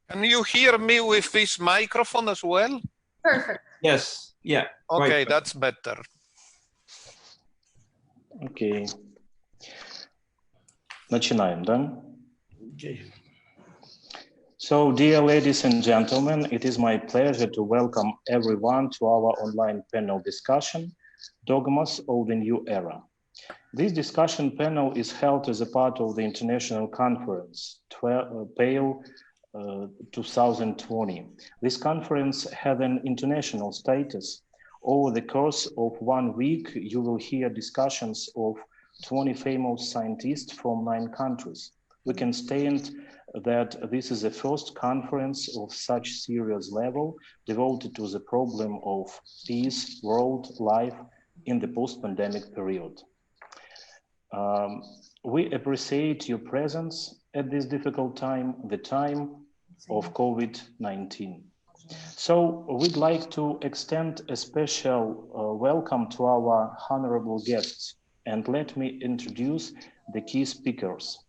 Can you hear me with this microphone as well? Perfect. Yes, yeah. Okay, right. that's better. Окей. Начинаем, да? Okay. So, dear ladies and gentlemen, it is my pleasure to welcome everyone to our online panel discussion, Dogmas of the New Era. This discussion panel is held as a part of the International Conference, PALE 2020. This conference had an international status. Over the course of 1 week, you will hear discussions of 20 famous scientists from 9 countries. We can state that this is the first conference of such serious level devoted to the problem of peace, world, life in the post-pandemic period. We appreciate your presence at this difficult time, the time of COVID-19. So we'd like to extend a special welcome to our honorable guests, and let me introduce the key speakers.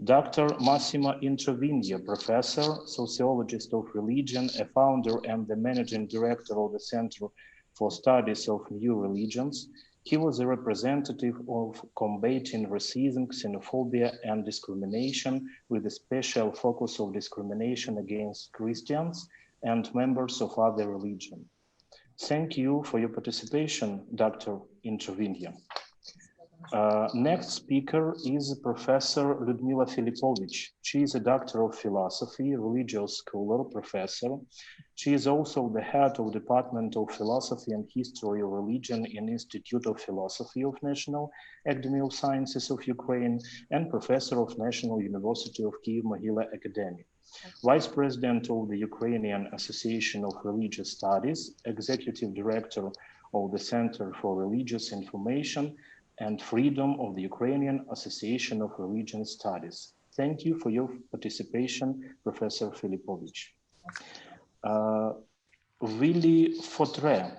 Dr. Massimo Introvinье, professor, sociologist of religion, a founder and the managing director of the Center for Studies of New Religions. He was a representative of combating racism, xenophobia, and discrimination with a special focus of discrimination against Christians and members of other religions. Thank you for your participation, Dr. Introvinье. Next speaker is Professor Ludmila Filippovich. She is a doctor of philosophy, religious scholar, professor. She is also the head of Department of Philosophy and History of Religion in Institute of Philosophy of National Academy of Sciences of Ukraine and professor of National University of Kyiv-Mohyla Academy. Vice President of the Ukrainian Association of Religious Studies, Executive Director of the Center for Religious Information and Freedom of the Ukrainian Association of Religion Studies. Thank you for your participation, Professor Filipovich. Vili Fotre,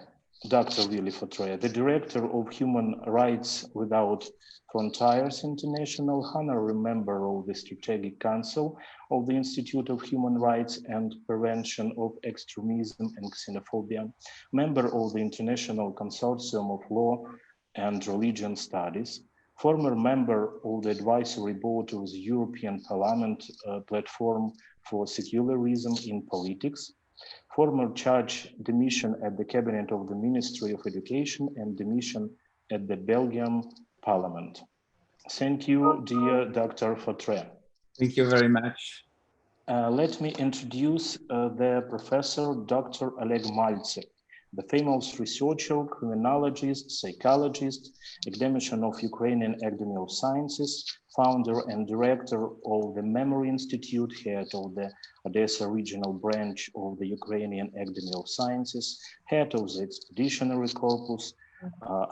Dr. Vili Fotre, the Director of Human Rights Without Frontiers International, honorary member of the Strategic Council of the Institute of Human Rights and Prevention of Extremism and Xenophobia, member of the International Consortium of Law and Religion Studies, former member of the Advisory Board of the European Parliament Platform for Secularism in Politics, former Charge de Mission at the Cabinet of the Ministry of Education and de Mission at the Belgian Parliament. Thank you, dear Dr. Fotre. Thank you very much. Let me introduce the Professor Dr. Oleg Mальцев, the famous researcher, criminologist, psychologist, academician of Ukrainian Academy of Sciences, founder and director of the Memory Institute, head of the Odessa regional branch of the Ukrainian Academy of Sciences, head of the Expeditionary Corpus,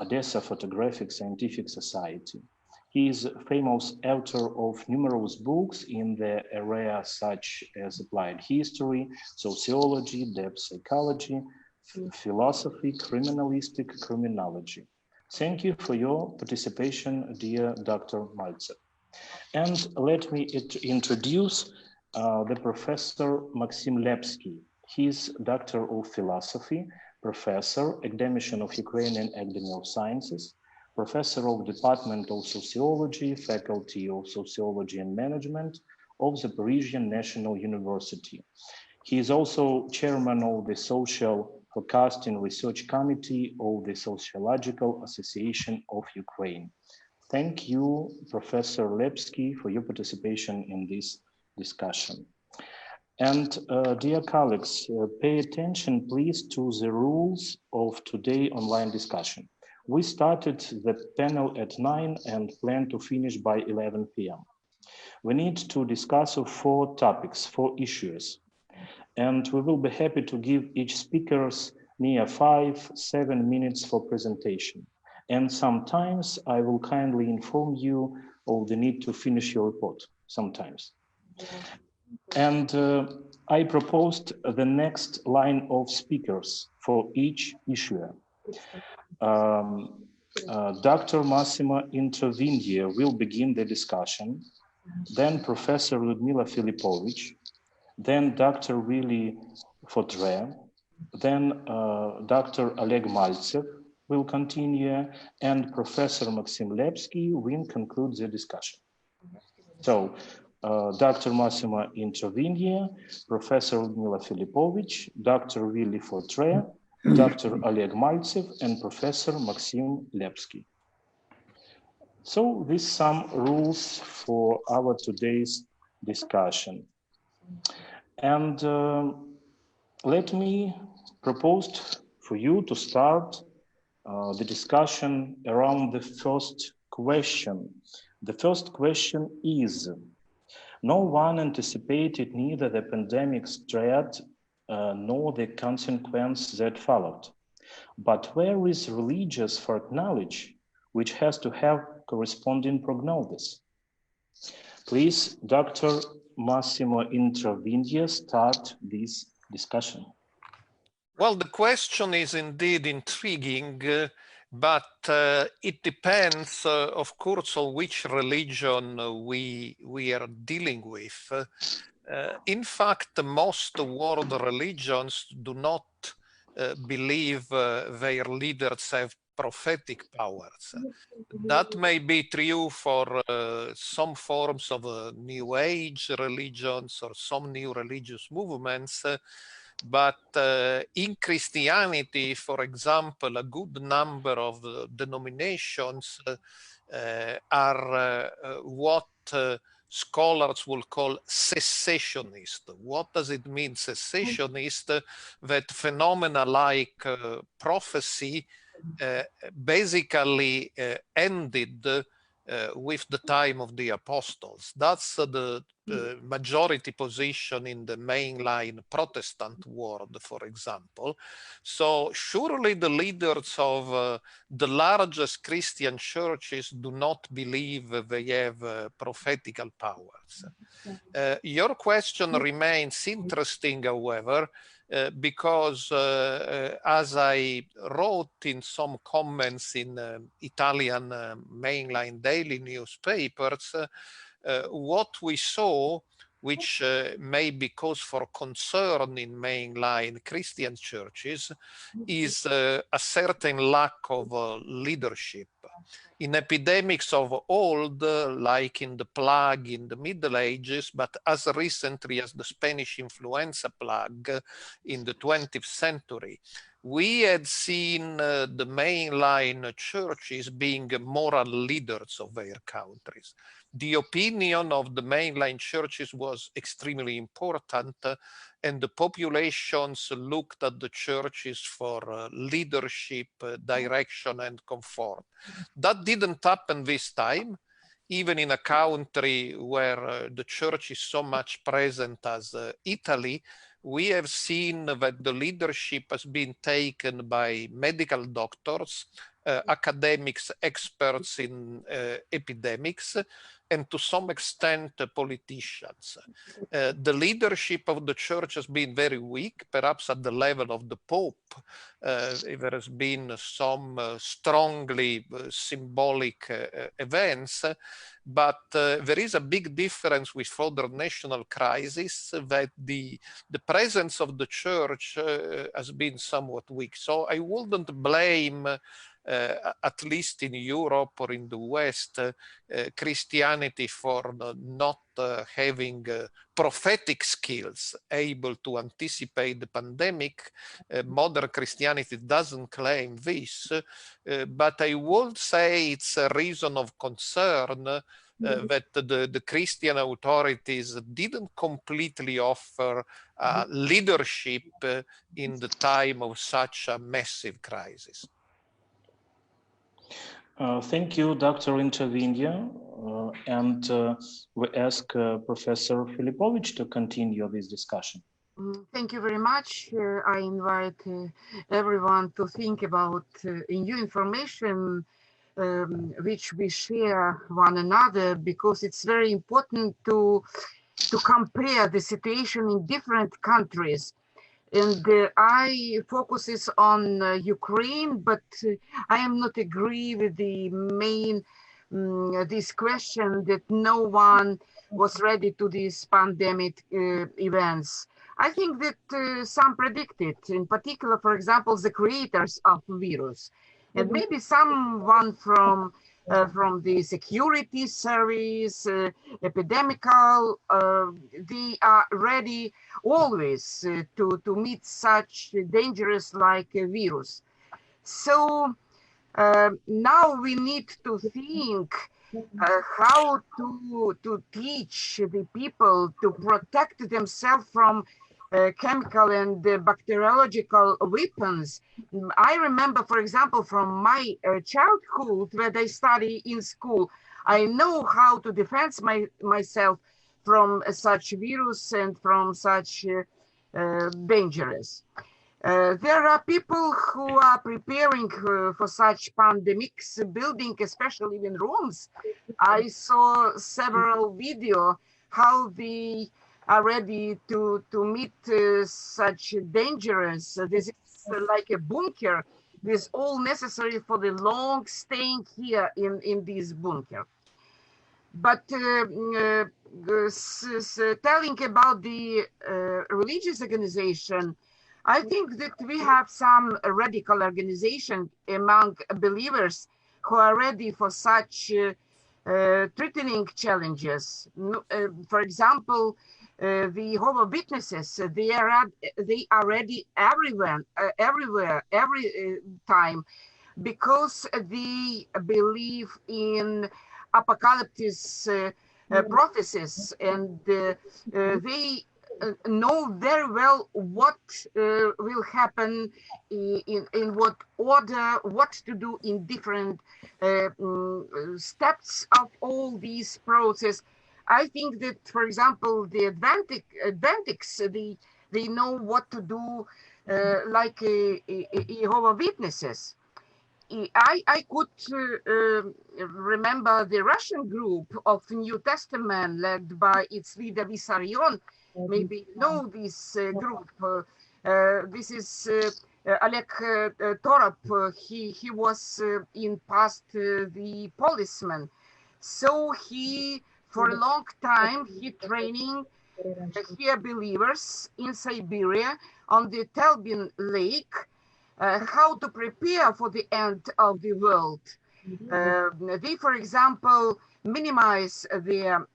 Odessa Photographic Scientific Society. He is a famous author of numerous books in the area such as applied history, sociology, depth psychology, philosophy, criminalistic criminology. Thank you for your participation, dear Dr. Mальцев. And let me introduce the Professor Maxim Lepsky. He is Doctor of Philosophy, Professor, Academician of Ukrainian Academy of Sciences, Professor of Department of Sociology, Faculty of Sociology and Management of the Parisian National University. He is also Chairman of the Social Forecasting Research Committee of the Sociological Association of Ukraine. Thank you, Professor Lepsky, for your participation in this discussion. And dear colleagues, pay attention please to the rules of today's online discussion. We started the panel at 9 and plan to finish by 11 p.m. We need to discuss 4 topics, 4 issues. And we will be happy to give each speakers near 5-7 minutes for presentation. And sometimes I will kindly inform you of the need to finish your report, sometimes. And I proposed the next line of speakers for each issue. Dr. Massimo Introvinье will begin the discussion, then Professor Ludmila Filippovich, then Dr. Wili Fotre, then Dr. Oleg Maltsev will continue, and Professor Maxim Lepsky will conclude the discussion. So, Dr. Massimo Introvinье, Professor Ludmila Filippovich, Dr. Wili Fotre, Dr. Oleg Mальцев, and Professor Maxim Lepsky. So, these some rules for our today's discussion. And let me propose for you to start the discussion around the first question. The first question is, no one anticipated neither the pandemic's threat nor the consequence that followed. But where is religious foreknowledge, which has to have corresponding prognosis? Please, Dr. Massimo Introvinье, start this discussion. Well, the question is indeed intriguing, but it depends, of course, on which religion we are dealing with. In fact, most world religions do not believe their leaders have prophetic powers. That may be true for some forms of New Age religions or some new religious movements, but in Christianity, for example, a good number of denominations are what scholars will call cessationist. What does it mean, cessationist? That phenomena like prophecy basically ended with the time of the apostles. That's the majority position in the mainline Protestant world, for example. So surely the leaders of the largest Christian churches do not believe they have prophetical powers. Your question remains interesting, however, because as I wrote in some comments in Italian mainline daily newspapers, what we saw, which may be cause for concern in mainline Christian churches, is a certain lack of leadership. In epidemics of old, like in the plague in the Middle Ages, but as recently as the Spanish influenza plague in the 20th century, we had seen the mainline churches being moral leaders of their countries. The opinion of the mainline churches was extremely important, and the populations looked at the churches for leadership, direction, and comfort. That didn't happen this time, even in a country where the church is so much present as Italy. We have seen that the leadership has been taken by medical doctors, academics, experts in epidemics, and to some extent politicians. The leadership of the church has been very weak, perhaps at the level of the Pope. There has been some strongly symbolic events, but there is a big difference with other national crises, that the presence of the church has been somewhat weak. So I wouldn't blame at least in Europe or in the West, Christianity for not having prophetic skills, able to anticipate the pandemic. Modern Christianity doesn't claim this, but I would say it's a reason of concern that the Christian authorities didn't completely offer leadership in the time of such a massive crisis. Thank you, Dr. Introvinье, and we ask Professor Filippovich to continue this discussion. Thank you very much. I invite everyone to think about new information which we share one another, because it's very important to compare the situation in different countries. And I focuses on Ukraine, but I am not agree with the main this question that no one was ready to these pandemic events. I think that some predicted, in particular, for example, the creators of virus, and maybe someone from the security service, epidemical, they are ready always to meet such dangerous like virus. So now we need to think how to teach the people to protect themselves from chemical and bacteriological weapons. I remember, for example, from my childhood, when I study in school, I know how to defend myself from such virus and from such dangerous. There are people who are preparing for such pandemics, building especially in rooms. I saw several videos how they are ready to meet such dangerous. This is like a bunker. This is all necessary for the long staying here in this bunker. But telling about the religious organization, I think that we have some radical organization among believers who are ready for such threatening challenges. For example, the Jehovah's Witnesses, they are ready everywhere, every time, because they believe in apocalypse prophecies, and they know very well what will happen in what order, what to do in different steps of all these process. I think that, for example, the Adventists, they know what to do like Jehovah's Witnesses. I could remember the Russian group of New Testament led by its leader Vissarion. Maybe you know this group. This is Oleg Torop. He was in past the policeman. So he, for a long time, he training here believers in Siberia on the Telbin Lake, how to prepare for the end of the world. They, for example, minimize their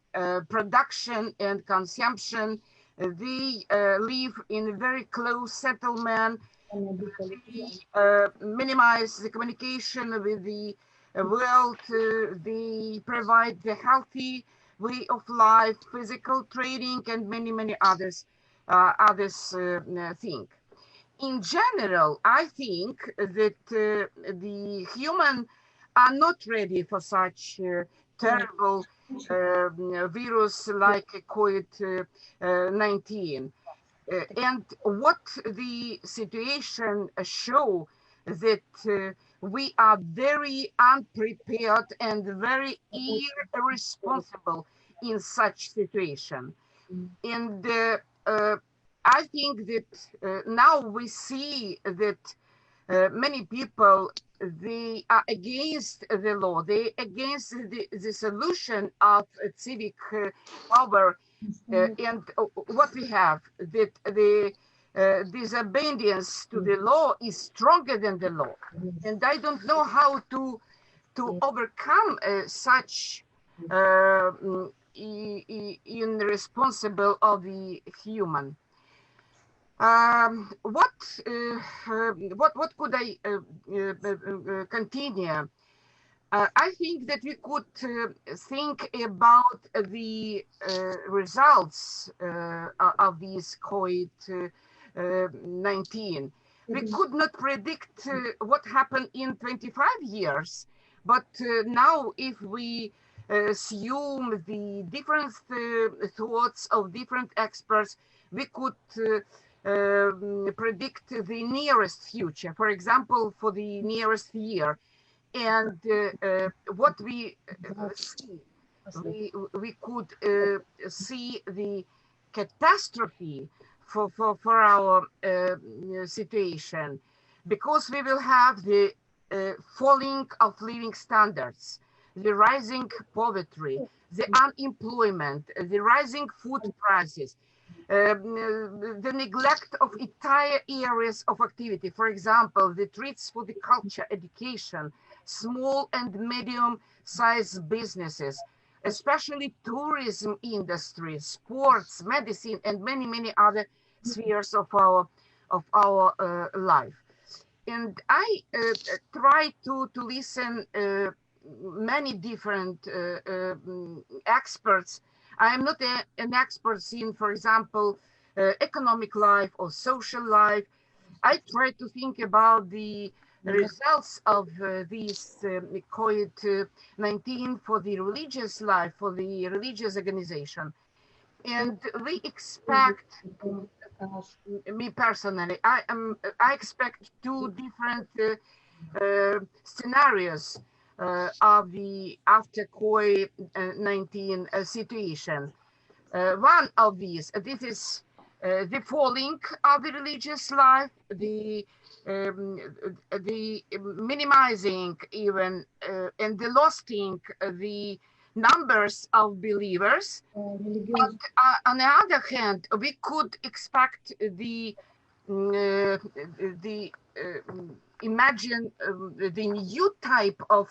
production and consumption. They live in a very close settlement. They minimize the communication with the world. They provide the healthy way of life, physical training, and many others things. In general, I think that the human are not ready for such terrible virus like COVID-19. And what the situation show that we are very unprepared and very irresponsible in such situation. And I think that now we see that many people, they are against the law, they against the solution of civic power. And what we have, that the disobedience to the law is stronger than the law. And I don't know how to overcome such irresponsible of the human. What could I continue? I think that we could think about the results of this COVID-19. We could not predict what happened in 25 years, but now if we assume the different thoughts of different experts, we could predict the nearest future, for example, for the nearest year. And what we see, we could see the catastrophe for our situation, because we will have the falling of living standards, the rising poverty, the unemployment, the rising food prices, the neglect of entire areas of activity. For example, the threats for the culture, education, small and medium-sized businesses, especially tourism industry, sports, medicine, and many other spheres of our life. And I try to listen many different experts. I am not an expert in, for example, economic life or social life. I try to think about the results of this COVID-19 for the religious life, for the religious organization. And we expect, me personally, I expect two different scenarios of the after COVID-19 situation. One of these, this is the falling of the religious life, the minimizing even and the losing the numbers of believers. But on the other hand, we could expect imagine the new type of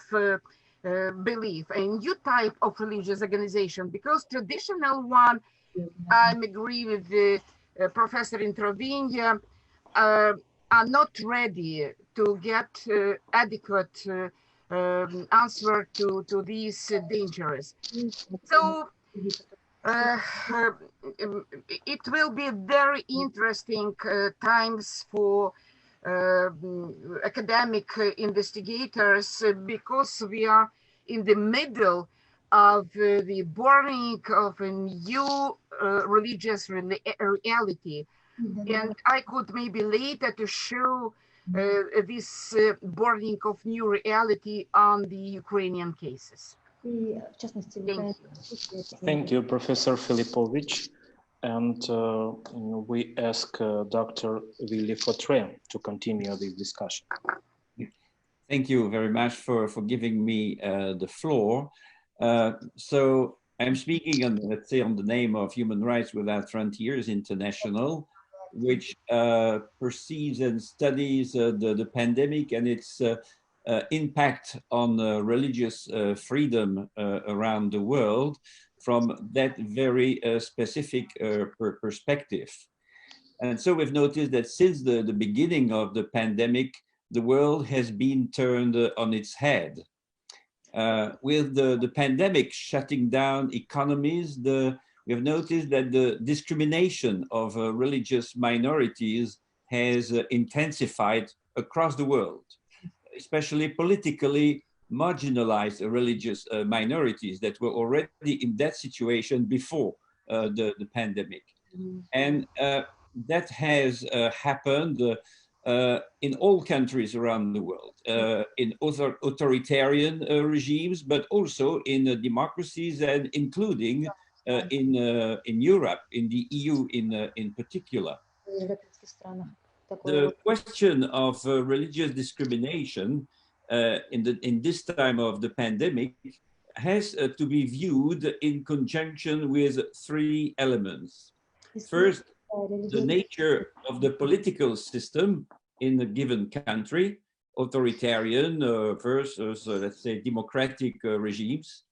belief, a new type of religious organization, because traditional one, I agree with the Professor Introvinье, are not ready to get adequate answer to these dangers. So it will be very interesting times for academic investigators, because we are in the middle of the burning of a new religious reality. And I could maybe later to show this burning of new reality on the Ukrainian cases. Thank you, Professor Filippovich. And we ask Dr. Vili Fotre to continue this discussion. Thank you very much for giving me the floor. So I'm speaking on, let's say, on the name of Human Rights Without Frontiers International, which perceives and studies the pandemic and its impact on religious freedom around the world from that very specific perspective. And so we've noticed that since the beginning of the pandemic, the world has been turned on its head. With the pandemic shutting down economies, we have noticed that the discrimination of religious minorities has intensified across the world, especially politically marginalized religious minorities that were already in that situation before the pandemic. And that has happened in all countries around the world, in authoritarian regimes, but also in democracies, and including in Europe, in the EU in particular. The question of religious discrimination in this time of the pandemic has to be viewed in conjunction with three elements. First, the nature of the political system in a given country, authoritarian versus, let's say, democratic regimes.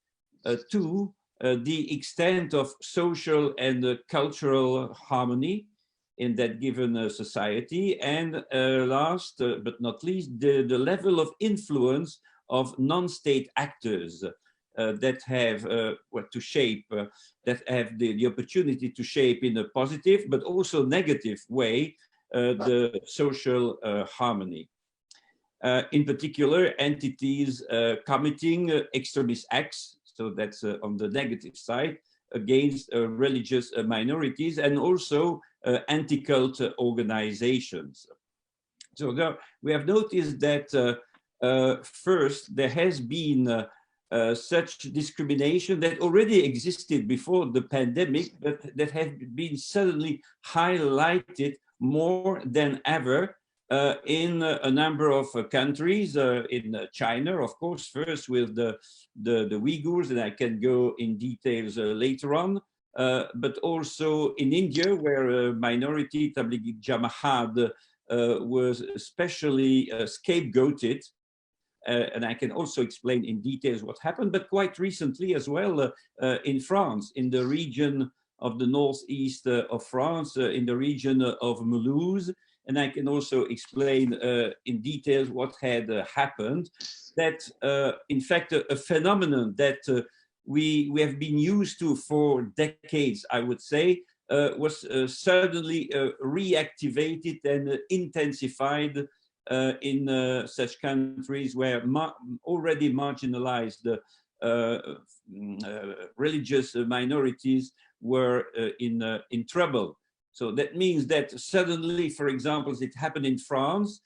Two, the extent of social and cultural harmony in that given society. And last but not least, the level of influence of non-state actors that have to shape, that have the opportunity to shape in a positive but also negative way the social harmony. In particular, entities committing extremist acts, so that's on the negative side, against religious minorities, and also anti-cult organizations. So we have noticed that first, there has been such discrimination that already existed before the pandemic, but that have been suddenly highlighted more than ever in a number of countries, in China, of course, first with the Uyghurs, and I can go in details later on, but also in India, where minority Tablighi Jamaat was especially scapegoated. And I can also explain in details what happened, but quite recently as well in France, in the region of the northeast of France, in the region of Mulhouse. And I can also explain in details what had happened, that in fact a phenomenon that we have been used to for decades, I would say, was suddenly reactivated and intensified in such countries where already marginalized religious minorities were in trouble. So that means that suddenly, for example, as it happened in France,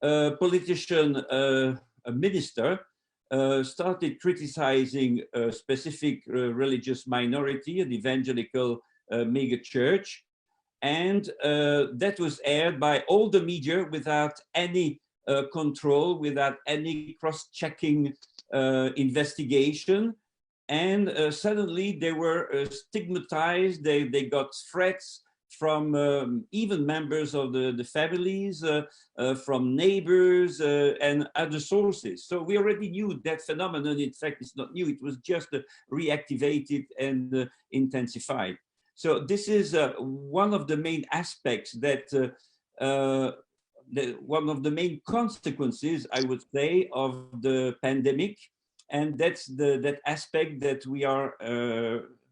a politician, a minister, started criticizing a specific religious minority, an evangelical mega church, and that was aired by all the media without any control, without any cross-checking investigation. And suddenly they were stigmatized, they got threats from even members of the families, from neighbors and other sources. So we already knew that phenomenon. In fact, it's not new, it was just reactivated and intensified. So this is one of the main aspects that, one of the main consequences, I would say, of the pandemic. And that's that aspect that we are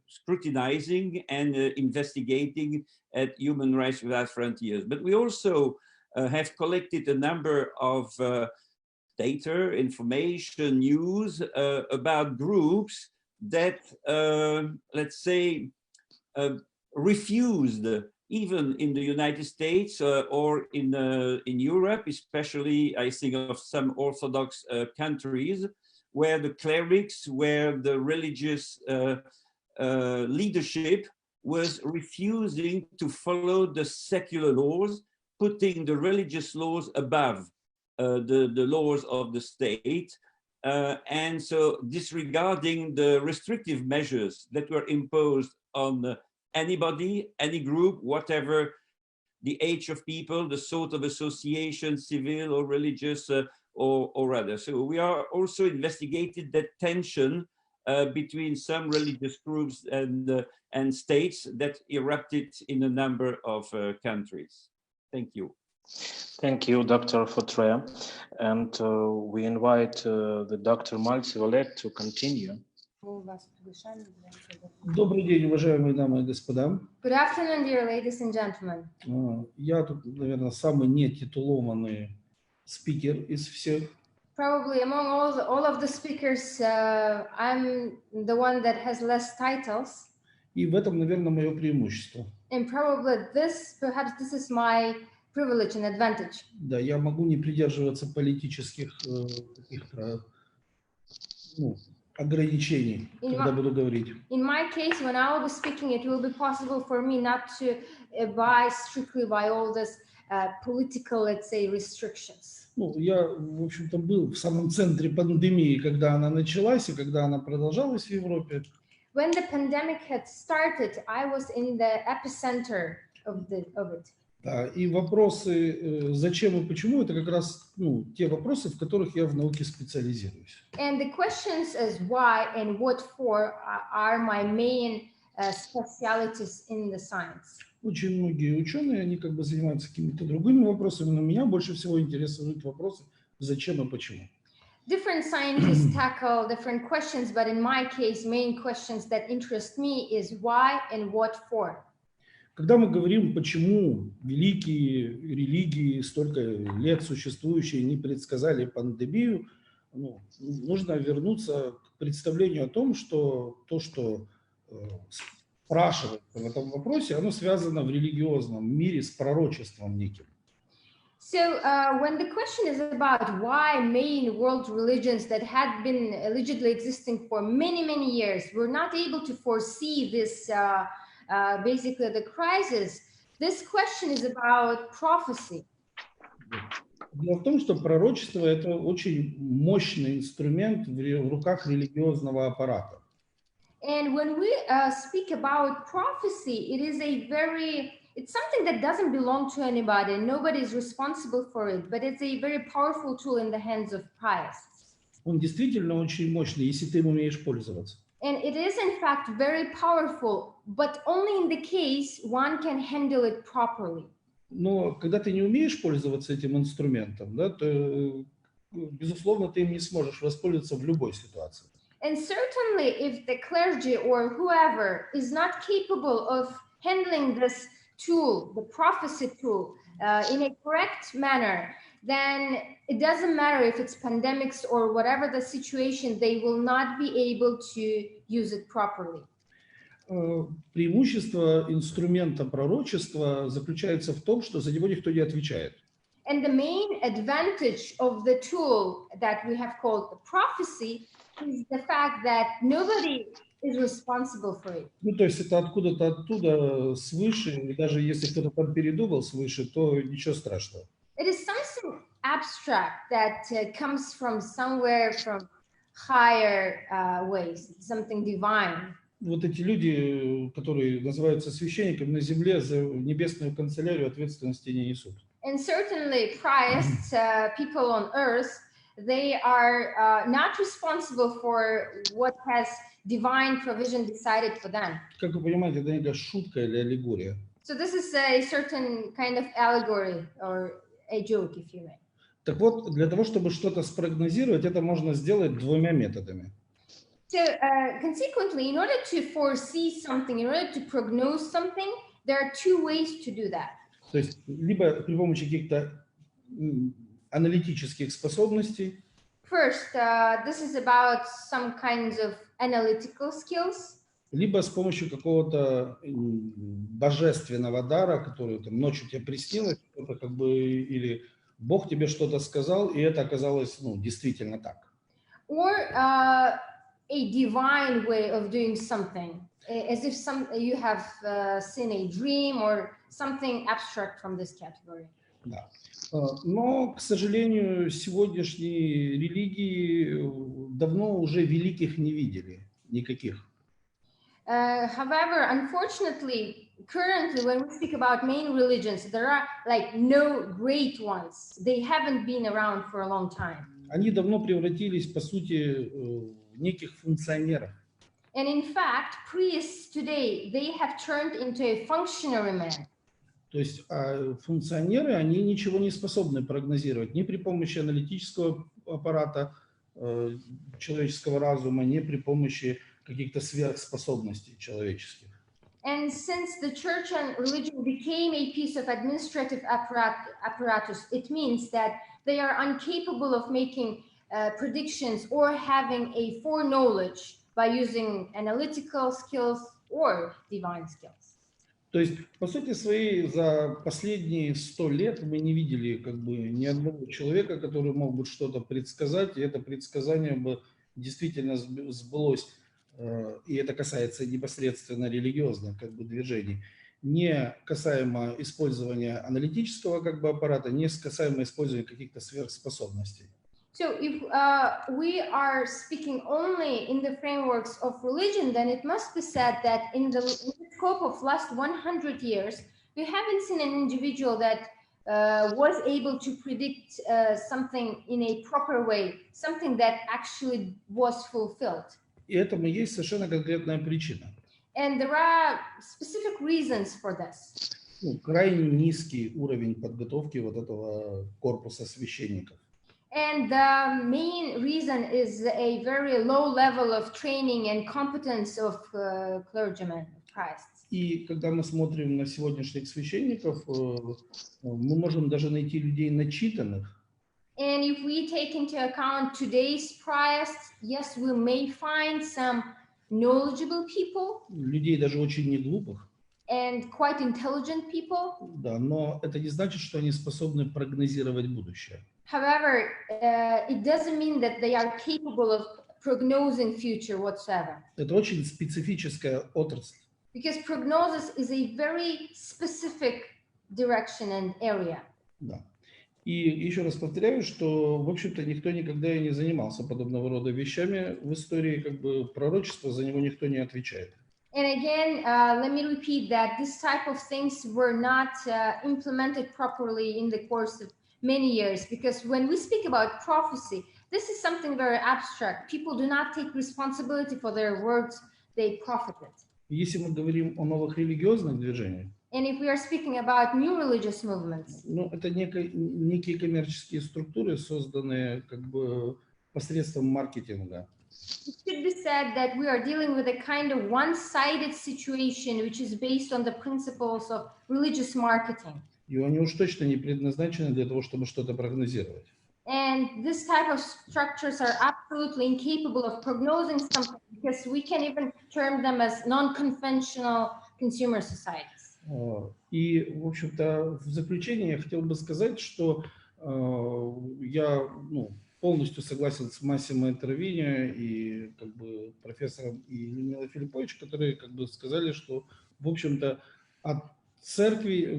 scrutinizing and investigating at Human Rights Without Frontiers. But we also have collected a number of data, information, news about groups that, let's say, refused, even in the United States or in Europe, especially I think of some Orthodox countries, where the clerics, where the religious leadership was refusing to follow the secular laws, putting the religious laws above the laws of the state, and so disregarding the restrictive measures that were imposed on anybody, any group, whatever the age of people, the sort of association, civil or religious or other. So we are also investigating that tension between some religious groups and states that erupted in a number of countries. Thank you. Thank you, Dr. Fotре. And we invite the Dr. Malcev to continue. Добрый день, уважаемые дамы и господа. Good afternoon, dear ladies and gentlemen. Я тут, наверное, самый нетитулованный спикер из всех. Probably among all of the speakers, I'm the one that has less titles. И в этом, наверное, мое преимущество. And probably perhaps this is my privilege and advantage. Да, я могу не придерживаться политических каких-то ограничений, когда буду говорить. In my case, when I will be speaking, it will be possible for me not to abide strictly by all this political, let's say, restrictions. Я, в общем-то, был в самом центре пандемии, когда она началась и когда она продолжалась в Европе. When the pandemic had started, I was in the epicenter of it. Да, и вопросы «зачем» и «почему» — это как раз те вопросы, в которых я в науке специализируюсь. And the questions as why and what for are my main specialties in the science. Очень многие ученые, они как бы занимаются какими-то другими вопросами, но меня больше всего интересуют вопросы «зачем» и «почему». Different scientists tackle different questions, but in my case, main questions that interest me is why and what for. Когда мы говорим, почему великие религии, столько лет существующие, не предсказали пандемию, нужно вернуться к представлению о том, что то, что спрашивается в этом вопросе, оно связано в религиозном мире с пророчеством неким. So when the question is about why main world religions that had been allegedly existing for many, many years were not able to foresee this, basically the crisis, this question is about prophecy. Дело в том, что пророчество – это очень мощный инструмент в руках религиозного аппарата. And when we speak about prophecy, it is it's something that doesn't belong to anybody. Nobody is responsible for it, but it's a very powerful tool in the hands of pious. Он действительно очень мощный, если ты им умеешь пользоваться. And it is in fact very powerful, but only in the case one can handle it properly. Но когда ты не умеешь пользоваться этим инструментом, да, то, безусловно, ты им не сможешь воспользоваться в любой ситуации. And certainly if the clergy or whoever is not capable of handling this tool, the prophecy tool, in a correct manner, then it doesn't matter if it's pandemics or whatever the situation, they will not be able to use it properly. Преимущество инструмента пророчества заключается в том, что за него никто не отвечает. And the main advantage of the tool that we have called the prophecy is the fact that nobody is responsible for it. Ну, то есть это откуда-то оттуда, свыше, и даже если кто-то там передумал свыше, то ничего страшного. It is something abstract that comes from somewhere from higher ways, something divine. Вот эти люди, которые называются священниками на земле, за небесную канцелярию ответственности не несут. And certainly priests, people on earth, they are not responsible for what has divine provision decided for them. Как вы понимаете, это некая шутка или аллегория. So this is a certain kind of allegory or a joke, if you may. Так вот, для того, чтобы что-то спрогнозировать, это можно сделать двумя методами. So consequently, in order to foresee something, in order to prognose something, there are two ways to do that. То есть либо при помощи каких-то аналитических способностей. First, this is about some kinds of analytical skills. Либо с помощью какого-то божественного дара, который там ночью тебе приснилось, это как бы, или Бог тебе что-то сказал, и это оказалось, ну, действительно так. Or a divine way of doing something, as if you have seen a dream or something abstract from this category. Да. Но, к сожалению, сегодняшние религии давно уже великих не видели, никаких. However, unfortunately, currently, when we speak about main religions, there are like no great ones. They haven't been around for a long time. Они давно превратились, по сути, в неких функционеров. And in fact, priests today, they have turned into a functionary man. То есть функционеры, они ничего не способны прогнозировать ни при помощи аналитического аппарата, человеческого разума, ни при помощи каких-то сверхспособностей человеческих. And since the church and religion became a piece of administrative apparatus, it means that they are incapable of making predictions or having a foreknowledge by using analytical skills or divine skills. То есть, по сути своей, за последние 100 лет мы не видели как бы ни одного человека, который мог бы что-то предсказать, и это предсказание бы действительно сбылось, и это касается непосредственно религиозных как бы движений, не касаемо использования аналитического как бы аппарата, не касаемо использования каких-то сверхспособностей. So if we are speaking only in the frameworks of religion, then it must be said that in the scope of last 100 years, we haven't seen an individual that was able to predict something in a proper way, something that actually was fulfilled. И этому есть совершенно конкретная причина. And there are specific reasons for this. Крайне низкий уровень подготовки вот этого корпуса священников. And the main reason is a very low level of training and competence of clergymen, of priests. И когда мы смотрим на сегодняшних священников, мы можем даже найти людей начитанных. And if we take into account today's priests, yes, we may find some knowledgeable people. Людей даже очень неглупых. and quite intelligent people. Да, но это не значит, что они способны прогнозировать будущее. However, it doesn't mean that they are capable of prognosing future whatsoever. Это очень специфическая отрасль. Because prognosis is a very specific direction and area. Да. И еще раз повторяю, что, в общем-то, никто никогда и не занимался подобного рода вещами в истории, как бы пророчества, за него никто не отвечает. And again, let me repeat that this type of things were not implemented properly in the course of many years, because when we speak about prophecy, this is something very abstract. People do not take responsibility for their words they profited. Если мы говорим о новых религиозных движениях, And if we are speaking about new religious movements, ну, это некие коммерческие структуры, созданные как бы посредством маркетинга. it should be said that we are dealing with a kind of one-sided situation, which is based on the principles of religious marketing. И они уж точно не предназначены для того, чтобы что-то прогнозировать. And this type of structures are absolutely incapable of prognosing something, because we can even term them as non-conventional consumer societies. И, в общем-то, в заключение я хотел бы сказать, что я полностью согласен с Массимо Интровинье и как бы профессором и Людмилой Филиппович, которые как бы сказали, что, в общем-то, от церкви,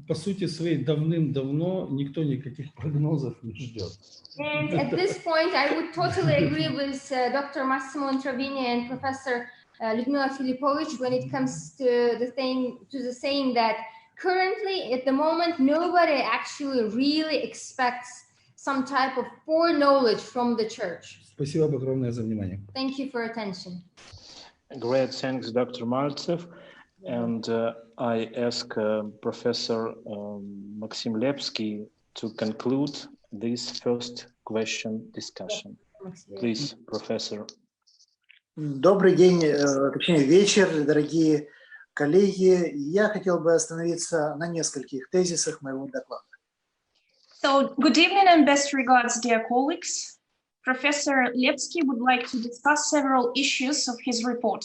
по сути своей, давным-давно никто никаких прогнозов не ждет. And at this point, I would totally agree with Dr. Massimo Introvinье and Professor Людмила Филиппович when it comes to the saying that currently, at the moment, nobody actually really expects some type of foreknowledge from the church. Спасибо огромное за внимание. Thank you for attention. Great, thanks, Dr. Maltsev. And I ask Professor Maxim Lepский to conclude this first question discussion. Please, Professor. Добрый день, точнее вечер, дорогие коллеги. Я хотел бы остановиться на нескольких тезисах моего доклада. So, good evening and best regards, dear colleagues. Professor Lепский would like to discuss several issues of his report.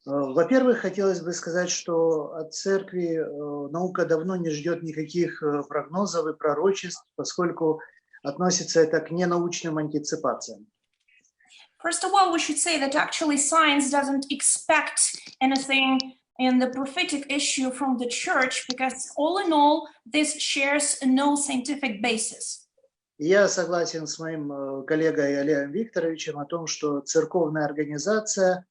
Во-первых, хотелось бы сказать, что от церкви наука давно не ждет никаких прогнозов и пророчеств, поскольку относится это к ненаучным антиципациям. First of all, we should say that actually science doesn't expect anything in the prophetic issue from the church, because all in all, this shares no scientific basis. Я согласен с моим коллегой Олегом Викторовичем о том, что церковная организация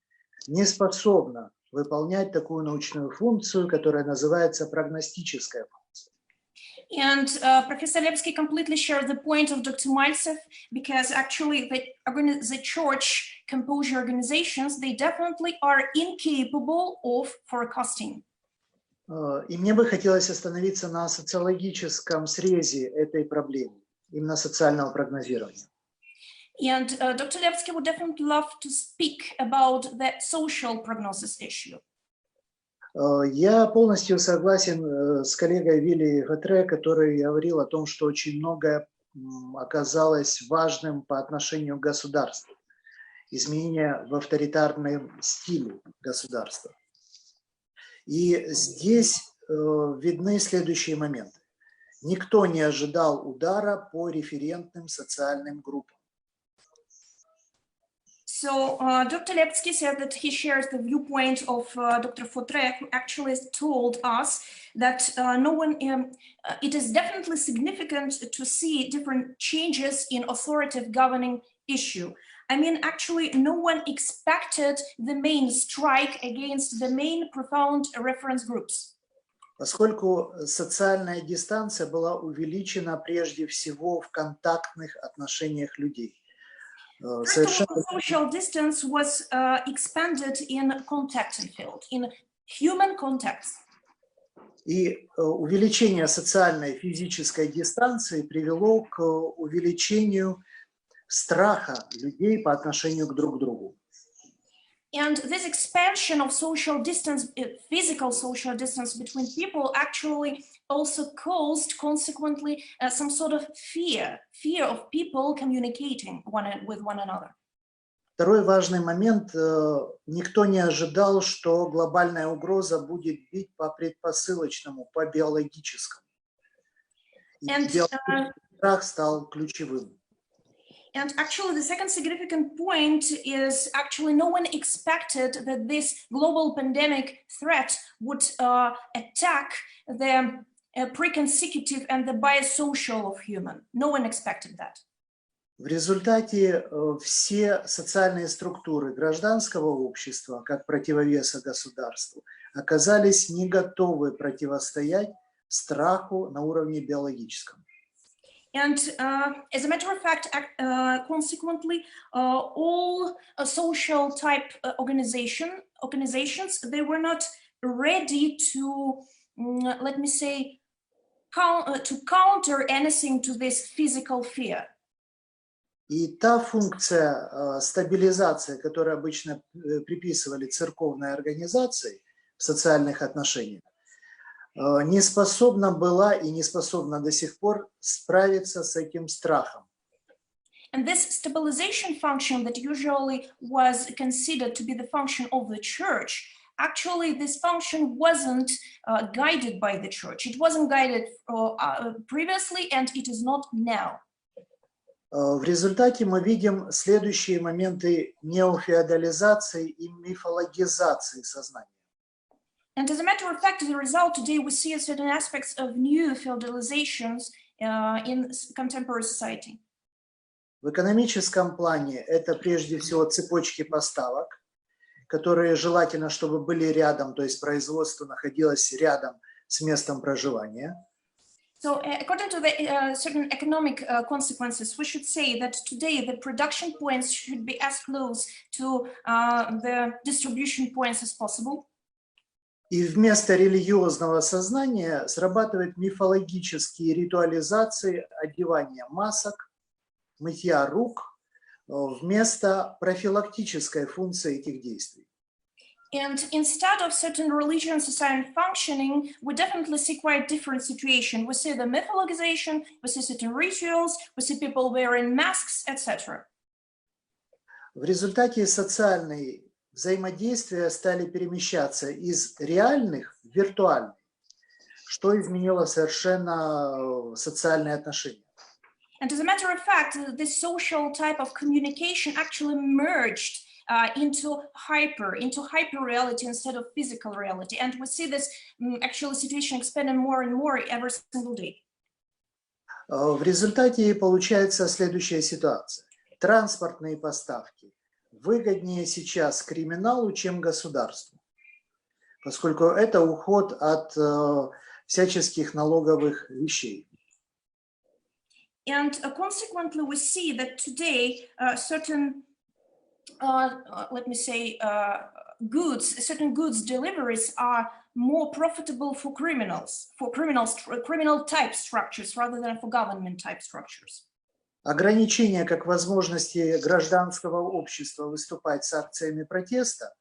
не способна выполнять такую научную функцию, которая называется прогностическая функция. And Professor Lепский completely shares the point of Dr. Mальцев, because actually the church composure organizations, they definitely are incapable of forecasting. И мне бы хотелось остановиться на социологическом срезе этой проблемы, именно социального прогнозирования. And Dr. Lепский would definitely love to speak about the social prognosis issue. Я полностью согласен с коллегой Вилли Фотре, который говорил о том, что очень многое оказалось важным по отношению к государству. Изменения в авторитарном стиле государства. И здесь видны следующие моменты. Никто не ожидал удара по референтным социальным группам. So Dr. Lепский said that he shares the viewpoint of Dr. Fotре, who actually told us that it is definitely significant to see different changes in authoritative governing issue. I mean, actually, no one expected the main strike against the main profound reference groups. Поскольку социальная дистанция была увеличена прежде всего в контактных отношениях людей. First of all, social distance was expanded in contact field, in human contacts. И увеличение социальной физической дистанции привело к увеличению страха людей по отношению к друг другу. And this expansion of social distance, physical social distance between people, actually also caused, consequently, some sort of fear of people communicating with one another. Второй важный момент. Никто не ожидал, что глобальная угроза будет бить по предпосылочному, по биологическому. И биологический страх стал ключевым. And actually, the second significant point is actually no one expected that this global pandemic threat would attack the preconsecutive and the biosocial of human. No one expected that. В результате все социальные структуры гражданского общества, как противовеса государству, оказались не готовы противостоять страху на уровне биологическом. And as a matter of fact, consequently, all social type organizations, they were not ready to, let me say, to counter anything to this physical fear. И та функция стабилизации, которую обычно приписывали церковной организации в социальных отношениях, не способна была и не способна до сих пор справиться с этим страхом. And this stabilization function that usually was considered to be the function of the church, actually this function wasn't guided by the church. It wasn't guided previously, and it is not now. В результате мы видим следующие моменты неофеодализации и мифологизации сознания. And as a matter of fact, as a result, today we see certain aspects of new feudalizations in contemporary society. В экономическом плане это прежде всего цепочки поставок, которые желательно, чтобы были рядом, то есть производство находилось рядом с местом проживания. So according to the certain economic consequences, we should say that today the production points should be as close to the distribution points as possible. И вместо религиозного сознания срабатывают мифологические ритуализации одевания масок, мытья рук, вместо профилактической функции этих действий. And instead of certain religion society functioning, we definitely see quite different situation. We see the mythologization, we see certain rituals, we see people wearing masks, etc. В результате социальные взаимодействия стали перемещаться из реальных в виртуальные, что изменило совершенно социальные отношения. And as a matter of fact, this social type of communication actually merged into hyper reality instead of physical reality. And we see this actual situation expanding more and more every single day. В результате получается следующая ситуация. Транспортные поставки выгоднее сейчас криминалу, чем государству, поскольку это уход от всяческих налоговых вещей. And consequently, we see that today certain let me say, certain goods deliveries are more profitable for criminal type structures rather than for government type structures. Ограничения как возможности гражданского общества выступать с акциями протеста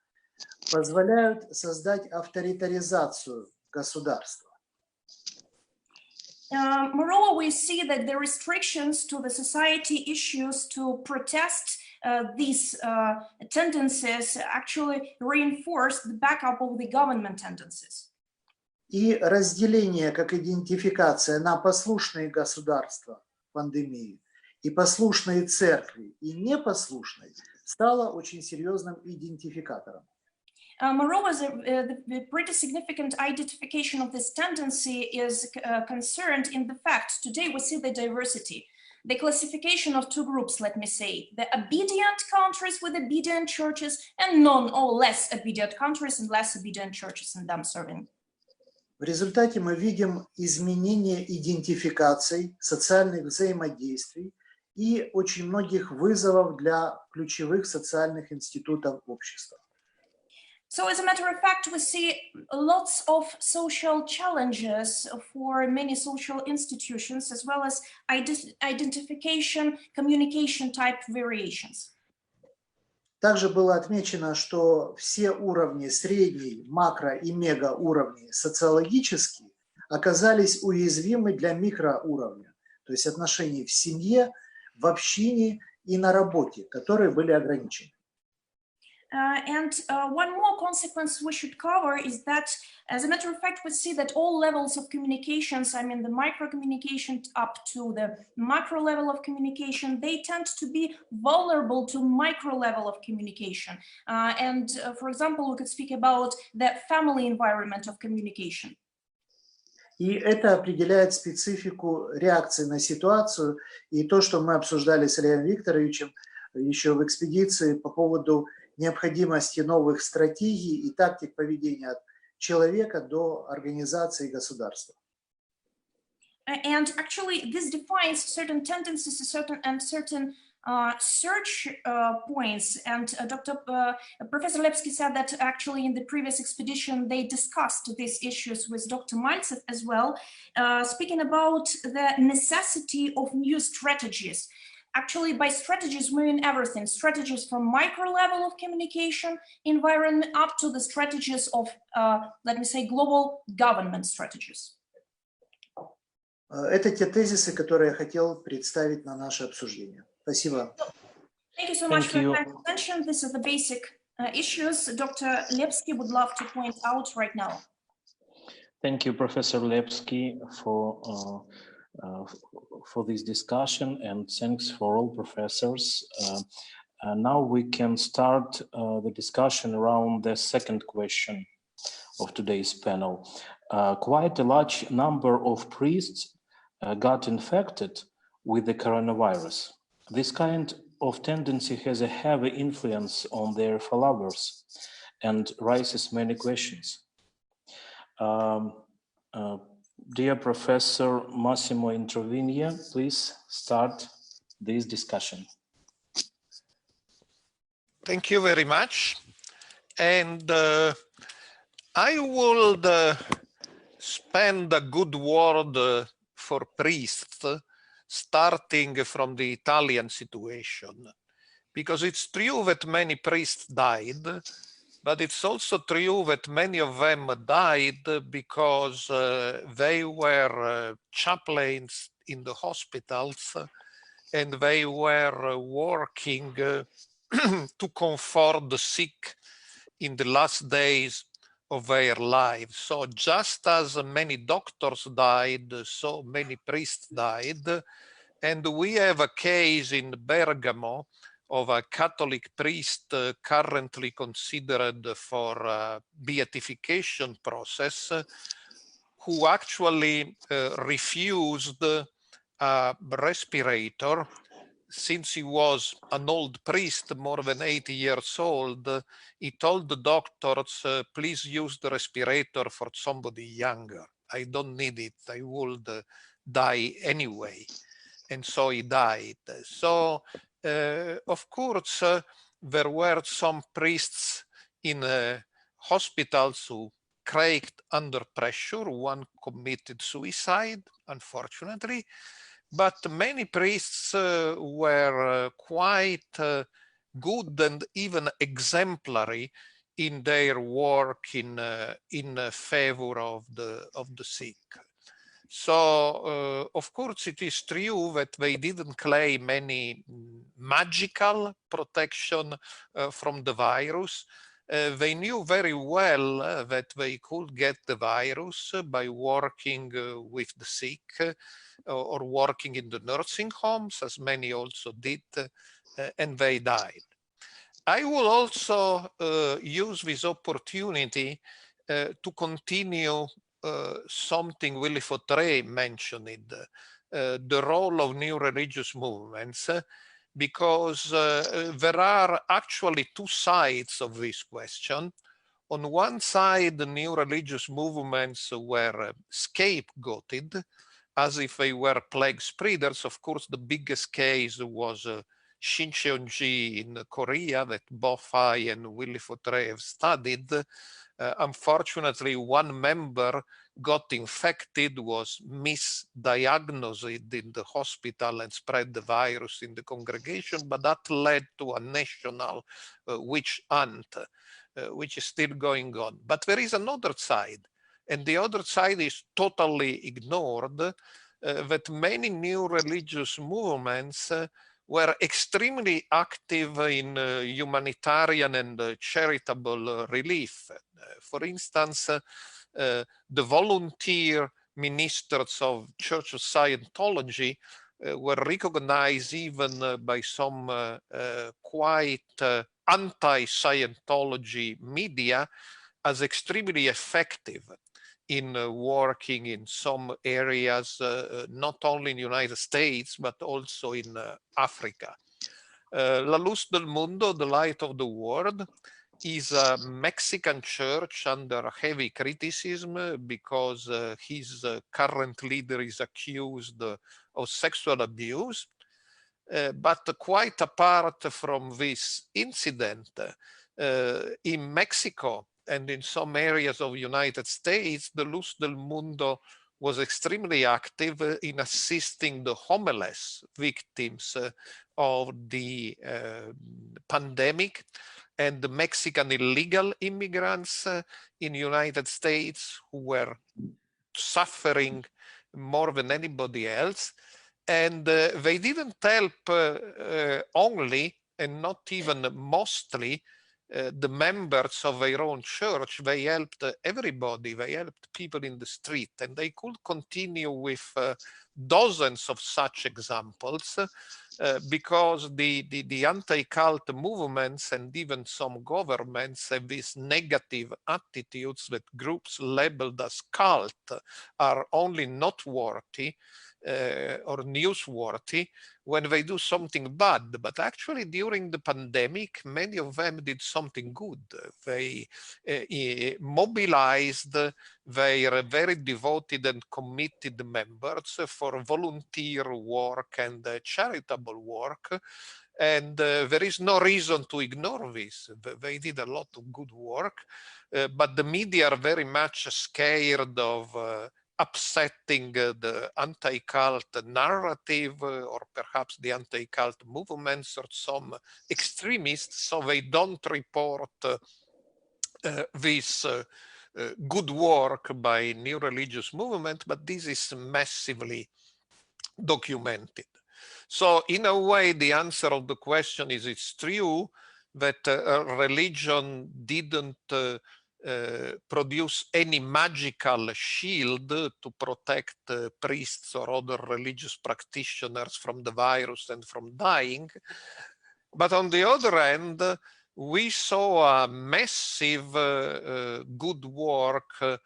позволяют создать авторитаризацию государства. Moreover, we see that the restrictions to the society issues to protest these tendencies actually reinforce the backup of the government tendencies. И разделение как идентификация на послушные государства в пандемии и послушные церкви и непослушные стало очень серьезным идентификатором. Moreover, the pretty significant identification of this tendency is concerned in the fact today we see the diversity. The classification of two groups, let me say, the obedient countries with obedient churches and none or less obedient countries and less obedient churches and them serving. В результате мы видим изменение идентификаций, социальных взаимодействий и очень многих вызовов для ключевых социальных институтов общества. So as a matter of fact, we see lots of social challenges for many social institutions, as well as identification, communication type variations. Также было отмечено, что все уровни, средний, макро и мега уровни социологические, оказались уязвимы для микроуровня, то есть отношений в семье, в общине и на работе, которые были ограничены. And one more consequence we should cover is that, as a matter of fact, we see that all levels of communications, I mean the micro communication up to the macro level of communication, they tend to be vulnerable to micro level of communication. For example, we could speak about the family environment of communication. И это определяет специфику реакции на ситуацию и то, что мы обсуждали с Олегом Викторовичем еще в экспедиции по поводу необходимости новых стратегий и тактик поведения от человека до организации и государства. And actually, this defines certain tendencies, certain search points. And Professor Lepsky said that actually in the previous expedition they discussed these issues with Dr. Mальцев as well, speaking about the necessity of new strategies. Actually, by strategies, we mean everything. Strategies from micro level of communication environment up to the strategies of, let me say, global government strategies. Это те тезисы, которые я хотел представить на наше обсуждение. Спасибо. Thank you so much for your attention. These are the basic issues Dr. Lepsky would love to point out right now. Thank you, Professor Lepsky, for this discussion, and thanks for all professors. Now we can start the discussion around the second question of today's panel. Quite a large number of priests got infected with the coronavirus. This kind of tendency has a heavy influence on their followers and raises many questions. Dear Professor Massimo Introvinье, please start this discussion. Thank you very much. And I would spend a good word for priests, starting from the Italian situation, because it's true that many priests died, but it's also true that many of them died because they were chaplains in the hospitals and they were working to comfort the sick in the last days of their lives. So just as many doctors died, so many priests died. And we have a case in Bergamo of a Catholic priest currently considered for beatification process, who actually refused a respirator. Since he was an old priest, more than 80 years old, he told the doctors, please use the respirator for somebody younger. I don't need it, I would die anyway. And so he died. So, of course, there were some priests in hospitals who cracked under pressure. One committed suicide, unfortunately. But many priests were quite good and even exemplary in their work in favor of the sick. So, of course, it is true that they didn't claim any magical protection from the virus. They knew very well that they could get the virus by working with the sick or working in the nursing homes, as many also did, and they died. I will also use this opportunity to continue something Willi Fotre mentioned, the role of new religious movements, because there are actually two sides of this question. On one side, the new religious movements were scapegoated as if they were plague spreaders. Of course, the biggest case was Shincheonji in Korea that both I and Willi Fotre have studied. Unfortunately, one member got infected, was misdiagnosed in the hospital and spread the virus in the congregation, but that led to a national witch hunt, which is still going on. But there is another side, and the other side is totally ignored, that many new religious movements were extremely active in humanitarian and charitable relief. For instance, the volunteer ministers of Church of Scientology were recognized even by some quite anti-Scientology media as extremely effective in working in some areas, not only in the United States, but also in Africa. La Luz del Mundo, the Light of the World, is a Mexican church under heavy criticism because his current leader is accused of sexual abuse. But quite apart from this incident, in Mexico and in some areas of the United States, the Luz del Mundo was extremely active in assisting the homeless victims of the pandemic and the Mexican illegal immigrants in the United States who were suffering more than anybody else. And they didn't help only, and not even mostly, the members of their own church. They helped everybody. They helped people in the street, and they could continue with dozens of such examples because the anti-cult movements and even some governments have these negative attitudes that groups labeled as cult are only noteworthy or newsworthy when they do something bad. But actually during the pandemic, many of them did something good. They mobilized their very devoted and committed members for volunteer work and charitable work. And there is no reason to ignore this. They did a lot of good work, but the media are very much scared of upsetting the anti-cult narrative or perhaps the anti-cult movements or some extremists, so they don't report this good work by new religious movement, but this is massively documented. So in a way, the answer of the question is it's true that religion didn't produce any magical shield to protect priests or other religious practitioners from the virus and from dying. But on the other hand, we saw a massive good work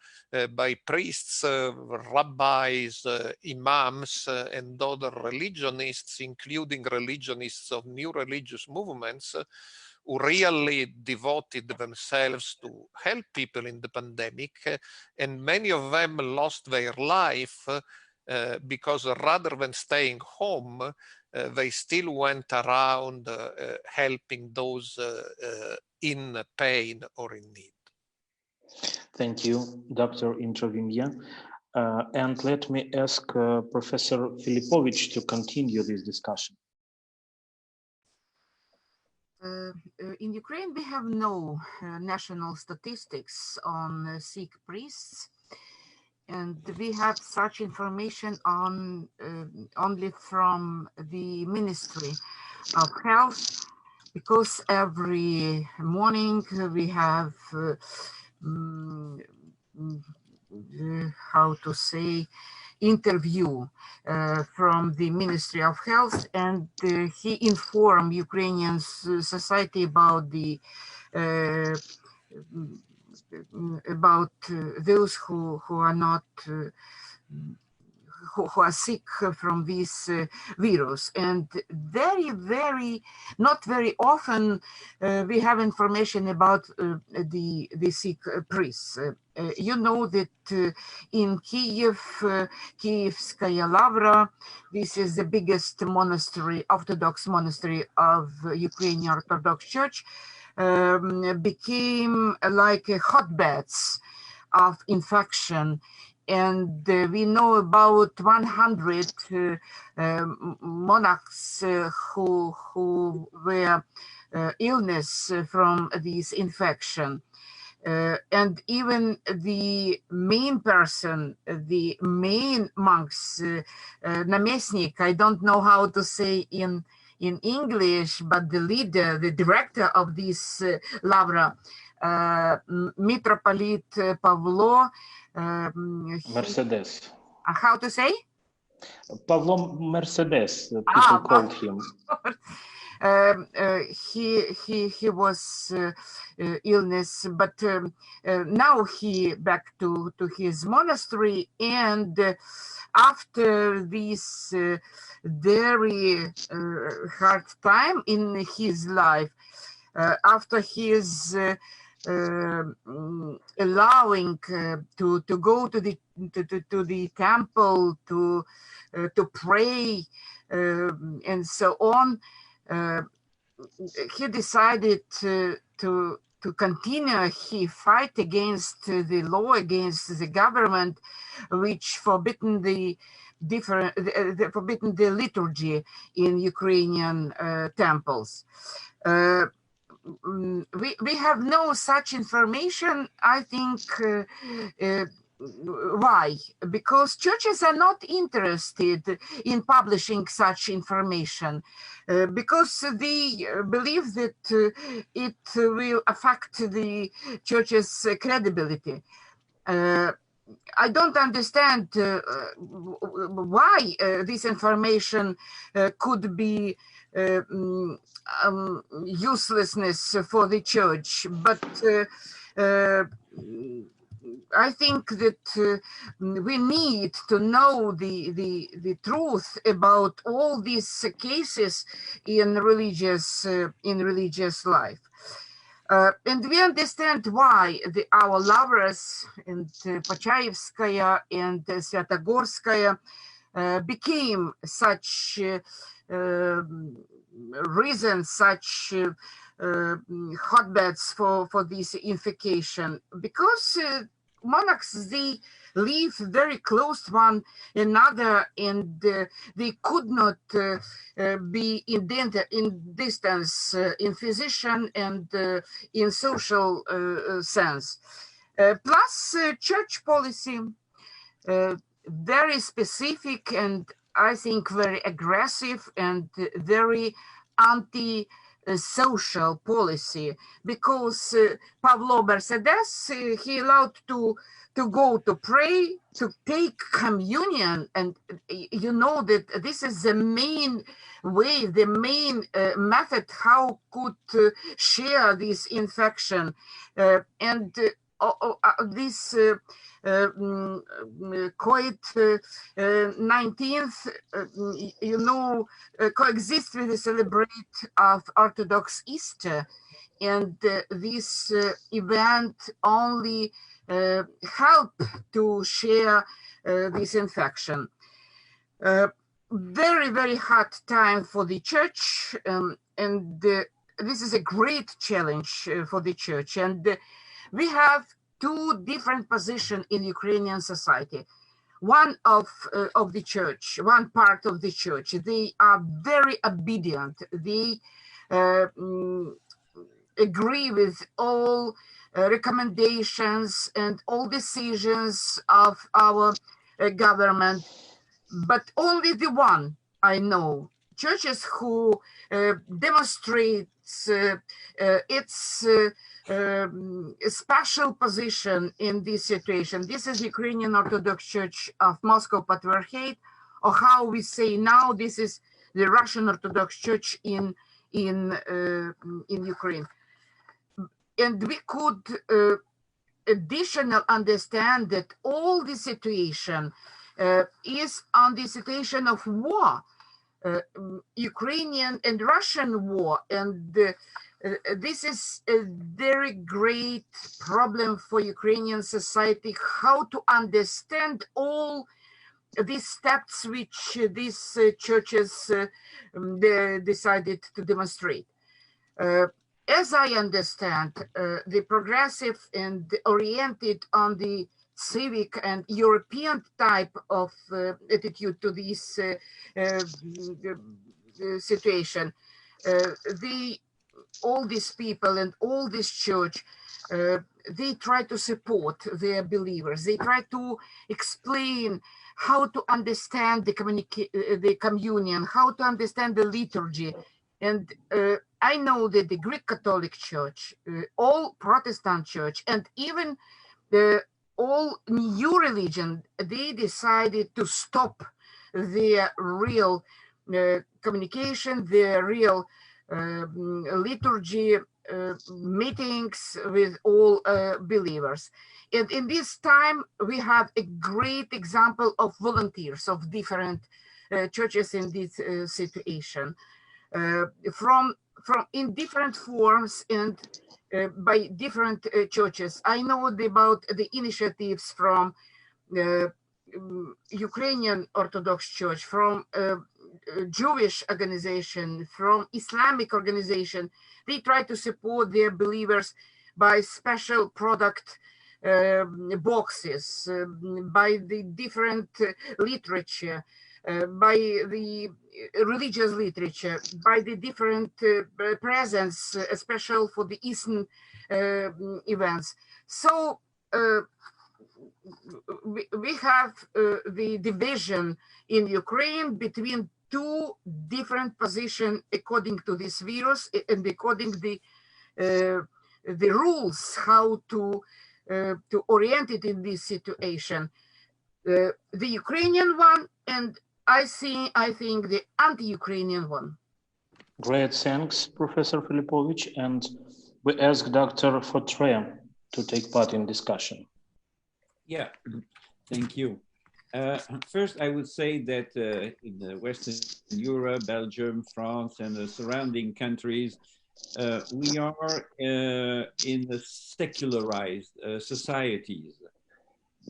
by priests, rabbis, imams, and other religionists, including religionists of new religious movements, who really devoted themselves to help people in the pandemic, and many of them lost their life because rather than staying home, they still went around helping those in pain or in need. Thank you, Dr. Introvinье. And let me ask Professor Filippovich to continue this discussion. In Ukraine, we have no national statistics on Sikh priests, and we have such information on only from the Ministry of Health, because every morning we have how to say, interview from the Ministry of Health, and he informed Ukrainian society about the about those who are not who are sick from this virus. And not very often we have information about the sick priests. You know that in Kiev, Kievskaya Lavra, this is the biggest monastery, Orthodox monastery of Ukrainian Orthodox Church, became like a hotbeds of infection. And we know about 100 monarchs who were illness from this infection. And even the main person, the main monks, namestnik, I don't know how to say in in English, but the leader, the director of this Lavra, Metropolite Pavlo. Mercedes. How to say? Pavlo Mercedes, people called him. He was illness, but now he back to his monastery, and after this very hard time in his life, after his allowing to go to the temple to pray and so on, he decided to continue his fight against the law, against the government, which forbidden the liturgy in Ukrainian temples. We have no such information. I think why? Because churches are not interested in publishing such information, because they believe that it will affect the church's credibility. I don't understand why this information could be uselessness for the church, but I think that we need to know the truth about all these cases in religious life. And we understand why our Lavras and Почаевская and Svyatogorskaya became such reasons, such hotbeds for this infication, because monarchs, they live very close one another, and they could not be in distance in physician and in social sense. Plus church policy, very specific and I think very aggressive and very anti-social policy, because Pavlo Mercedes, he allowed to go to pray, to take communion, and you know that this is the main way, the main method how could share this infection, and this COVID-19, you know, coexist with the celebrate of Orthodox Easter, and this event only help to share this infection. Very, very hard time for the church, and this is a great challenge for the church. And we have two different positions in Ukrainian society. One of the church, one part of the church, they are very obedient. They agree with all recommendations and all decisions of our government, but only the one I know, churches who demonstrates its special position in this situation. This is Ukrainian Orthodox Church of Moscow Patriarchate, or how we say now, this is the Russian Orthodox Church in Ukraine. And we could additional understand that all the situation is on the situation of war, Ukrainian and Russian war, and this is a very great problem for Ukrainian society, how to understand all these steps which these churches decided to demonstrate. As I understand, the progressive and oriented on the civic and European type of attitude to this situation, all these people and all this church they try to support their believers. They try to explain how to understand the communion, how to understand the liturgy. And I know that the Greek Catholic Church, all Protestant Church, and even all new religion, they decided to stop their real communication, their real liturgy meetings with all believers. And in this time, we have a great example of volunteers of different churches in this situation, from in different forms and by different churches. I know about the initiatives from Ukrainian Orthodox Church, from Jewish organization, from Islamic organization. They try to support their believers by special product boxes, by the different literature, by the religious literature, by the different presents, special for the Eastern events. So we have the division in Ukraine between two different positions according to this virus and according to the rules how to orient it in this situation. The Ukrainian one, and I think the anti-Ukrainian one. Great, thanks, Professor Filipovich. And we ask Dr. Fotre to take part in discussion. Yeah, thank you. First, I would say that in Western Europe, Belgium, France, and the surrounding countries, we are in the secularized societies.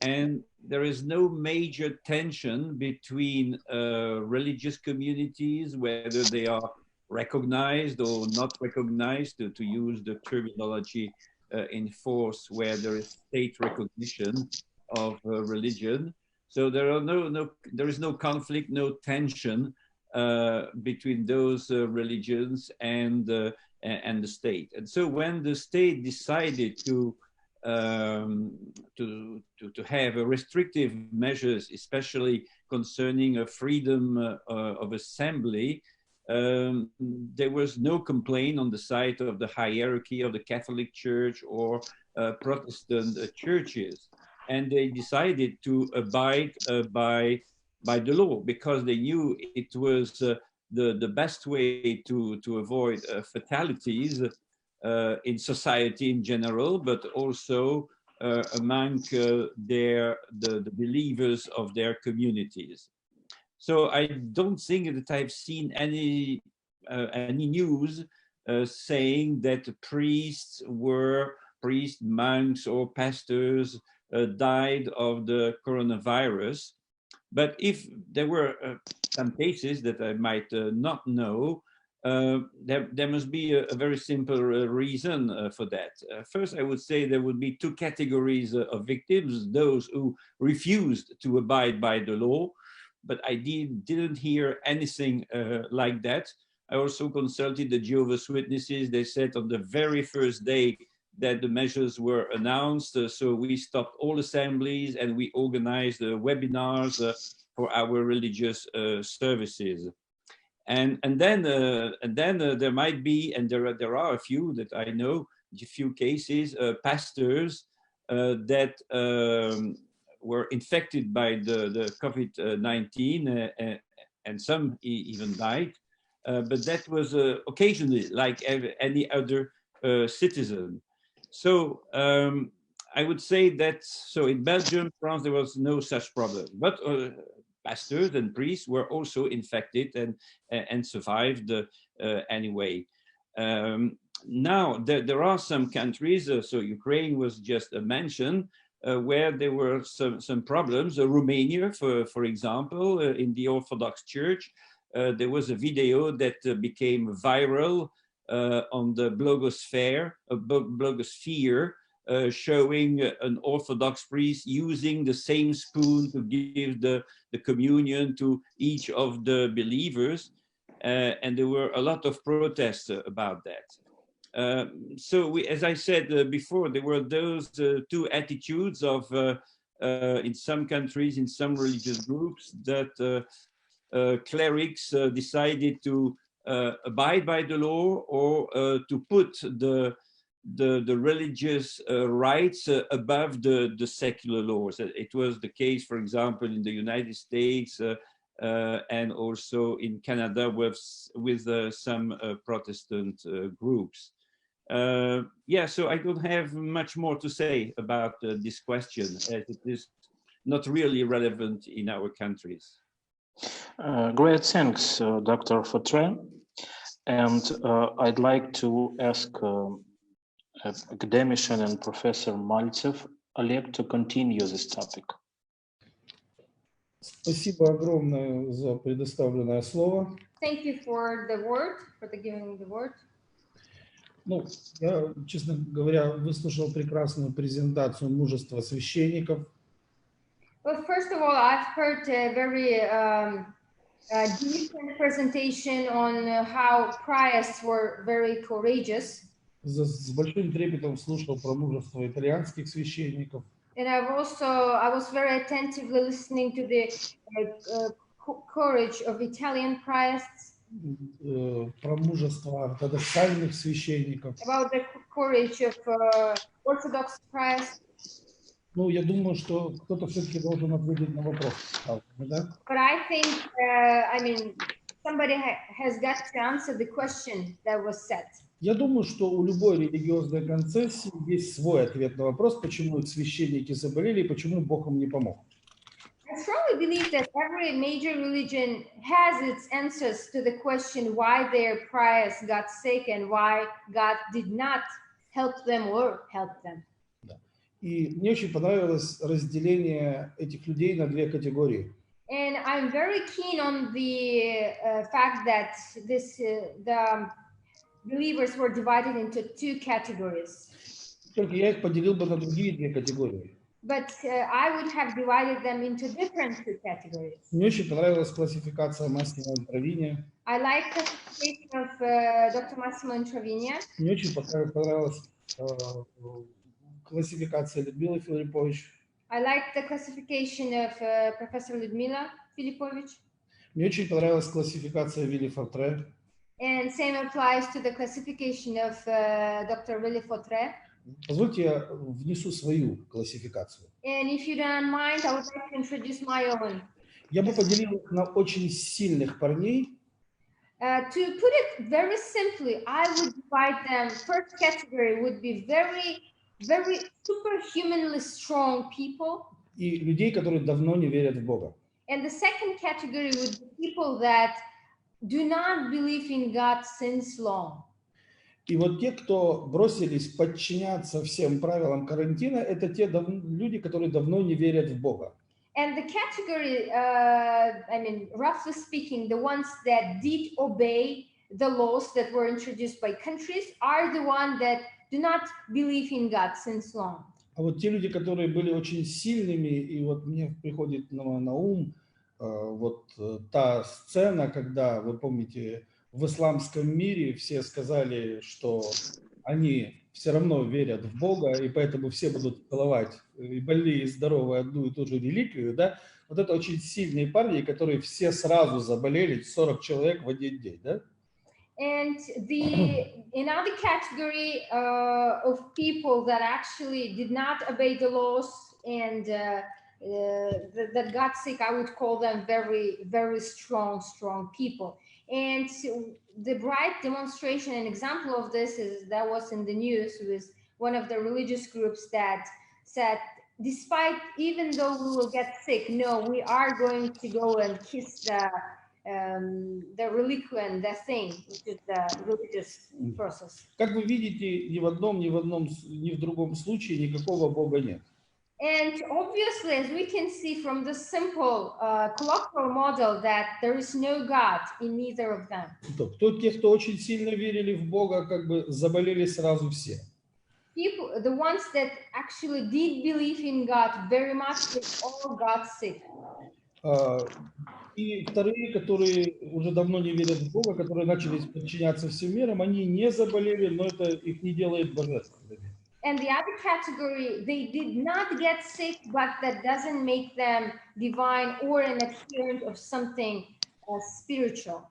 And there is no major tension between religious communities, whether they are recognized or not recognized, to use the terminology in force where there is state recognition of religion. So there is no conflict, no tension between those religions and the state. And so when the state decided to have restrictive measures, especially concerning a freedom of assembly, there was no complaint on the side of the hierarchy of the Catholic Church or Protestant churches. And they decided to abide by the law because they knew it was the best way to avoid fatalities in society in general, but also among the believers of their communities. So I don't think that I've seen any news saying that priests, monks, or pastors died of the coronavirus. But if there were some cases that I might not know, there must be a very simple reason for that. First, I would say there would be two categories of victims: those who refused to abide by the law, but I didn't hear anything like that. I also consulted the Jehovah's Witnesses. They said on the very first day that the measures were announced, so we stopped all assemblies and we organized webinars for our religious services. And then there might be, and there are a few that I know, a few cases, pastors that were infected by the COVID-19, and some even died. But that was occasionally, like any other citizen. So I would say that, so in Belgium, France, there was no such problem. But pastors and priests were also infected and survived anyway. Now, there are some countries, so Ukraine was just mentioned, where there were some problems. Romania, for example, in the Orthodox Church, there was a video that became viral on the blogosphere, showing an Orthodox priest using the same spoon to give the communion to each of the believers. And there were a lot of protests about that. So as I said before, there were those two attitudes of, in some countries, in some religious groups, that clerics decided to abide by the law, or to put the religious rights above the secular laws. It was the case, for example, in the United States and also in Canada with some Protestant groups. Yeah, so I don't have much more to say about this question, as it is not really relevant in our countries. Great, thanks, Dr. Fotre. And I'd like to ask academician and Professor Мальцев, Oleg, to continue this topic. Спасибо огромное за предоставленное слово. Thank you for the word, for the giving the word. Ну, я, честно говоря, выслушал прекрасную презентацию мужества священников. Well, first of all, I've heard a very decent presentation on how priors were very courageous. С большим трепетом слушал про мужество итальянских священников. And I was very attentively listening to the courage of Italian priests. Про мужество ортодоксальных священников. About the courage of Orthodox priests. Ну, я думаю, что кто-то все-таки должен ответить на вопрос. Да? But I think, I mean, somebody has got to answer the question that was set. Я думаю, что у любой религиозной концессии есть свой ответ на вопрос, почему их священники заболели и почему Бог им не помог. I strongly believe that every major religion has its answers to the question why their priors got sick and why God did not help them or help them. И мне очень понравилось разделение этих людей на две категории. And I'm very keen on the fact that the believers were divided into two categories. Только я их поделил бы на другие две категории. But I would have divided them into different two categories. Мне очень понравилась классификация Массимо Интровинье. I like the classification of Dr. Massimo Introvinье. Мне очень понравилась классификация Людмилы Филиппович. I like the classification of Professor Людмила Филиппович. Мне очень понравилась классификация Вилли Фотре. And same applies to the classification of Dr. Вилли Фотре. Позвольте я внесу свою классификацию. And if you don't mind, I would like to introduce my own. Я бы поделил их на очень сильных парней. To put it very simply, I would divide them. First category would be very superhumanly strong people. И людей, которые давно не верят в Бога. And the second category would be people that do not believe in God since long. И вот те, кто бросились подчиняться всем правилам карантина, это те люди, которые давно не верят в Бога. And the category, I mean, roughly speaking, the ones that did obey the laws that were introduced by countries are the ones that do not believe in God since long. А вот те люди, которые были очень сильными, и вот мне приходит на ум вот та сцена, когда, вы помните, в исламском мире все сказали, что они все равно верят в Бога, и поэтому все будут целовать и больные, и здоровые одну и ту же реликвию, да? Вот это очень сильные парни, которые все сразу заболели, 40 человек в один день, да? And another category of people that actually did not obey the laws and that got sick, I would call them very strong people. And the bright demonstration and example of this that was in the news with one of the religious groups that said, despite, even though we will get sick, no, we are going to go and kiss the reliquien, the thing, which is the religious process. Как вы видите, ни в другом случае никакого Бога нет. And obviously, as we can see from the simple colloquial model, that there is no God in neither of them. Те, кто очень сильно верили в Бога, как бы заболели сразу все. People, the ones that actually did believe in God very much, they all got sick. И вторые, которые уже давно не верят в Бога, которые начали подчиняться всем мирам, они не заболели, но это их не делает божественными. And the other category, they did not get sick, but that doesn't make them divine or an adherent of something spiritual.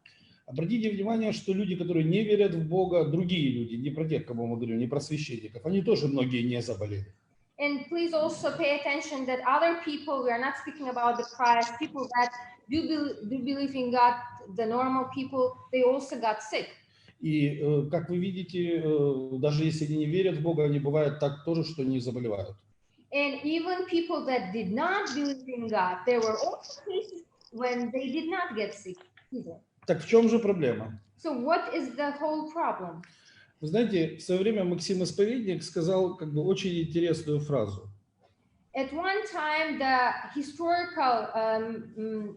Обратите внимание, что люди, которые не верят в Бога, другие люди, не про тех, кому мы говорим, не про священников, они тоже многие не заболели. And please also pay attention that other people, we are not speaking about the Christ, people that do believe in God, the normal people, they also got sick. И, как вы видите, даже если они не верят в Бога, они бывают так тоже, что не заболевают. And even people that did not believe in God, there were also cases when they did not get sick either. Так в чем же проблема? So what is the whole problem? Вы знаете, в свое время Максим Исповедник сказал как бы очень интересную фразу. At one time, the historical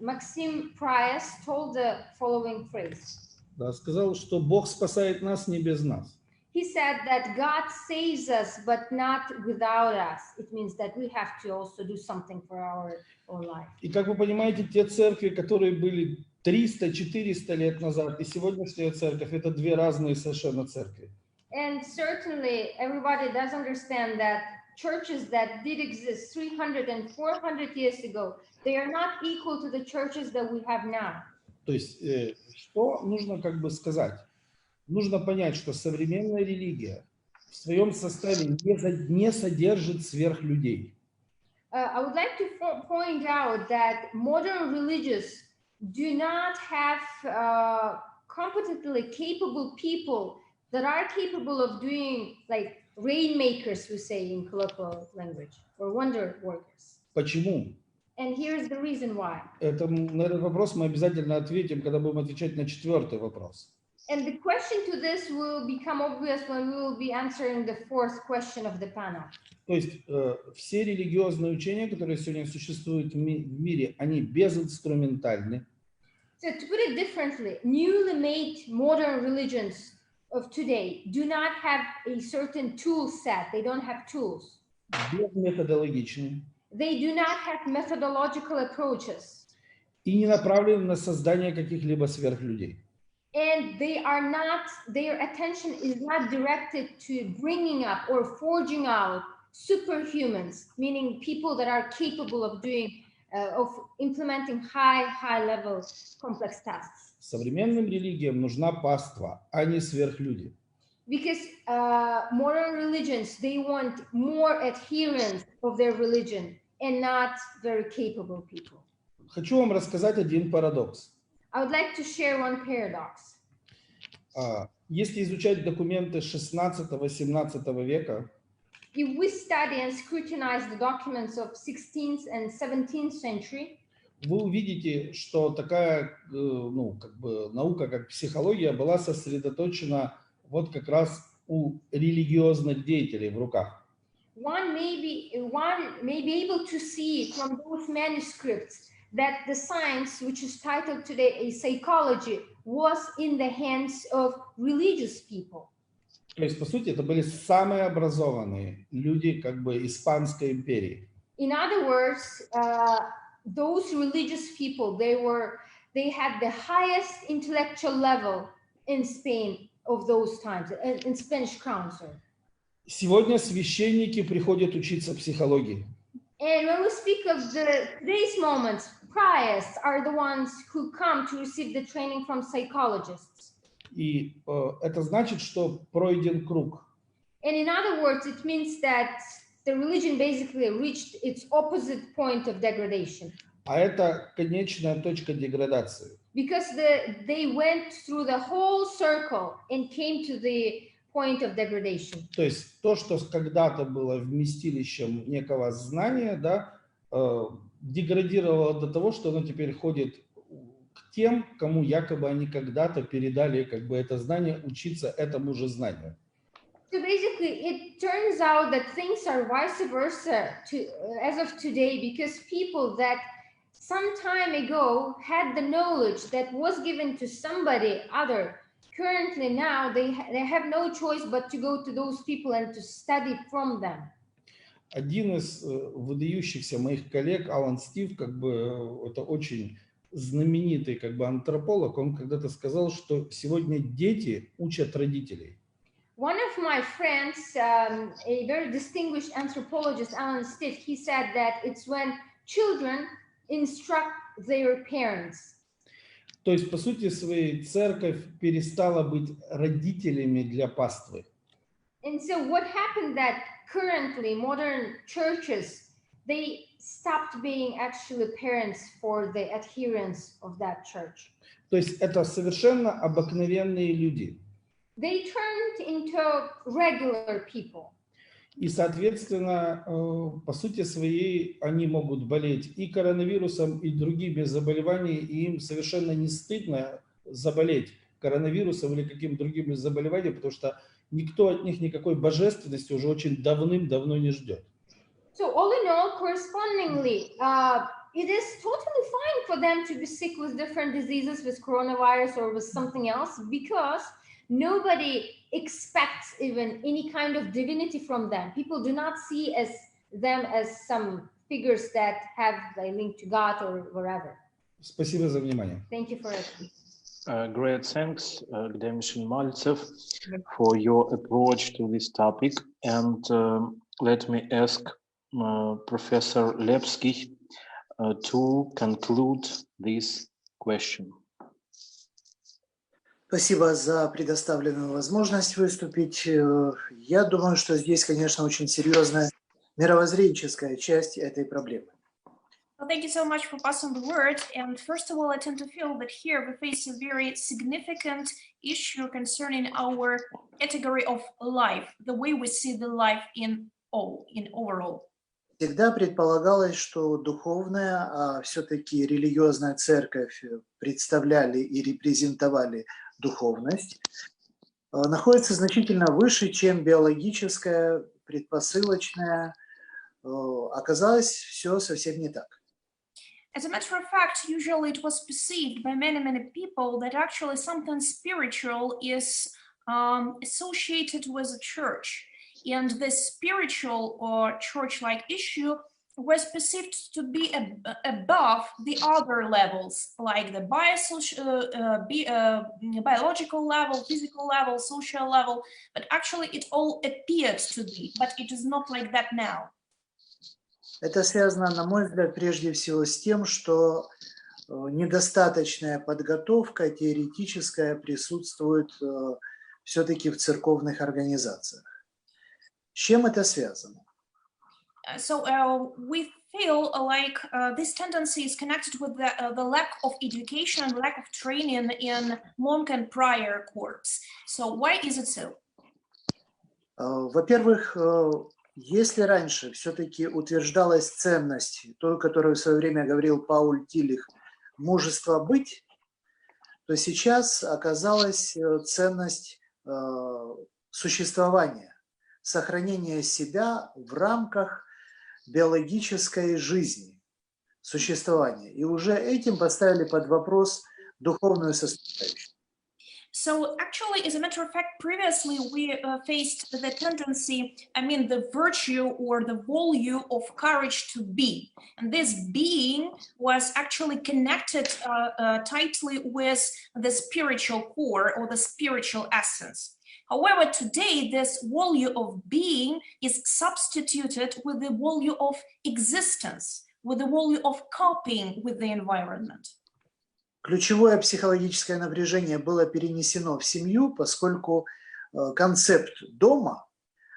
Maxim Prius told the following phrase. Да, сказал, что Бог спасает нас не без нас. He said that God saves us, but not without us. It means that we have to also do something for our own life. И как вы понимаете, те церкви, которые были 300-400 лет назад, и сегодняшняя церковь, это две разные совершенно церкви. And certainly, everybody does understand that churches that did exist 300 and 400 years ago, they are not equal to the churches that we have now. То есть, что нужно как бы сказать? Нужно понять, что современная религия в своем составе не содержит сверхлюдей. I would like to point out that modern religions do not have competently capable people that are capable of doing like rainmakers, we say in colloquial language, or wonder workers. Почему? And here's the reason why. На этот вопрос мы обязательно ответим, когда будем отвечать на 4-й вопрос. And the question to this will become obvious when we will be answering the 4th question of the panel. То есть все религиозные учения, которые сегодня существуют в мире, они безинструментальны. So to put it differently, newly made modern religions of today do not have a certain tool set. They don't have tools. Безметодологичны. They do not have methodological approaches. И не направлены на создание каких-либо сверхлюдей. And they are not, their attention is not directed to bringing up or forging out superhumans, meaning people that are capable of doing, of implementing high level complex tasks. Современным религиям нужна паства, а не сверхлюди. Because modern religions, they want more adherents of their religion and not very capable people. Хочу вам рассказать один парадокс. I would like to share one paradox. Если изучать документы 16-17 века, if we study and scrutinize the documents of 16th and 17th century, вы увидите, что такая наука, как психология, была сосредоточена вот как раз у религиозных деятелей в руках. One may be able to see from those manuscripts that the science, which is titled today a psychology, was in the hands of religious people. То есть, по сути, это были самые образованные люди как бы Испанской империи. In other words, those religious people, they had the highest intellectual level in Spain of those times, in Spanish crown, sir. Сегодня священники приходят учиться психологии. And when we speak of today's moments, priests are the ones who come to receive the training from psychologists. И это значит, что пройден круг. And in other words, it means that the religion basically reached its opposite point of degradation. А это конечная точка деградации. Because they went through the whole circle and came to the point of degradation. То есть то, что когда-то было вместилищем некого знания, да, деградировало до того, что оно теперь ходит к тем, кому якобы они когда-то передали как бы это знание, учиться этому же знанию. So basically, it turns out that things are vice versa as of today, because people that some time ago had the knowledge that was given to somebody other, currently now they have no choice but to go to those people and to study from them. Один из выдающихся моих коллег, Алан Стив, как бы это очень знаменитый как бы антрополог, он когда-то сказал, что сегодня дети учат родителей. One of my friends, a very distinguished anthropologist, Alan Stitt, he said that it's when children instruct their parents. То есть, по сути своей, церковь перестала быть родителями для паствы. And so what happened that currently modern churches, they stopped being actually parents for the adherents of that church. То есть это совершенно обыкновенные люди. They turned into regular people. И, соответственно, по сути своей, они могут болеть и коронавирусом, и другими заболеваниями, и им совершенно не стыдно заболеть коронавирусом или каким-то другим заболеванием, потому что никто от них никакой божественности уже очень давным-давно не ждет. So all in all, correspondingly, it is totally fine for them to be sick with different diseases, with coronavirus or with something else, because nobody expects even any kind of divinity from them. People do not see them as some figures that have a link to God or wherever. Спасибо за внимание. Thank you for it. Great thanks, Macsim Malcev, for your approach to this topic. And let me ask Professor Lepский to conclude this question. Спасибо за предоставленную возможность выступить. Я думаю, что здесь, конечно, очень серьезная мировоззренческая часть этой проблемы. Well, thank you so much for passing the word. And first of all, I tend to feel that here we face a very significant issue concerning our category of life, the way we see the life in overall. Всегда предполагалось, что духовная, а все-таки религиозная церковь представляли и репрезентовали духовность, находится значительно выше, чем биологическая, предпосылочная. Оказалось, все совсем не так. As a matter of fact, usually it was perceived by many people that actually something spiritual is associated with a church. And this spiritual or church-like issue was perceived to be above the other levels, like the biological level, physical level, social level, but actually it all appeared to be, but it is not like that now. Это связано, на мой взгляд, прежде всего с тем, что недостаточная подготовка теоретическая присутствует все-таки в церковных организациях. С чем это связано? So we feel like this tendency is connected with the lack of education and lack of training in monk and prior corps. So why is it so? Во-первых, если раньше все-таки утверждалась ценность, той, которую в свое время говорил Пауль Тилих, мужество быть, то сейчас оказалась ценность существования, сохранения себя в рамках биологической жизни, существования. И уже этим поставили под вопрос духовную составляющую. So actually, as a matter of fact, previously we faced the tendency, the virtue or the value of courage to be. And this being was actually connected tightly with the spiritual core or the spiritual essence. However, today, this value of being is substituted with the value of existence, with the value of coping with the environment. Ключевое психологическое напряжение было перенесено в семью, поскольку концепт дома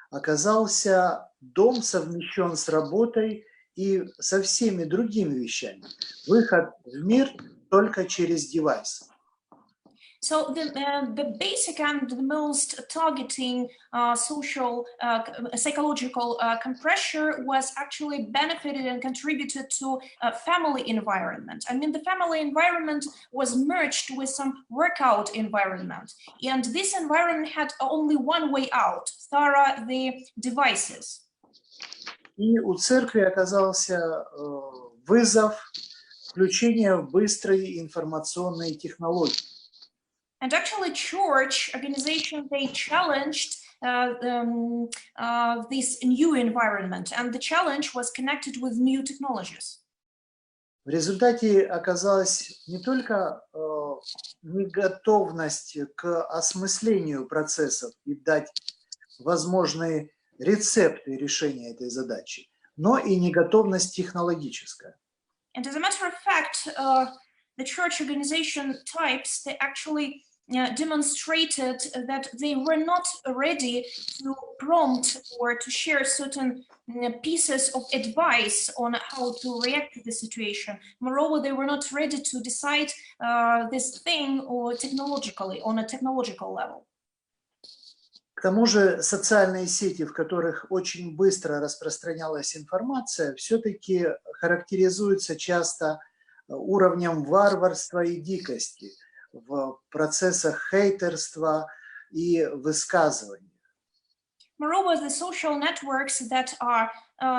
оказался, дом совмещен с работой и со всеми другими вещами. Выход в мир только через девайс. So the basic and the most targeting social, psychological compressor was actually benefited and contributed to a family environment. The family environment was merged with some workout environment. And this environment had only one way out, through the devices. И у церкви оказался вызов включения в быстрые информационные технологии. And actually, church organization, they challenged this new environment, and the challenge was connected with new technologies. В результате оказалась не только неготовность к осмыслению процессов и дать возможные рецепты решения этой задачи, но и неготовность технологическая. And as a matter of fact, the church organization types, they actually demonstrated that they were not ready to prompt or to share certain pieces of advice on how to react to the situation. Moreover, they were not ready to decide this thing or technologically, on a technological level. К тому же социальные сети, в которых очень быстро распространялась информация, все-таки характеризуются часто уровнем варварства и дикости в процессах хейтерства и высказываний. Moreover, the social networks that are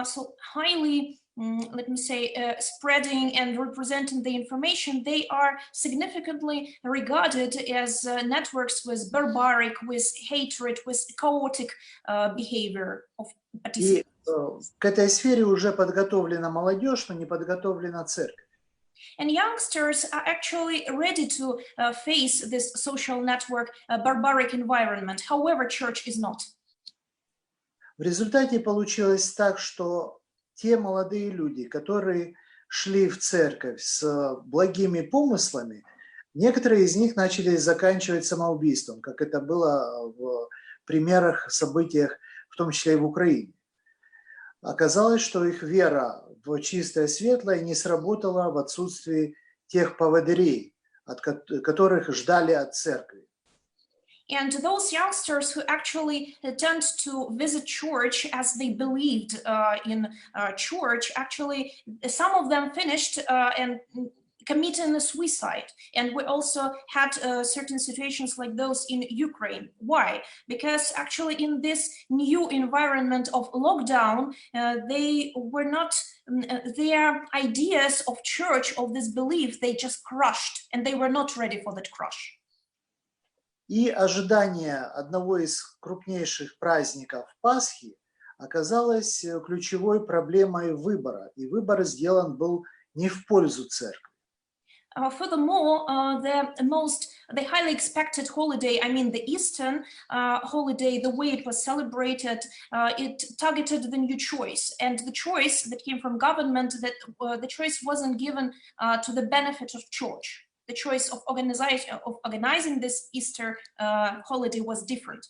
so highly, let me say, spreading and representing the information, they are significantly regarded as networks with barbaric, with hatred, with chaotic behavior of participants. И к этой сфере уже подготовлена молодежь, но не подготовлена церковь. And youngsters are actually ready to face this social network barbaric environment. However, church is not. В результате получилось так, что те молодые люди, которые шли в церковь с благими помыслами, некоторые из них начали заканчивать самоубийством, как это было в примерах, событиях, в том числе и в Украине. Оказалось, что их вера в чистое светлое не сработала в отсутствии тех поводырей, от которых ждали от церкви. And those youngsters who actually tend to visit church as they believed in church, actually, some of them finished and committing suicide. And we also had certain situations like those in Ukraine. Why? Because actually in this new environment of lockdown, they were not, their ideas of church, of this belief, they just crushed, and they were not ready for that crush. И ожидание одного из крупнейших праздников Пасхи оказалось ключевой проблемой выбора, и выбор сделан был не в пользу церкви. Furthermore, the highly expected holiday, I mean the Eastern holiday, the way it was celebrated, it targeted the new choice, and the choice that came from government, that the choice wasn't given to the benefit of church. The choice of organizing this Easter holiday was different.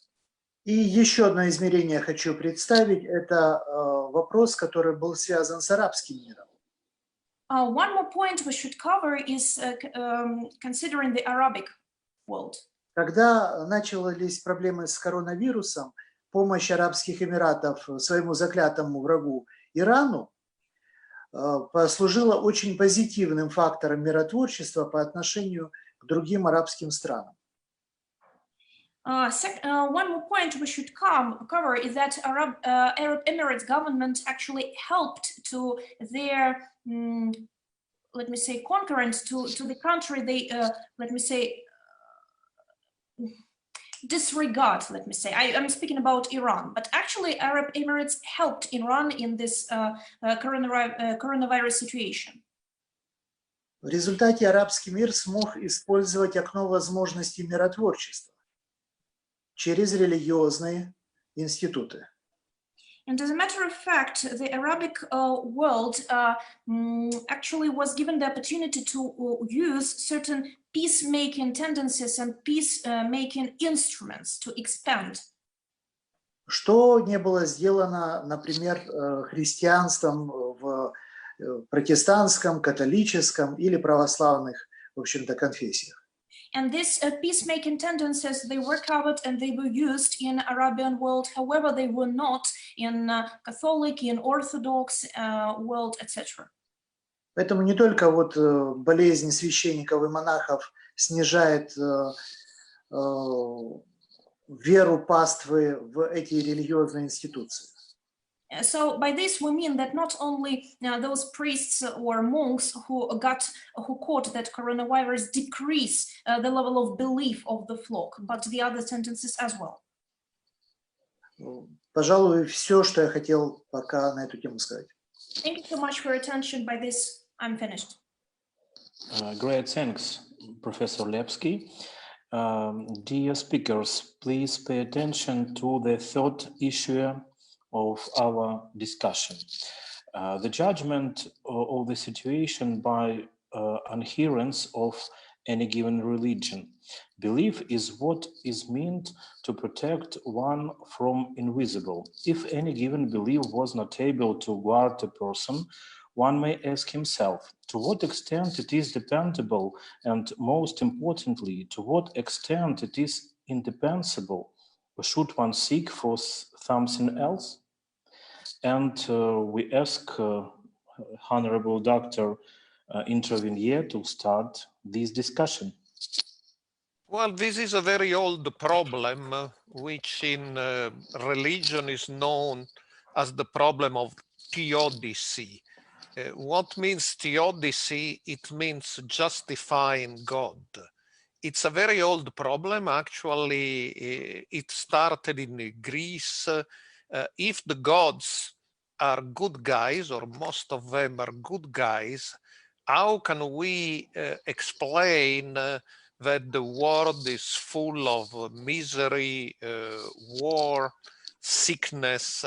И еще одно измерение хочу представить, это вопрос, который был связан с арабским миром. One more point we should cover is considering the Arabic world. Когда начались проблемы с коронавирусом, помощь Арабских Эмиратов своему заклятому врагу Ирану послужила очень позитивным фактором миротворчества по отношению к другим арабским странам. One more point we should cover is that Arab Emirates government actually helped to their, let me say, concurrents to the country they, let me say, disregard, let me say. I'm speaking about Iran, but actually Arab Emirates helped Iran in this coronavirus situation. В результате арабский мир смог использовать окно возможностей миротворчества через религиозные институты. And as a matter of fact, the Arabic world actually was given the opportunity to use certain peacemaking tendencies and peacemaking instruments to expand. Что не было сделано, например, христианством в протестантском, католическом или православных, в общем-то, конфессиях. And these peacemaking tendencies, they were covered and they were used in Arabian world. However, they were not in Catholic, in Orthodox world, etc. Поэтому не только вот болезнь священников и монахов снижает веру паствы в эти религиозные институции. So by this we mean that not only those priests or monks who caught that coronavirus decrease the level of belief of the flock, but the other tendencies as well. Пожалуй, все, что я хотел пока на эту тему сказать. Thank you so much for your attention. By this, I'm finished. Great, thanks, Professor Lepский. Dear speakers, please pay attention to the third issue of our discussion. The judgment of the situation by adherents of any given religion. Belief is what is meant to protect one from invisible. If any given belief was not able to guard a person, one may ask himself to what extent it is dependable, and most importantly, to what extent it is indispensable. Should one seek for something else? And we ask Honorable Dr. Introvinье to start this discussion. Well, this is a very old problem, which in religion is known as the problem of theodicy. What means theodicy? It means justifying God. It's a very old problem. Actually, it started in Greece. If the gods are good guys, or most of them are good guys, how can we explain that the world is full of misery, war, sickness,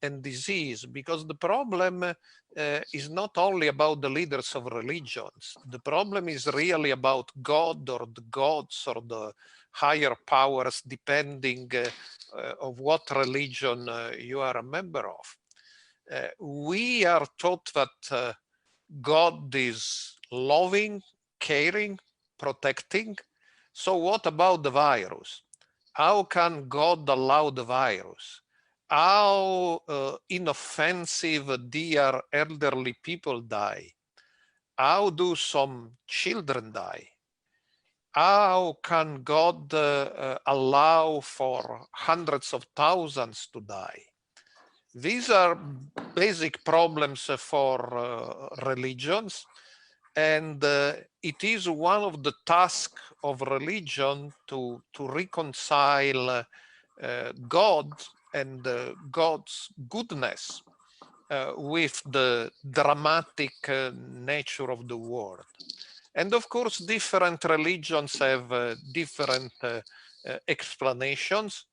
and disease? Because the problem is not only about the leaders of religions. The problem is really about God or the gods or the higher powers, depending of what religion you are a member of. We are taught that God is loving, caring, protecting. So what about the virus? How can God allow the virus? How inoffensive, dear elderly people die? How do some children die? How can God allow for hundreds of thousands to die? These are basic problems for religions, and it is one of the tasks of religion to reconcile God and God's goodness with the dramatic nature of the world. And of course, different religions have different explanations.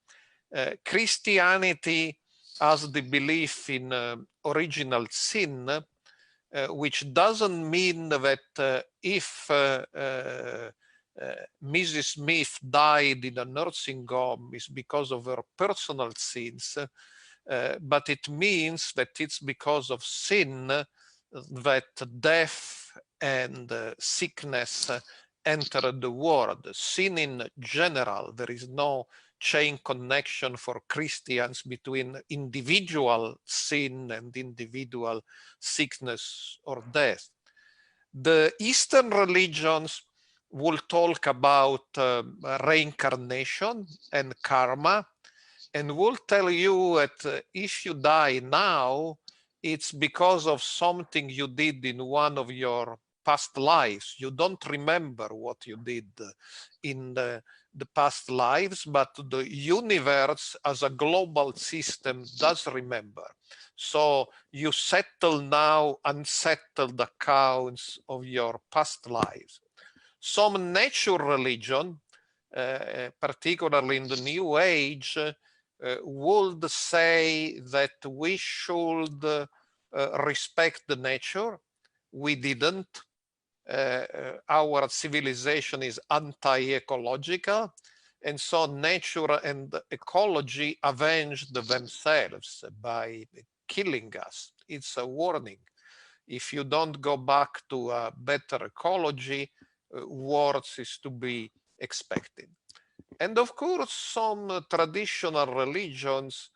Christianity has the belief in original sin, which doesn't mean that if Mrs. Smith died in a nursing home is because of her personal sins, but it means that it's because of sin that death and sickness entered the world. Sin in general, there is no chain connection for Christians between individual sin and individual sickness or death. The Eastern religions will talk about reincarnation and karma, and will tell you that if you die now, it's because of something you did in one of your past lives. You don't remember what you did in the past lives, but the universe as a global system does remember. So you settle now unsettled accounts of your past lives. Some nature religion, particularly in the New Age, would say that we should respect the nature. We didn't. Our civilization is anti-ecological, and so nature and ecology avenged themselves by killing us. It's a warning. If you don't go back to a better ecology, wars is to be expected. And of course, some traditional religions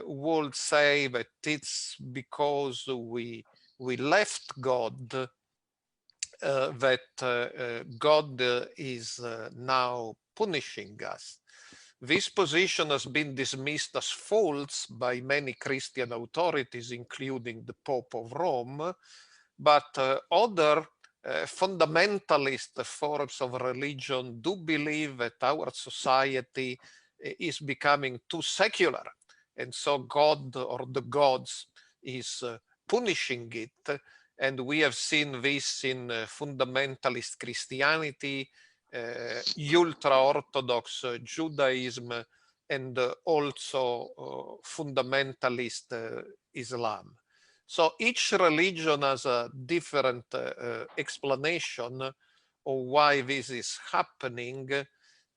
would say that it's because we left God that God is now punishing us. This position has been dismissed as false by many Christian authorities, including the Pope of Rome, but other fundamentalist forms of religion do believe that our society is becoming too secular, and so God or the gods is punishing it, And we have seen this in fundamentalist Christianity, ultra-Orthodox Judaism, and also fundamentalist Islam. So each religion has a different explanation of why this is happening.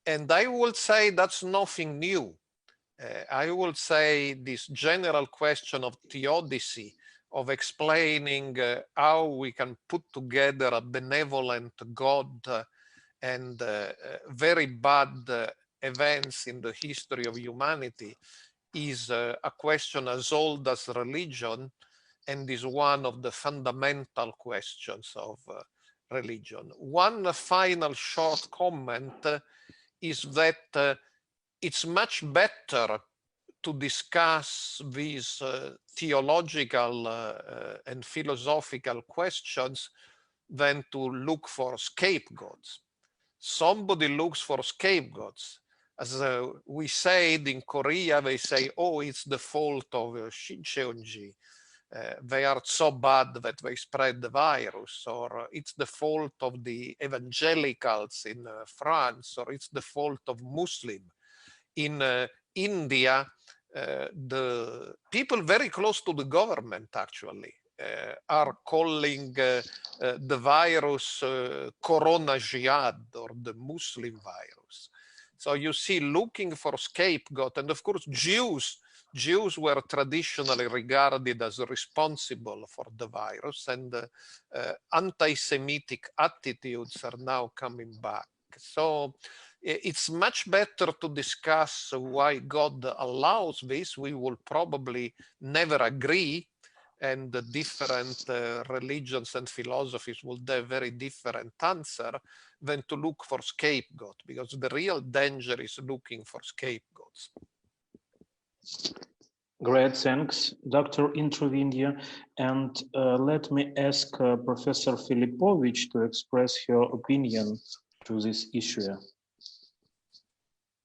And I would say that's nothing new. I would say this general question of theodicy, of explaining how we can put together a benevolent God and very bad events in the history of humanity, is a question as old as religion, and is one of the fundamental questions of religion. One final short comment is that it's much better to discuss these theological and philosophical questions than to look for scapegoats. Somebody looks for scapegoats. As we said in Korea, they say, oh, it's the fault of Shincheonji. They are so bad that they spread the virus, or it's the fault of the evangelicals in France, or it's the fault of Muslim. In India, the people very close to the government actually are calling the virus Corona Jihad, or the Muslim virus. So you see, looking for scapegoat, and of course Jews were traditionally regarded as responsible for the virus, and anti-Semitic attitudes are now coming back. So it's much better to discuss why God allows this. We will probably never agree, and the different religions and philosophies will have very different answer, than to look for scapegoat, because the real danger is looking for scapegoats. Great, thanks, Dr. Introvinье. And let me ask Professor Filippovich to express her opinion to this issue.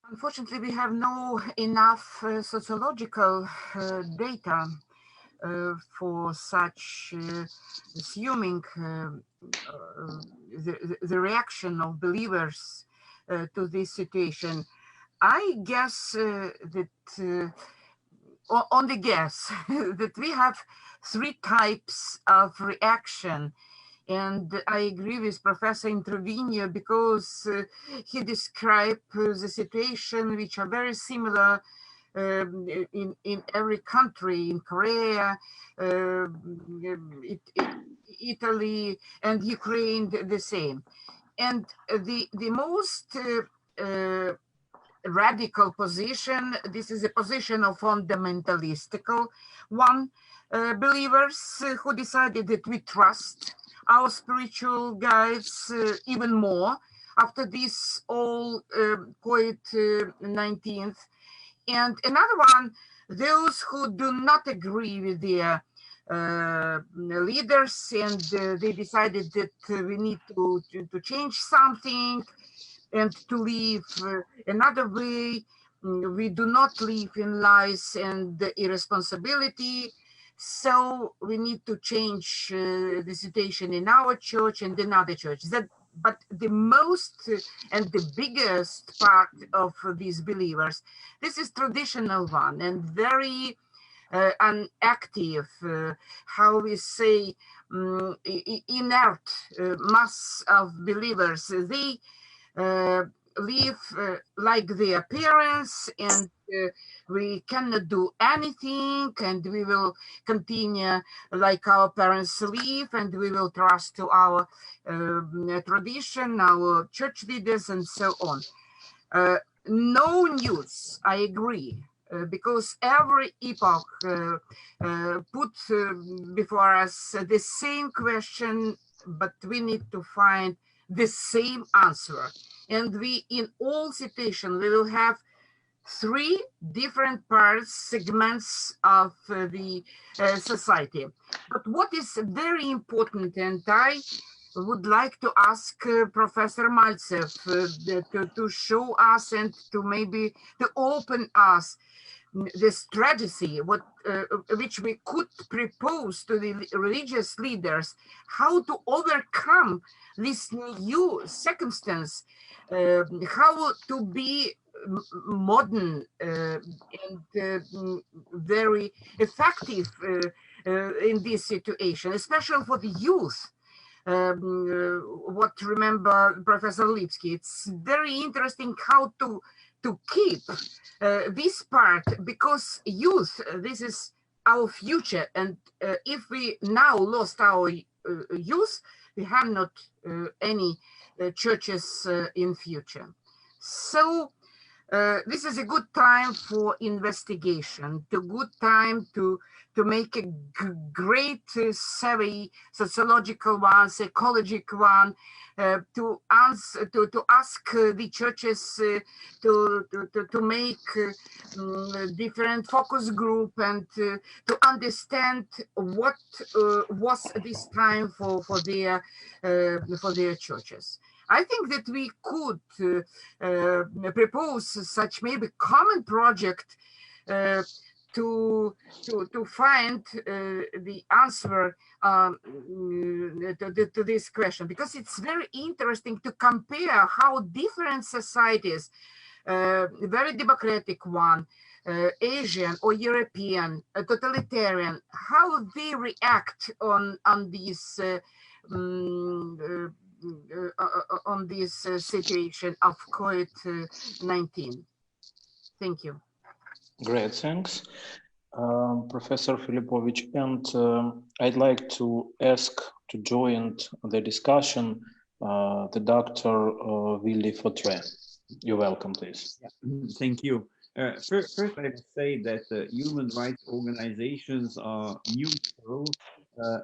Unfortunately, we have no enough sociological data for such assuming the reaction of believers to this situation. I guess that, only guess, that we have three types of reaction. And I agree with Professor Introvinье, because he described the situation which are very similar in every country, in Korea, Italy, and Ukraine, the same. And the most radical position, this is a position of fundamentalistical one, believers who decided that we trust our spiritual guides even more after this all COVID-19. And another one, those who do not agree with their leaders, and they decided that we need to change something and to live another way. We do not live in lies and irresponsibility, so we need to change the situation in our church and in other churches. But the most and the biggest part of these believers, this is traditional one and very inactive, how we say, inert mass of believers. They live like their parents, and we cannot do anything, and we will continue like our parents live, and we will trust to our tradition, our church leaders, and so on. No news, I agree, because every epoch put before us the same question, but we need to find the same answer. And we, in all situations, we will have three different parts, segments of the society. But what is very important, and I would like to ask Professor Mальцев to show us and to maybe to open us the strategy which we could propose to the religious leaders, how to overcome this new circumstance, how to be modern and very effective in this situation, especially for the youth. What remember Professor Lepский, it's very interesting how to keep this part, because youth, this is our future, and if we now lost our youth, we have not any churches in future. So this is a good time for investigation, a good time to make a great survey, sociological one, psychological one, to ask the churches to make different focus group and to understand what was this time for their churches. I think that we could propose such maybe common project to find the answer to this question, because it's very interesting to compare how different societies, very democratic one, Asian or European, totalitarian, how they react on this situation of COVID-19. Thank you. Great, thanks, Professor Filipovich. And I'd like to ask to join the discussion the Dr. Villi Fotre. You're welcome, please. Thank you. First, I would say that human rights organizations are neutral,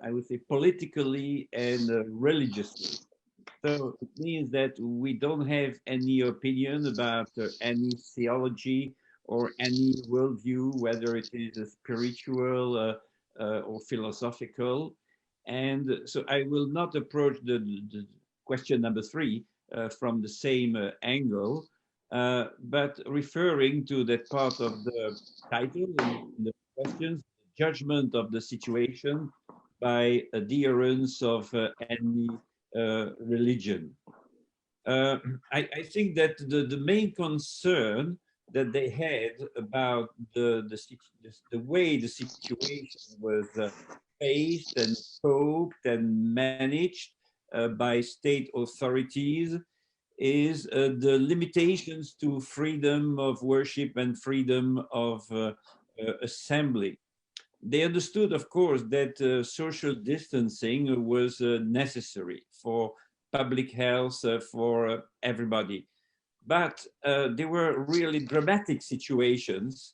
I would say politically and religiously. So it means that we don't have any opinion about any theology or any worldview, whether it is a spiritual or philosophical. And so I will not approach the question number 3 from the same angle, but referring to that part of the title in the questions, judgment of the situation by adherents of any religion. I think that the main concern that they had about the way the situation was faced and coped and managed by state authorities is the limitations to freedom of worship and freedom of assembly. They understood, of course, that social distancing was necessary for public health, for everybody. But there were really dramatic situations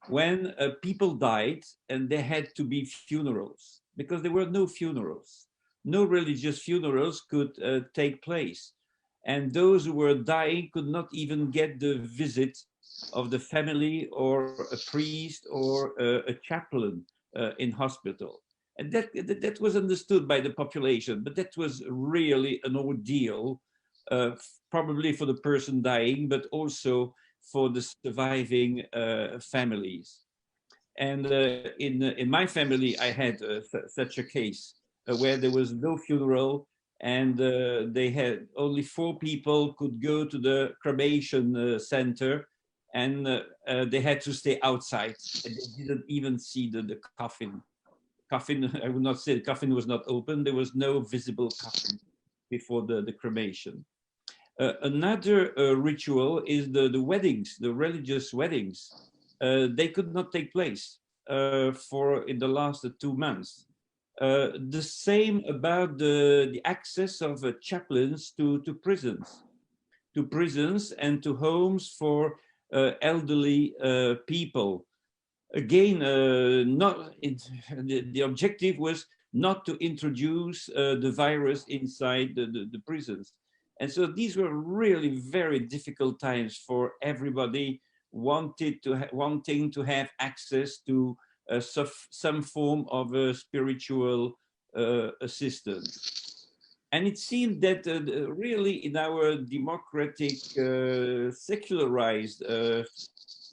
when people died and there had to be funerals, because there were no funerals. No religious funerals could take place. And those who were dying could not even get the visit of the family or a priest or a chaplain in hospital. And that was understood by the population, but that was really an ordeal, probably for the person dying, but also for the surviving families. And in my family, I had such a case where there was no funeral, and they had only 4 people could go to the cremation center, and they had to stay outside. And they didn't even see the coffin. I would not say the coffin was not open. There was no visible coffin before the cremation. Another ritual is the weddings, the religious weddings. They could not take place in the last 2 months. The same about the access of chaplains to prisons and to homes for elderly people. Again, the objective was not to introduce the virus inside the prisons. And so these were really very difficult times for everybody wanting to have access to some form of spiritual assistance. And it seemed that really in our democratic, secularized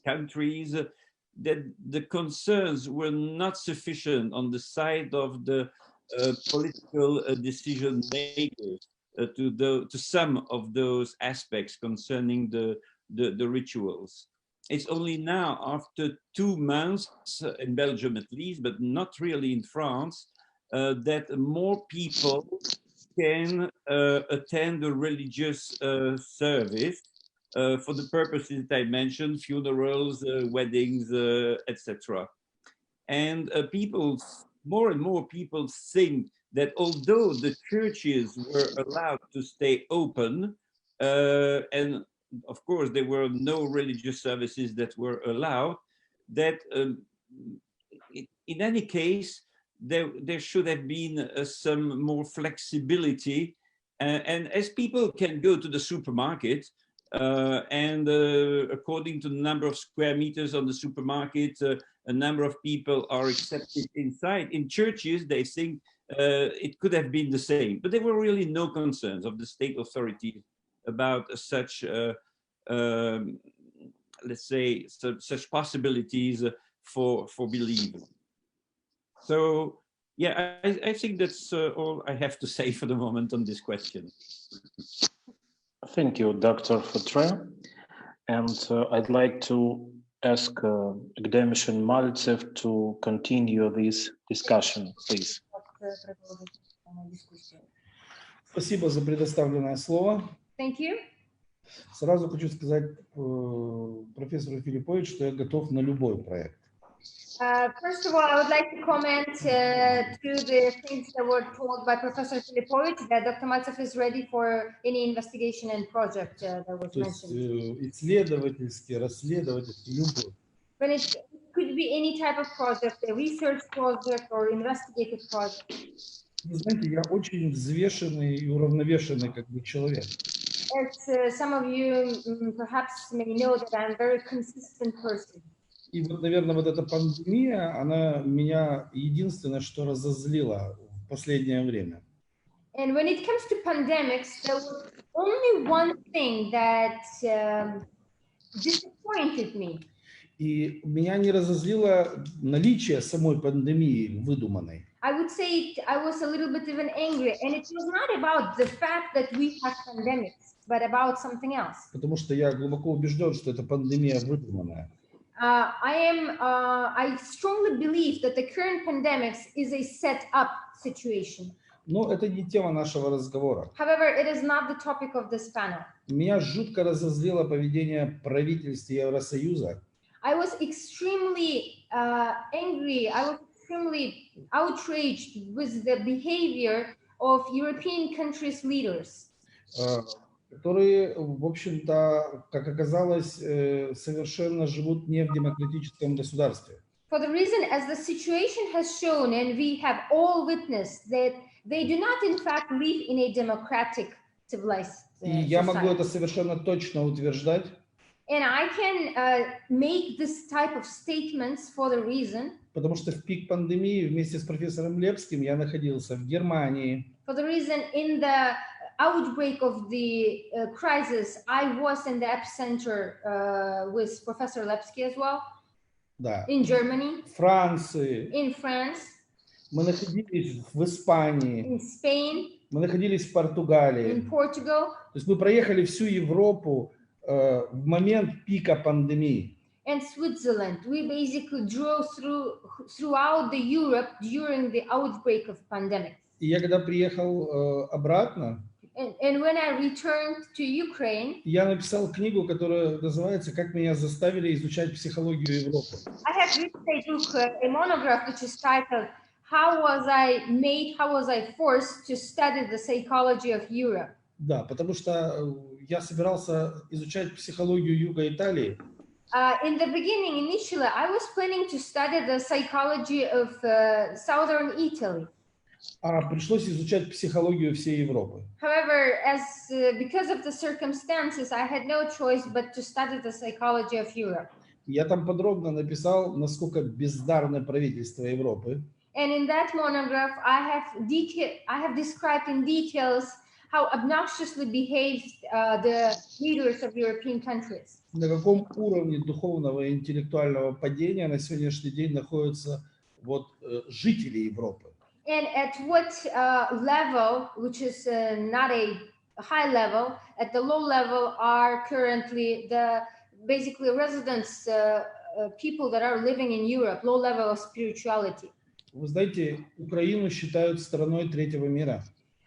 countries, that the concerns were not sufficient on the side of the political decision makers to some of those aspects concerning the rituals. It's only now, after 2 months, in Belgium at least, but not really in France, that more people can attend a religious service for the purposes that I mentioned, funerals, weddings, etc. And more and more people think that although the churches were allowed to stay open, and of course there were no religious services that were allowed, that in any case, there should have been some more flexibility. And as people can go to the supermarket, and according to the number of square meters on the supermarket, a number of people are accepted inside. In churches, they think it could have been the same, but there were really no concerns of the state authorities about such, let's say, such possibilities for believers. So, yeah, I think that's all I have to say for the moment on this question. Thank you, Dr. Fotre. And I'd like to ask academician Mальцев to continue this discussion, please. Спасибо за предоставленное слово. Thank you. Сразу хочу сказать профессору Филипповичу, что я готов на любой проект. First of all, I would like to comment to the things that were told by Professor Filippovich, that Dr. Mальцев is ready for any investigation and project that was mentioned. Исследовательский, расследовательский, любой. But it could be any type of project, a research project or investigative project. Вы знаете, я очень взвешенный и уравновешенный как бы человек. As some of you perhaps may know that I'm a very consistent person. И вот, наверное, вот эта пандемия, она меня единственное, что разозлила в последнее время. And when it comes to pandemics, there was only one thing that disappointed me. И меня не разозлило наличие самой пандемии выдуманной. I would say I was a little bit even angry, and it was not about the fact that we have pandemics, but about something else. Потому что я глубоко убежден, что эта пандемия выдуманная. I strongly believe that the current pandemics is a set-up situation. Но это не тема нашего разговора. However, it is not the topic of this panel. Меня жутко разозлило поведение правительства Евросоюза. I was extremely angry. I was extremely outraged with the behavior of European countries' leaders. Которые, в общем-то, как оказалось, совершенно живут не в демократическом государстве. For the reason, as the situation has shown, and we have all witnessed, that they do not, in fact, live in a democratic, civilized И я могу это совершенно точно утверждать. And I can make this type of statements for the reason. Потому что в пик пандемии вместе с профессором Лепским я находился в Германии. For the reason, in the outbreak of the crisis, I was in the epicenter with Professor Lепский as well. Да. In Germany. Франции. In France. Мы находились в Испании. In Spain. Мы находились в Португалии. In Portugal. То есть мы проехали всю Европу в момент пика пандемии. And Switzerland. We basically drove throughout the Europe during the outbreak of pandemic. И я когда приехал обратно, and when I returned to Ukraine, я написал книгу, которая называется «Как меня заставили изучать психологию Европы». I have written a monograph which is titled "How was I forced to study the psychology of Europe?" Да, потому что я собирался изучать психологию юга Италии. In the beginning, initially, I was planning to study the psychology of southern Italy. Пришлось изучать психологию всей Европы. However, because of the circumstances, I had no choice but to study the psychology of Europe. Я там подробно написал, насколько бездарно правительство Европы. And in that monograph, I have described in details how obnoxiously behaved the leaders of European countries. На каком уровне духовного и интеллектуального падения на сегодняшний день находятся вот жители Европы? And at what level, which is not a high level, at the low level are currently the basically residents, people that are living in Europe, low level of spirituality. Вы знаете, Украину считают страной третьего мира.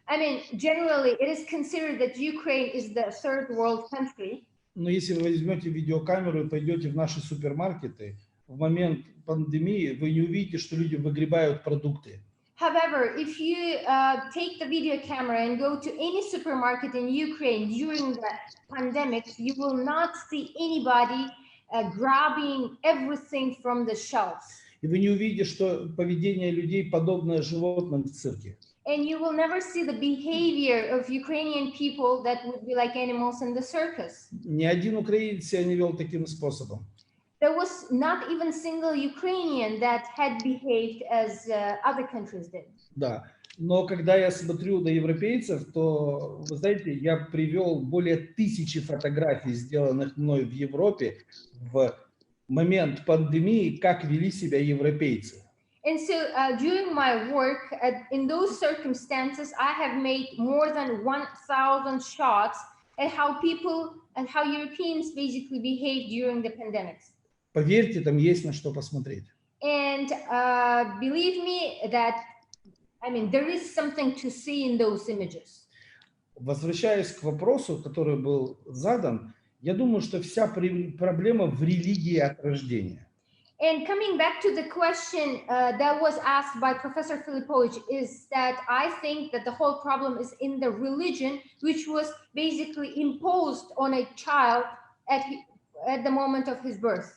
I mean, generally, it is considered that Ukraine is the third world country. Но если вы возьмете видеокамеру и пойдете в наши супермаркеты, в момент пандемии вы не увидите, что люди выгребают продукты. However, if you take the video camera and go to any supermarket in Ukraine during the pandemic, you will not see anybody grabbing everything from the shelves. И вы не увидите, что поведение людей подобное животным в цирке. And you will never see the behavior of Ukrainian people that would be like animals in the circus. Ни один украинец себя не вел таким способом. There was not even single Ukrainian that had behaved as other countries did. Да, но когда я смотрю на европейцев, то, вы знаете, я привел более 1000 фотографий, сделанных мной в Европе в момент пандемии, как вели себя европейцы. And so during my work, in those circumstances, I have made more than 1,000 shots at how people and how Europeans basically behaved during the pandemics. Поверьте, там есть на что посмотреть. And believe me that, I mean, there is something to see in those images. Возвращаясь к вопросу, который был задан, я думаю, что вся проблема в религии от рождения. And coming back to the question that was asked by Professor Filippovich is that I think that the whole problem is in the religion, which was basically imposed on a child at the moment of his birth.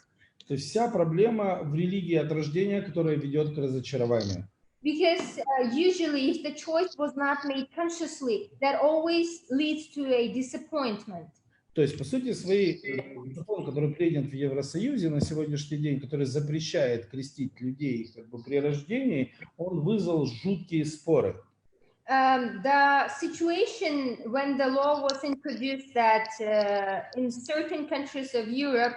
То есть вся проблема в религии от рождения, которая ведет к разочарованию. Because usually if the choice was not made consciously, that always leads to a disappointment. То есть, по сути своей, закон, который принят в Евросоюзе на сегодняшний день, который запрещает крестить людей как бы при рождении, он вызвал жуткие споры. The situation when the law was introduced that in certain countries of Europe,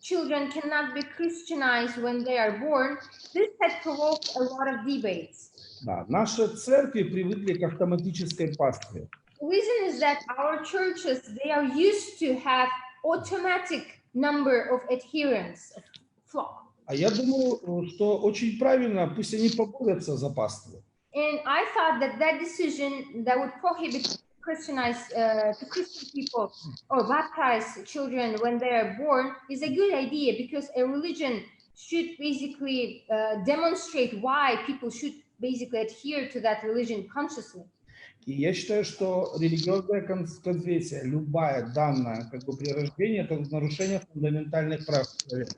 children cannot be Christianized when they are born, this had provoked a lot of debates. Да, наши церкви привыкли к автоматической пастве. The reason is that our churches, they are used to have automatic number of adherents, of flock. А я думаю, что очень правильно, пусть они поборются за паству. And I thought that that decision that would prohibit Christianize to Christian people or baptize children when they are born is a good idea, because a religion should basically demonstrate why people should basically adhere to that religion consciously. И я считаю, что религиозная конфессия, любая данная как бы при рождении, это нарушение фундаментальных прав человека.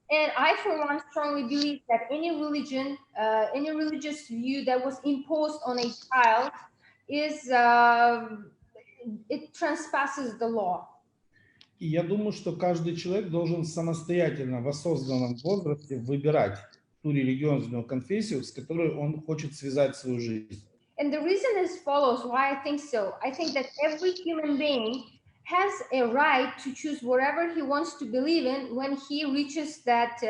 And I, for one, strongly believe that any religion, any religious view that was imposed on a child is, it trespasses the law. И я думаю, что каждый человек должен самостоятельно в осознанном возрасте выбирать ту религиозную конфессию, с которой он хочет связать свою жизнь. And the reason is follows why I think so. I think that every human being has a right to choose whatever he wants to believe in when he reaches that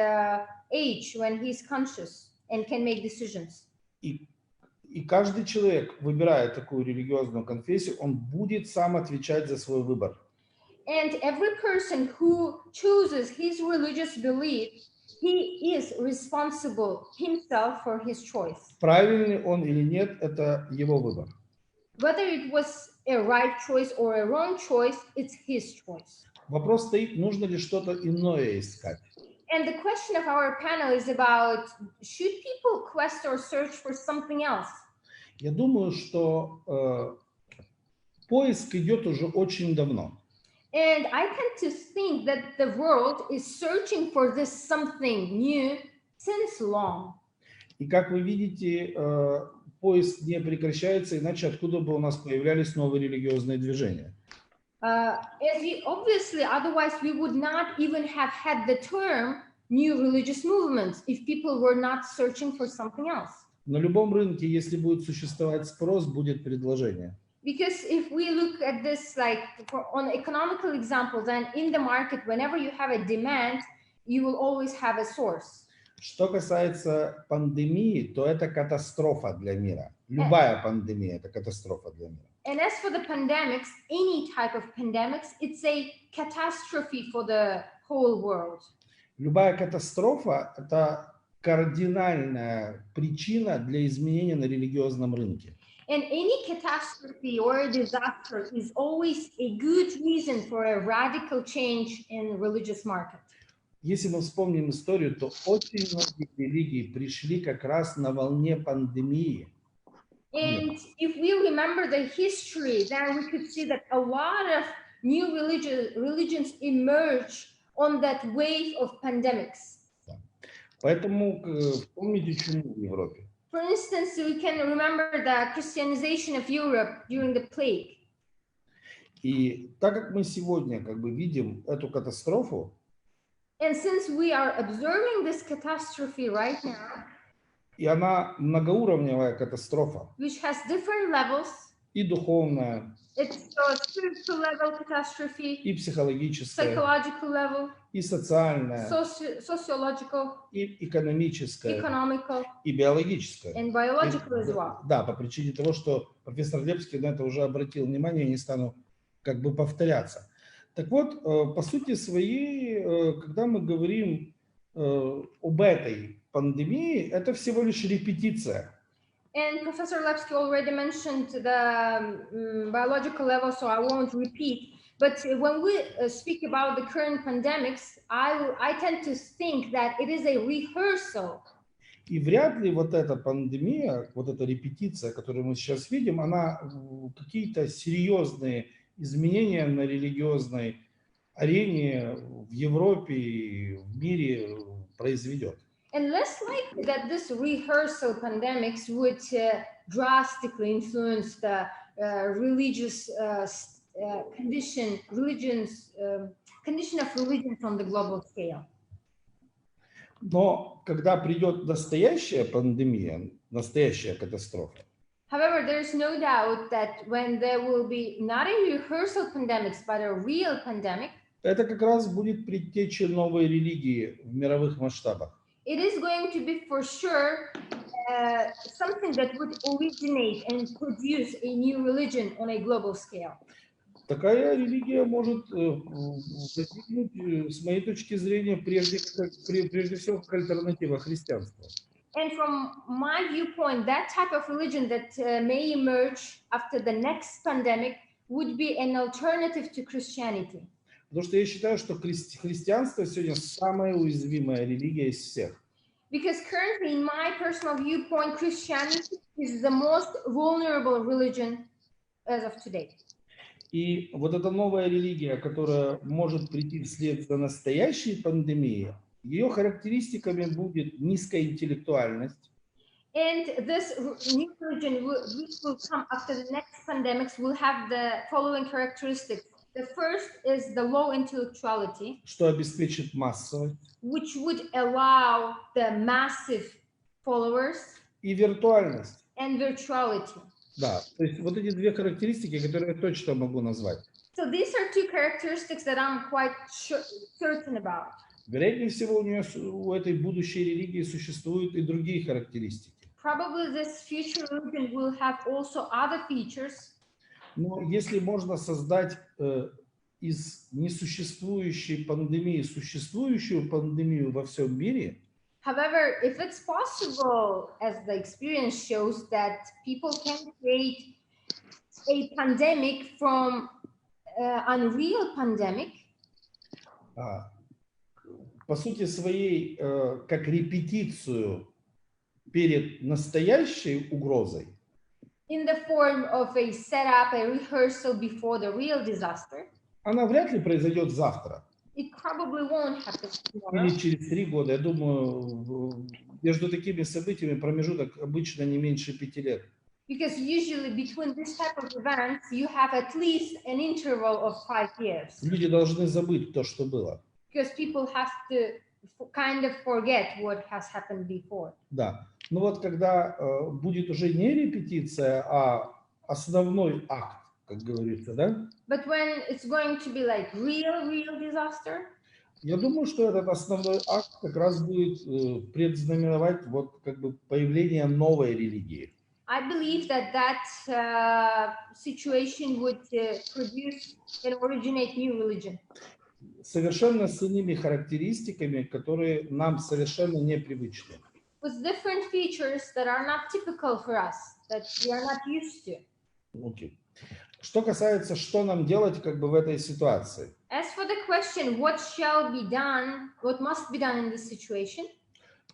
age, when he's conscious and can make decisions. И каждый человек, выбирая такую религиозную конфессию, он будет сам отвечать за свой выбор. And every person who chooses his religious belief, he is responsible himself for his choice. Правильный он или нет, это его выбор. Whether it was a right choice or a wrong choice, it's his choice. Вопрос стоит, нужно ли что-то иное искать. And the question of our panel is about, should people quest or search for something else? Я думаю, что поиск идет уже очень давно. And I tend to think that the world is searching for this something new since long. И как вы видите, поиск не прекращается, иначе откуда бы у нас появлялись новые религиозные движения? As we obviously, otherwise we would not even have had the term new religious movements if people were not searching for something else. На любом рынке, если будет существовать спрос, будет предложение. Because if we look at this like on economical examples, and in the market, whenever you have a demand, you will always have a source. Что касается пандемии, то это катастрофа для мира. Любая пандемия – это катастрофа для мира. And as for the pandemics, any type of pandemics, it's a catastrophe for the whole world. Любая катастрофа – это кардинальная причина для изменения на религиозном рынке. And any catastrophe or a disaster is always a good reason for a radical change in religious market. Если мы вспомним историю, то очень многие религии пришли как раз на волне пандемии. And if we remember the history, then we could see that a lot of new religions emerge on that wave of pandemics. Поэтому помните чуму в Европе. For instance, we can remember the Christianization of Europe during the plague. И так как мы сегодня видим эту катастрофу, And since we are observing this catastrophe right now, и она многоуровневая катастрофа, which has different levels, и духовная, it's a spiritual level catastrophe, и психологическая, psychological level, и социальная, sociological, и экономическая, economical, и биологическая. and biological as well. Да, по причине того, что профессор Лепский на это уже обратил внимание, я не стану повторяться. Так вот, по сути своей, когда мы говорим об этой пандемии, это всего лишь репетиция. And Professor Lepsky already mentioned the biological level, so I won't repeat. But when we speak about the current pandemics, I tend to think that it is a rehearsal. И вряд ли вот эта пандемия, вот эта репетиция, которую мы сейчас видим, она какие-то серьезные изменения на религиозной арене в Европе и в мире произведет. And less likely that this rehearsal pandemics would drastically influence the religious condition of religions on the global scale. Но когда придет настоящая пандемия, настоящая катастрофа, however, there is no doubt that when there will be not a rehearsal pandemics, but a real pandemic, это как раз будет предтеча новой религии в мировых масштабах. it is going to be for sure something that would originate and produce a new religion on a global scale. Такая религия может возникнуть, с моей точки зрения, прежде всего как альтернатива христианству. And from my viewpoint, that type of religion that may emerge after the next pandemic would be an alternative to Christianity. Потому что я считаю, что христианство сегодня самая уязвимая религия из всех. Because currently, in my personal viewpoint, Christianity is the most vulnerable religion as of today. И вот эта новая религия, которая может прийти вслед за настоящей пандемией, ее характеристиками будет низкая интеллектуальность. And this new religion, which will come after the next pandemics, will have the following characteristics. The first is the low intellectuality, что обеспечит массовость, which would allow the massive followers, и виртуальность. And virtuality. Да, то есть вот эти две характеристики, которые я точно могу назвать. So these are two characteristics that I'm quite certain about. Вероятнее всего, у этой будущей религии существуют и другие характеристики. Probably this future religion will have also other features. Но если можно создать из несуществующей пандемии существующую пандемию во всем мире, however, if it's possible, as the experience shows, that people can create a pandemic from unreal pandemic, по сути своей, как репетицию перед настоящей угрозой, in the form of a setup, a rehearsal before the real disaster, она вряд ли произойдет завтра. It probably won't happen tomorrow. Или через 3 года. Я думаю, между такими событиями промежуток обычно не меньше 5 лет. Because usually between this type of events, you have at least an interval of 5 years. Люди должны забыть то, что было. Because people have to kind of forget what has happened before. Да. Но вот когда будет уже не репетиция, а основной акт, как говорится, да? But when it's going to be like real disaster, Я думаю, что этот основной акт как раз будет предзнаменовать вот как бы появление новой религии. I believe that situation would produce and originate new religion. Совершенно с иными характеристиками, которые нам совершенно непривычны. With different features that are not typical for us, that we are not used to. Okay. Что касается, что нам делать как бы в этой ситуации? As for the question, what shall be done, what must be done in this situation?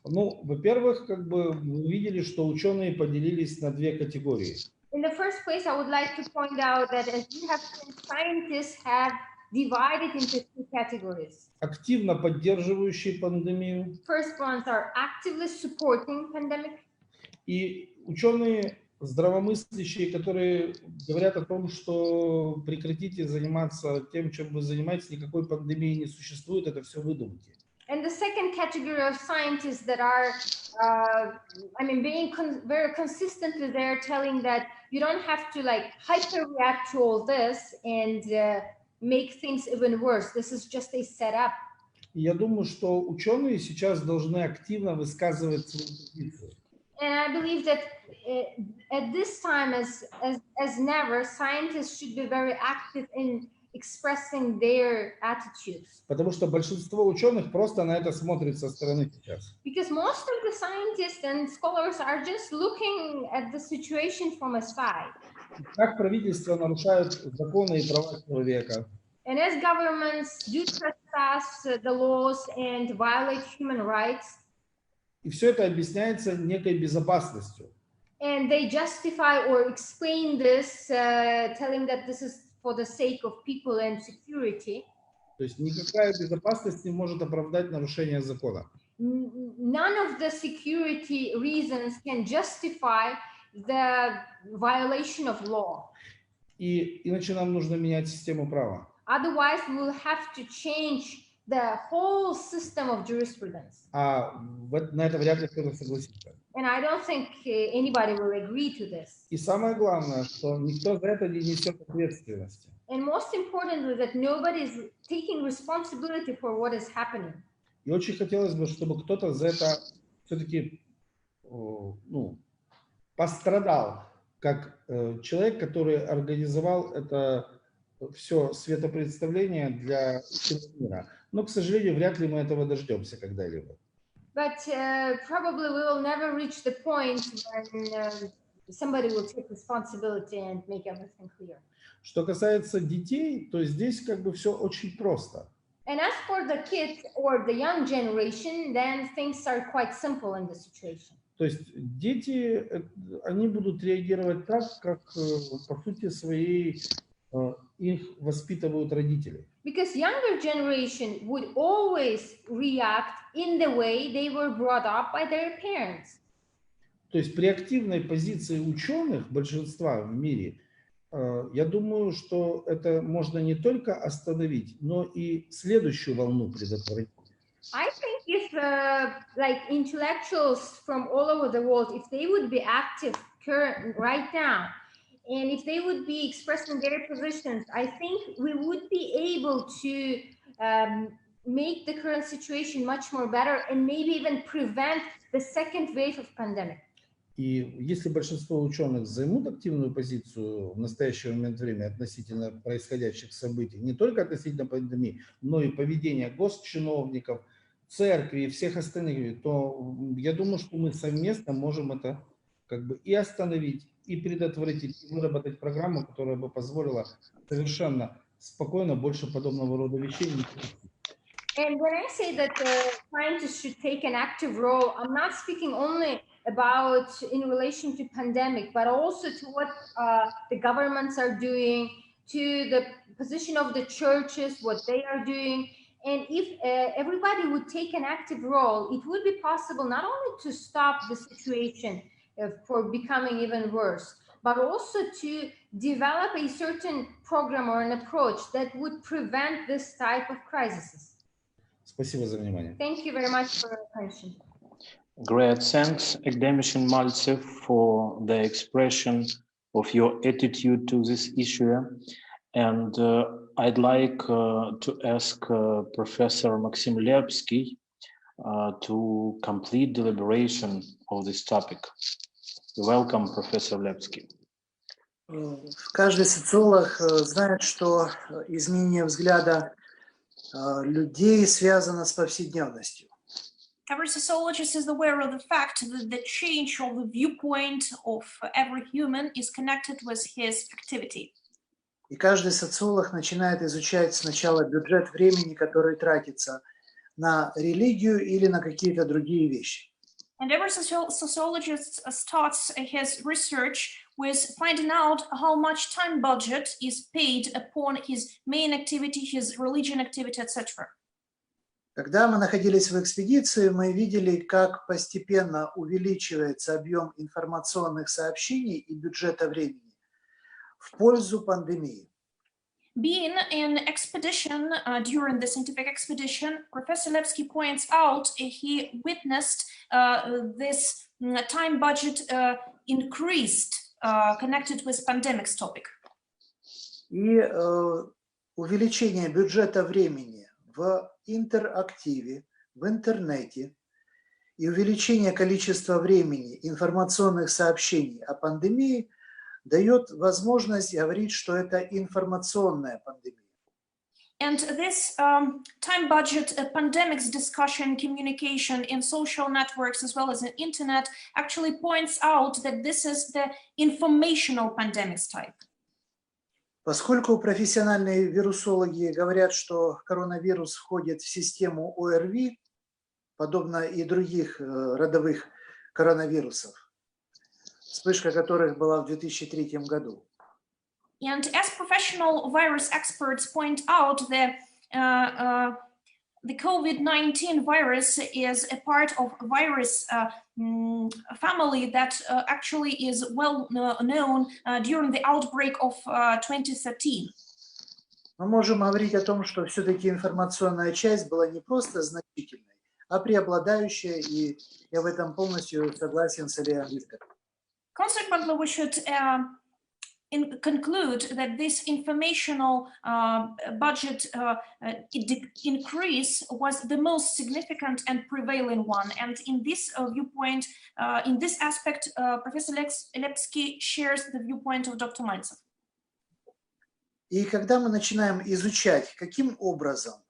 Ну, во-первых, как бы мы видели, что ученые поделились на две категории. In the first place, I would like to point out that as we have seen, scientists have divided into two categories. Активно поддерживающие пандемию. First ones are actively supporting pandemic. И ученые здравомыслящие, которые говорят о том, что прекратите заниматься тем, чем вы занимаетесь, никакой пандемии не существует, это все выдумки. And the second category of scientists that are, being very consistently there, telling that you don't have to like hyper-react to all this and make things even worse. This is just a setup. Я думаю, что ученые сейчас должны активно высказывать свою позицию. And I believe that at this time, as never, scientists should be very active in expressing their attitudes. Потому что большинство ученых просто на это смотрит со стороны сейчас. Because most of the scientists and scholars are just looking at the situation from a side. Как правительства нарушают законы и права человека. And as governments do trespass the laws and violate human rights. И все это объясняется некой безопасностью. And they justify or explain this, telling that this is for the sake of people and security. То есть никакая безопасность не может оправдать нарушение закона. None of the security reasons can justify the violation of law. И иначе нам нужно менять систему права. Otherwise, we will have to change the whole system of jurisprudence. А на это вряд ли кто-то согласится. And I don't think anybody will agree to this. И самое главное, что никто за это не несет ответственности. And most importantly, that nobody is taking responsibility for what is happening. И очень хотелось бы, чтобы кто-то за это все-таки пострадал, как человек, который организовал это все светопредставление для всего мира. Но, к сожалению, вряд ли мы этого дождемся когда-либо. But probably we will never reach the point when somebody will take responsibility and make everything clear. Что касается детей, то здесь как бы все очень просто. And as for the kids or the young generation, then things are quite simple in this situation. То есть дети, они будут реагировать так, как по сути своей их воспитывают родители. Because younger generation would always react in the way they were brought up by their parents. То есть при активной позиции ученых, большинства в мире, я думаю, что это можно не только остановить, но и следующую волну предотвратить. I think if like intellectuals from all over the world, if they would be active right now, and if they would be expressing their positions, I think we would be able to make the current situation much more better and maybe even prevent the second wave of pandemic. И если большинство ученых займут активную позицию в настоящий момент времени относительно происходящих событий, не только относительно пандемии, но и поведения госчиновников, церкви и всех остальных, то я думаю, что мы совместно можем это как бы и остановить, и предотвратить, и выработать программу, которая бы позволила совершенно спокойно больше подобного рода вещей. And when I say that the scientists should take an active role, I'm not speaking only about in relation to pandemic, but also to what the governments are doing, to the position of the churches, what they are doing. And if everybody would take an active role, it would be possible not only to stop the situation for becoming even worse, but also to develop a certain program or an approach that would prevent this type of crises. Спасибо за внимание. Thank you very much for your attention. Great, thanks, Academic Malcev, for the expression of your attitude to this issue. And I'd like to ask Professor Maxim Lepский to complete deliberation of this topic. Welcome, Professor Lepский. Каждый социолог знает, что изменение взгляда людей связано с повседневностью. Every sociologist is aware of the fact that the change of the viewpoint of every human is connected with his activity. И каждый социолог начинает изучать сначала бюджет времени, который тратится на религию или на какие-то другие вещи. And every sociologist starts his research with finding out how much time budget is paid upon his main activity, his religion activity, etc. Когда мы находились в экспедиции, мы видели, как постепенно увеличивается объем информационных сообщений и бюджета времени в пользу пандемии. Being in expedition, during the scientific expedition, Professor Lепский points out he witnessed this time budget increased connected with pandemic's topic. И увеличение бюджета времени в интерактиве, в интернете и увеличение количества времени информационных сообщений о пандемии дает возможность говорить, что это информационная пандемия. And this time budget pandemics discussion, communication in social networks as well as in internet actually points out that this is the informational pandemics type. Поскольку профессиональные вирусологи говорят, что коронавирус входит в систему ОРВИ, подобно и других родовых коронавирусов, вспышка которых была в 2003 году. And as professional virus experts point out, the COVID-19 virus is a part of virus family that actually is well known during the outbreak of 2013. Мы можем говорить о том, что все-таки информационная часть была не просто значительной, а преобладающая, и я в этом полностью согласен с Олегом Викторовичем. Consequently, we should conclude that this informational budget increase was the most significant and prevailing one. And in this viewpoint, in this aspect, Professor Lepский shares the viewpoint of Dr. Mальцев. И когда мы начинаем изучать, каким образом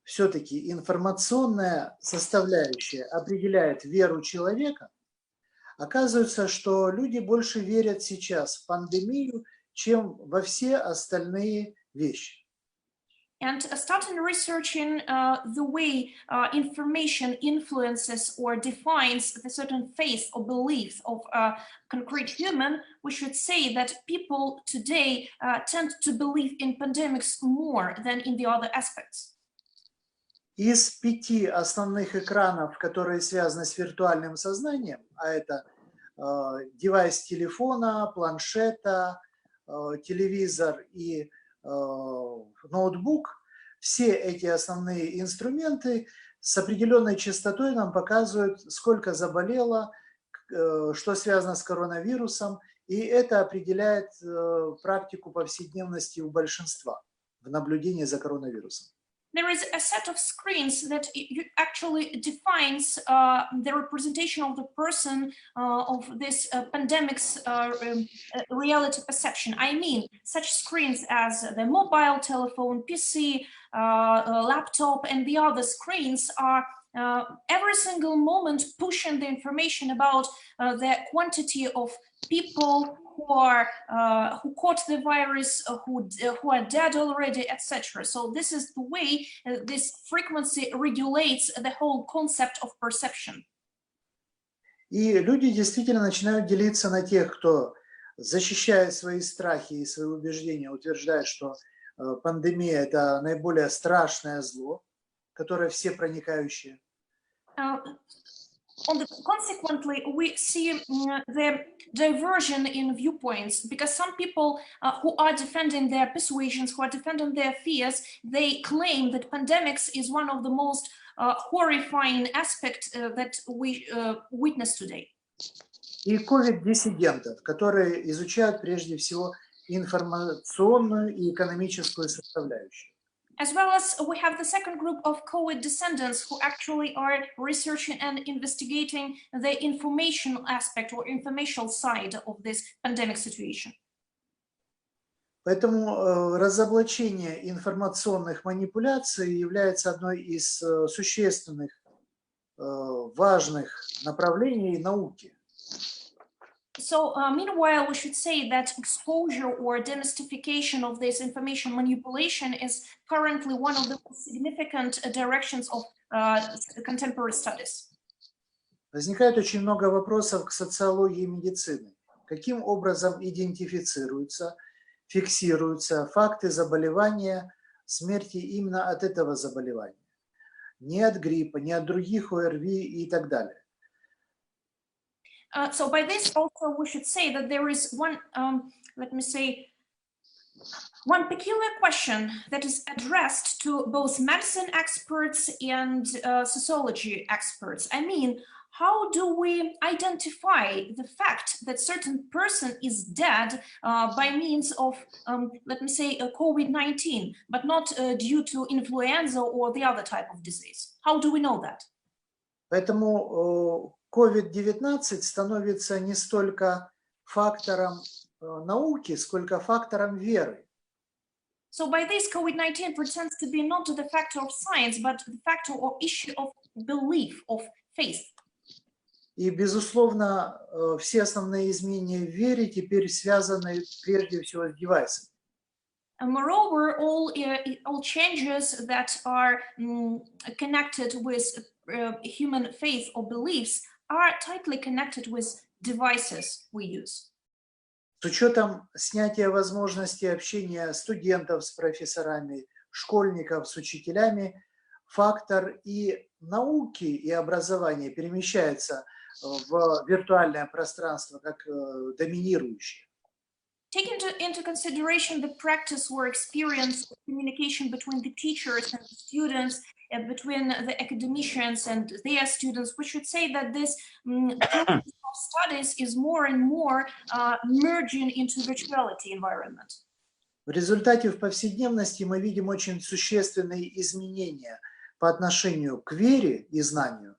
все-таки информационная составляющая определяет веру человека, оказывается, что люди больше верят сейчас в пандемию, чем во все остальные вещи. And starting researching the way information influences or defines the certain faith or belief of a concrete human, we should say that people today tend to believe in pandemics more than in the other aspects. Из 5 основных экранов, которые связаны с виртуальным сознанием, а это девайс телефона, планшета, телевизор и ноутбук, все эти основные инструменты с определенной частотой нам показывают, сколько заболело, что связано с коронавирусом, и это определяет практику повседневности у большинства в наблюдении за коронавирусом. There is a set of screens that actually defines the representation of the person of this pandemic's reality perception. I mean, such screens as the mobile telephone, PC, laptop, and the other screens are every single moment pushing the information about the quantity of people who caught the virus, who are dead already, etc. So this is the way this frequency regulates the whole concept of perception. И люди действительно начинают делиться на тех, кто, защищая свои страхи и свои убеждения, утверждает, что пандемия – это наиболее страшное зло, которое всепроникающее. Consequently, we see the diversion in viewpoints, because some people who are defending their persuasions, who are defending their fears, they claim that pandemics is one of the most horrifying aspects that we witness today. и ковид-диссидентов, которые изучают прежде всего информационную и экономическую составляющую. As well as we have the second group of COVID descendants who actually are researching and investigating the informational aspect or informational side of this pandemic situation. Поэтому разоблачение информационных манипуляций является одной из существенных, важных направлений науки. So, meanwhile, we should say that exposure or demystification of this information manipulation is currently one of the significant directions of contemporary studies. Возникает очень много вопросов к социологии медицины. Каким образом идентифицируются, фиксируются факты заболевания, смерти именно от этого заболевания? Не от гриппа, не от других ОРВИ и так далее. So by this also we should say that there is one, let me say, one peculiar question that is addressed to both medicine experts and sociology experts. I mean, how do we identify the fact that certain person is dead by means of, let me say, COVID-19, but not due to influenza or the other type of disease? How do we know that? Поэтому COVID-19 становится не столько фактором науки, сколько фактором веры. So by this, COVID-19 pretends to be not the factor of science, but the factor or issue of belief, of faith. И, безусловно, все основные изменения в вере теперь связаны прежде всего с девайсом. And moreover, all changes that are connected with human faith or beliefs are tightly connected with devices we use. С учетом снятия возможности общения студентов с профессорами, школьников с учителями, фактор и науки, и образования перемещается в виртуальное пространство как доминирующее. Taking into consideration the practice or experience of communication between the teachers and the students, and between the academicians and their students, we should say that this process of studies is more and more merging into virtuality environment. В результате в повседневности мы видим очень существенные изменения по отношению к вере и знанию.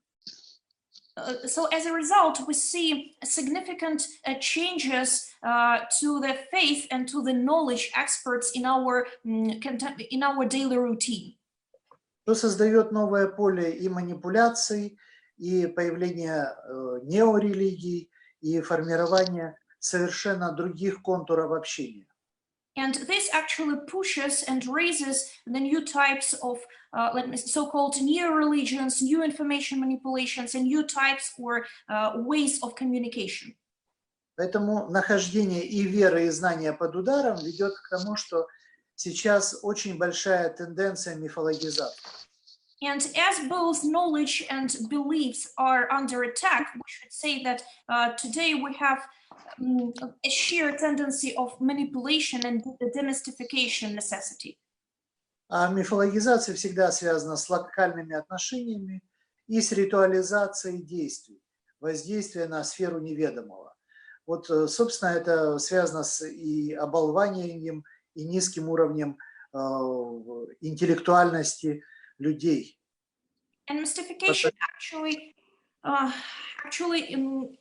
So as a result, we see significant changes to the faith and to the knowledge experts in our daily routine. Что создает новое поле и манипуляций, и появление неорелигий, и формирование совершенно других контуров общения. And this actually pushes and raises the new types of so-called new religions, new information manipulations, and new types or ways of communication. Поэтому нахождение и веры, и знания под ударом ведет к тому, что сейчас очень большая тенденция мифологизации. And as both knowledge and beliefs are under attack, we should say that today we have a sheer tendency of manipulation and demystification necessity. А мифологизация всегда связана с локальными отношениями и с ритуализацией действий, воздействия на сферу неведомого. Вот, собственно, это связано с и оболванием, и низким уровнем интеллектуальности людей. And mystification actually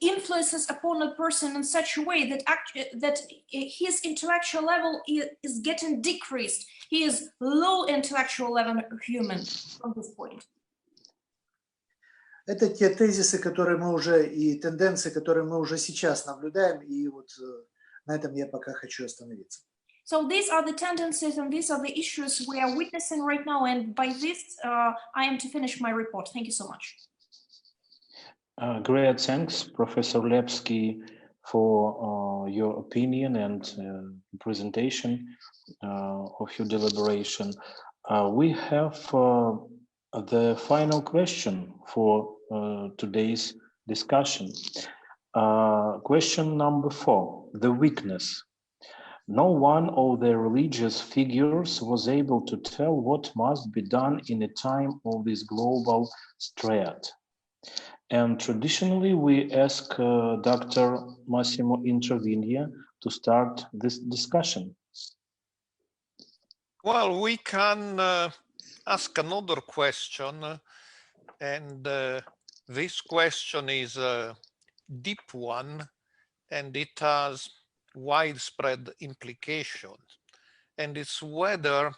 influences upon a person in such a way that his intellectual level is getting decreased. He is low intellectual level human from this point. Это те тезисы, которые мы уже, и тенденции, которые мы уже сейчас наблюдаем, и вот на этом я пока хочу остановиться. So these are the tendencies and these are the issues we are witnessing right now, and by this I am to finish my report. Thank you so much. Great thanks, Professor Lepский, for your opinion and presentation of your deliberation. We have the final question for today's discussion. Question number 4, the weakness. No one of the religious figures was able to tell what must be done in a time of this global threat. And traditionally, we ask Dr. Massimo Introvinье to start this discussion. Well, we can ask another question, and this question is a deep one, and it has widespread implications. And it's whether,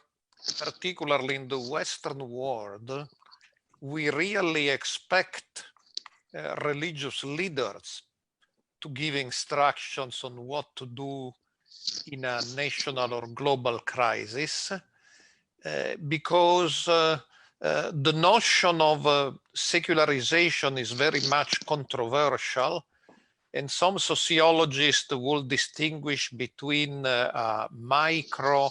particularly in the Western world, we really expect religious leaders to give instructions on what to do in a national or global crisis, because the notion of secularization is very much controversial, and some sociologists will distinguish between micro,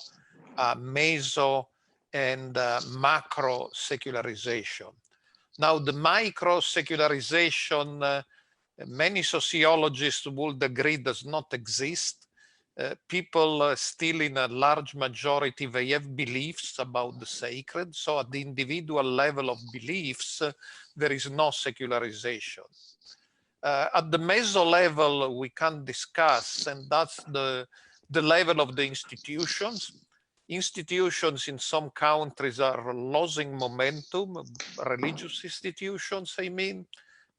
meso, and macro secularization. Now, the micro secularization, many sociologists would agree does not exist. People still in a large majority, they have beliefs about the sacred. So at the individual level of beliefs, there is no secularization. At the meso level, we can discuss, and that's the level of the institutions. Institutions in some countries are losing momentum, religious institutions, I mean,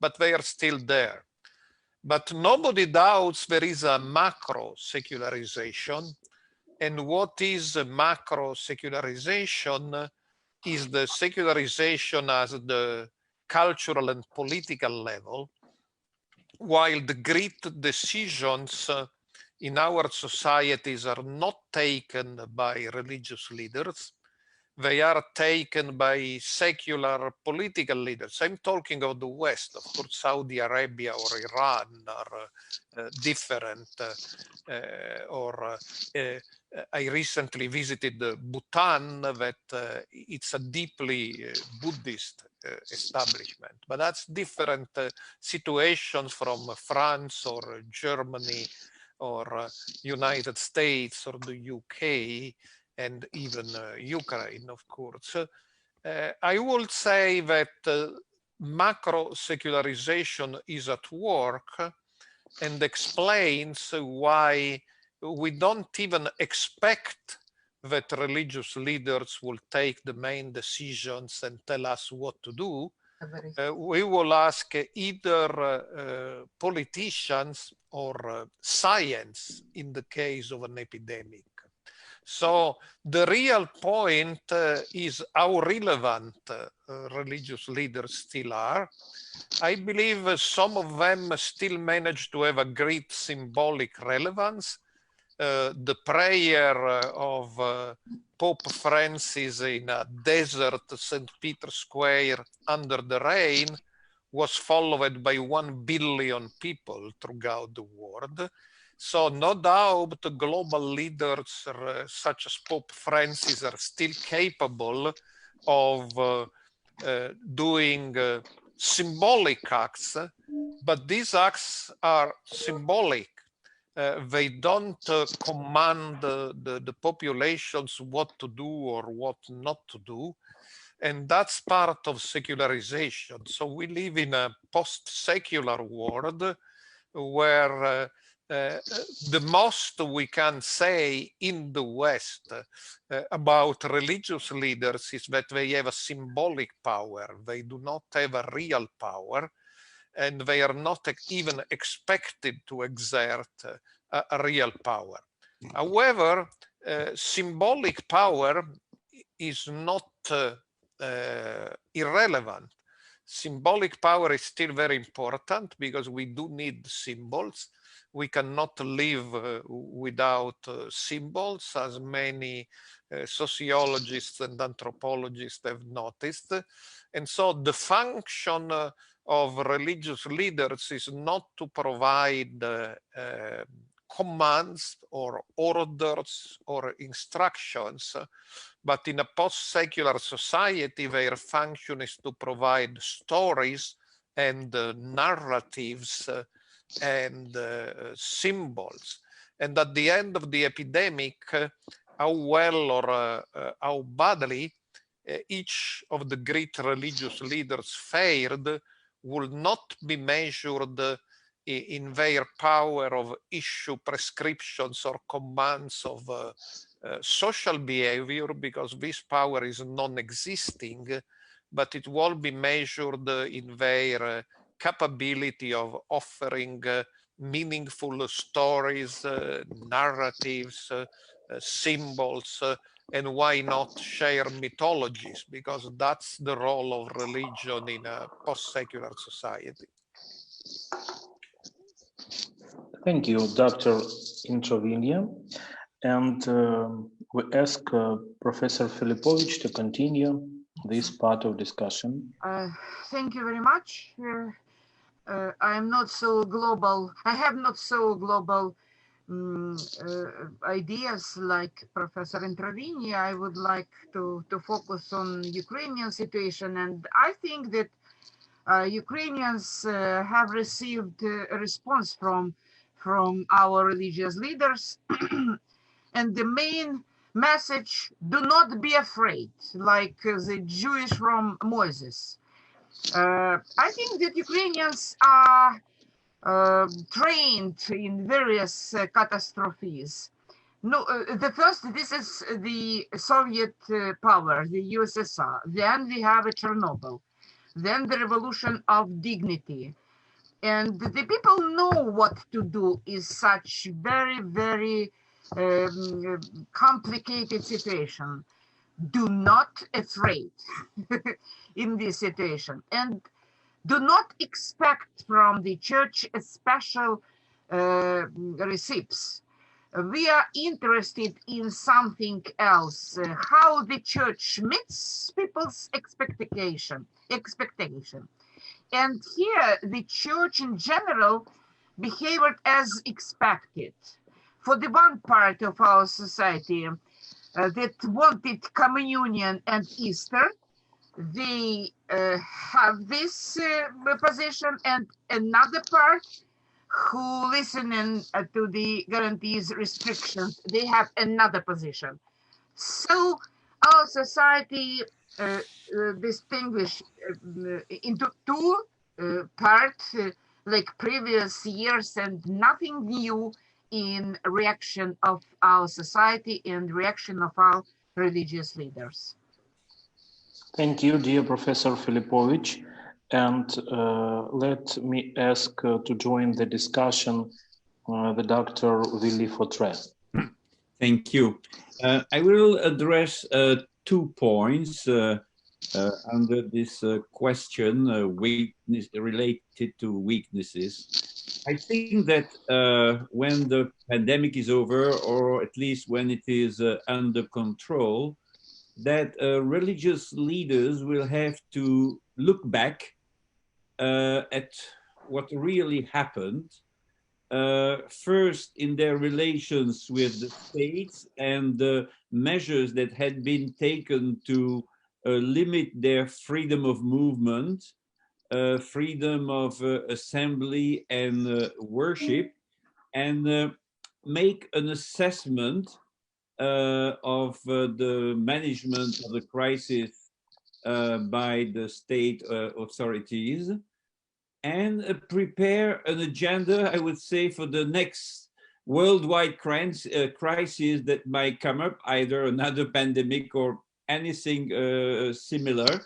but they are still there. But nobody doubts there is a macro secularization. And what is a macro secularization is the secularization as the cultural and political level, while the great decisions in our societies are not taken by religious leaders. They are taken by secular political leaders. I'm talking of the West. Of course, Saudi Arabia or Iran are different. I recently visited Bhutan, that it's a deeply Buddhist establishment. But that's different situations from France or Germany or United States or the UK, and even Ukraine, of course. I would say that macro secularization is at work and explains why we don't even expect that religious leaders will take the main decisions and tell us what to do. We will ask either politicians or science in the case of an epidemic. So the real point is how relevant religious leaders still are. I believe some of them still manage to have a great symbolic relevance. The prayer of Pope Francis in a desert St. Peter's Square under the rain was followed by 1 billion people throughout the world. So no doubt global leaders such as Pope Francis are still capable of doing symbolic acts, but these acts are symbolic. They don't command the populations what to do or what not to do. And that's part of secularization. So we live in a post-secular world where the most we can say in the West about religious leaders is that they have a symbolic power. They do not have a real power, and they are not even expected to exert a real power. However, symbolic power is not irrelevant. Symbolic power is still very important because we do need symbols. We cannot live without symbols, as many sociologists and anthropologists have noticed. And so the function of religious leaders is not to provide commands or orders or instructions, but in a post-secular society, their function is to provide stories and narratives and symbols. And at the end of the epidemic, how well or how badly each of the great religious leaders fared will not be measured in their power of issue prescriptions or commands of social behavior, because this power is non-existing, but it will be measured in their capability of offering meaningful stories, narratives, symbols, and why not share mythologies, because that's the role of religion in a post-secular society. Thank you, Dr. Introvinье. And we ask Professor Filippovich to continue this part of discussion. Thank you very much. I'm not so global. I have not so global ideas like Professor Introvinье. I would like to focus on Ukrainian situation, and I think that Ukrainians have received a response from our religious leaders. And the main message, do not be afraid, like the Jewish from Moses. I think that Ukrainians are trained in various catastrophes. No, the first, this is the Soviet power, the USSR. Then we have a Chernobyl. Then the revolution of dignity. And the people know what to do in such very, very complicated situation. Do not afraid in this situation, and do not expect from the church a special receipts. We are interested in something else, how the church meets people's expectation. And here the church in general behaved as expected. For the one part of our society that wanted communion and Easter, they have this position, and another part who listening to the guarantees restrictions, they have another position. So our society distinguished into two parts like previous years, and nothing new in reaction of our society and reaction of our religious leaders. Thank you, dear Professor Filippovich. And let me ask to join the discussion the Dr. Vili Fotre. Thank you. I will address 2 points under this question, weakness related to weaknesses. I think that when the pandemic is over, or at least when it is under control, that religious leaders will have to look back at what really happened, first in their relations with the states and the measures that had been taken to limit their freedom of movement, freedom of assembly and worship, and make an assessment of the management of the crisis by the state authorities, and prepare an agenda, I would say, for the next worldwide crisis that might come up, either another pandemic or anything similar,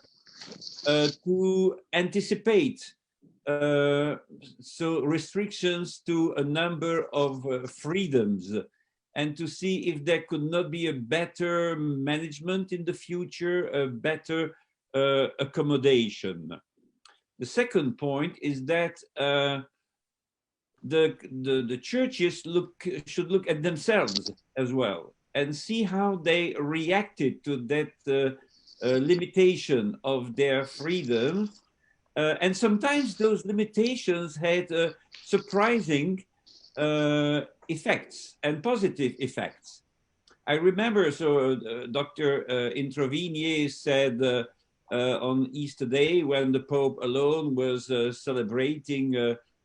to anticipate so restrictions to a number of freedoms, and to see if there could not be a better management in the future, a better accommodation. The second point is that the churches should look at themselves as well and see how they reacted to that limitation of their freedoms. And sometimes those limitations had surprising effects and positive effects. I remember, Dr. Introvinье said on Easter Day, when the Pope alone was celebrating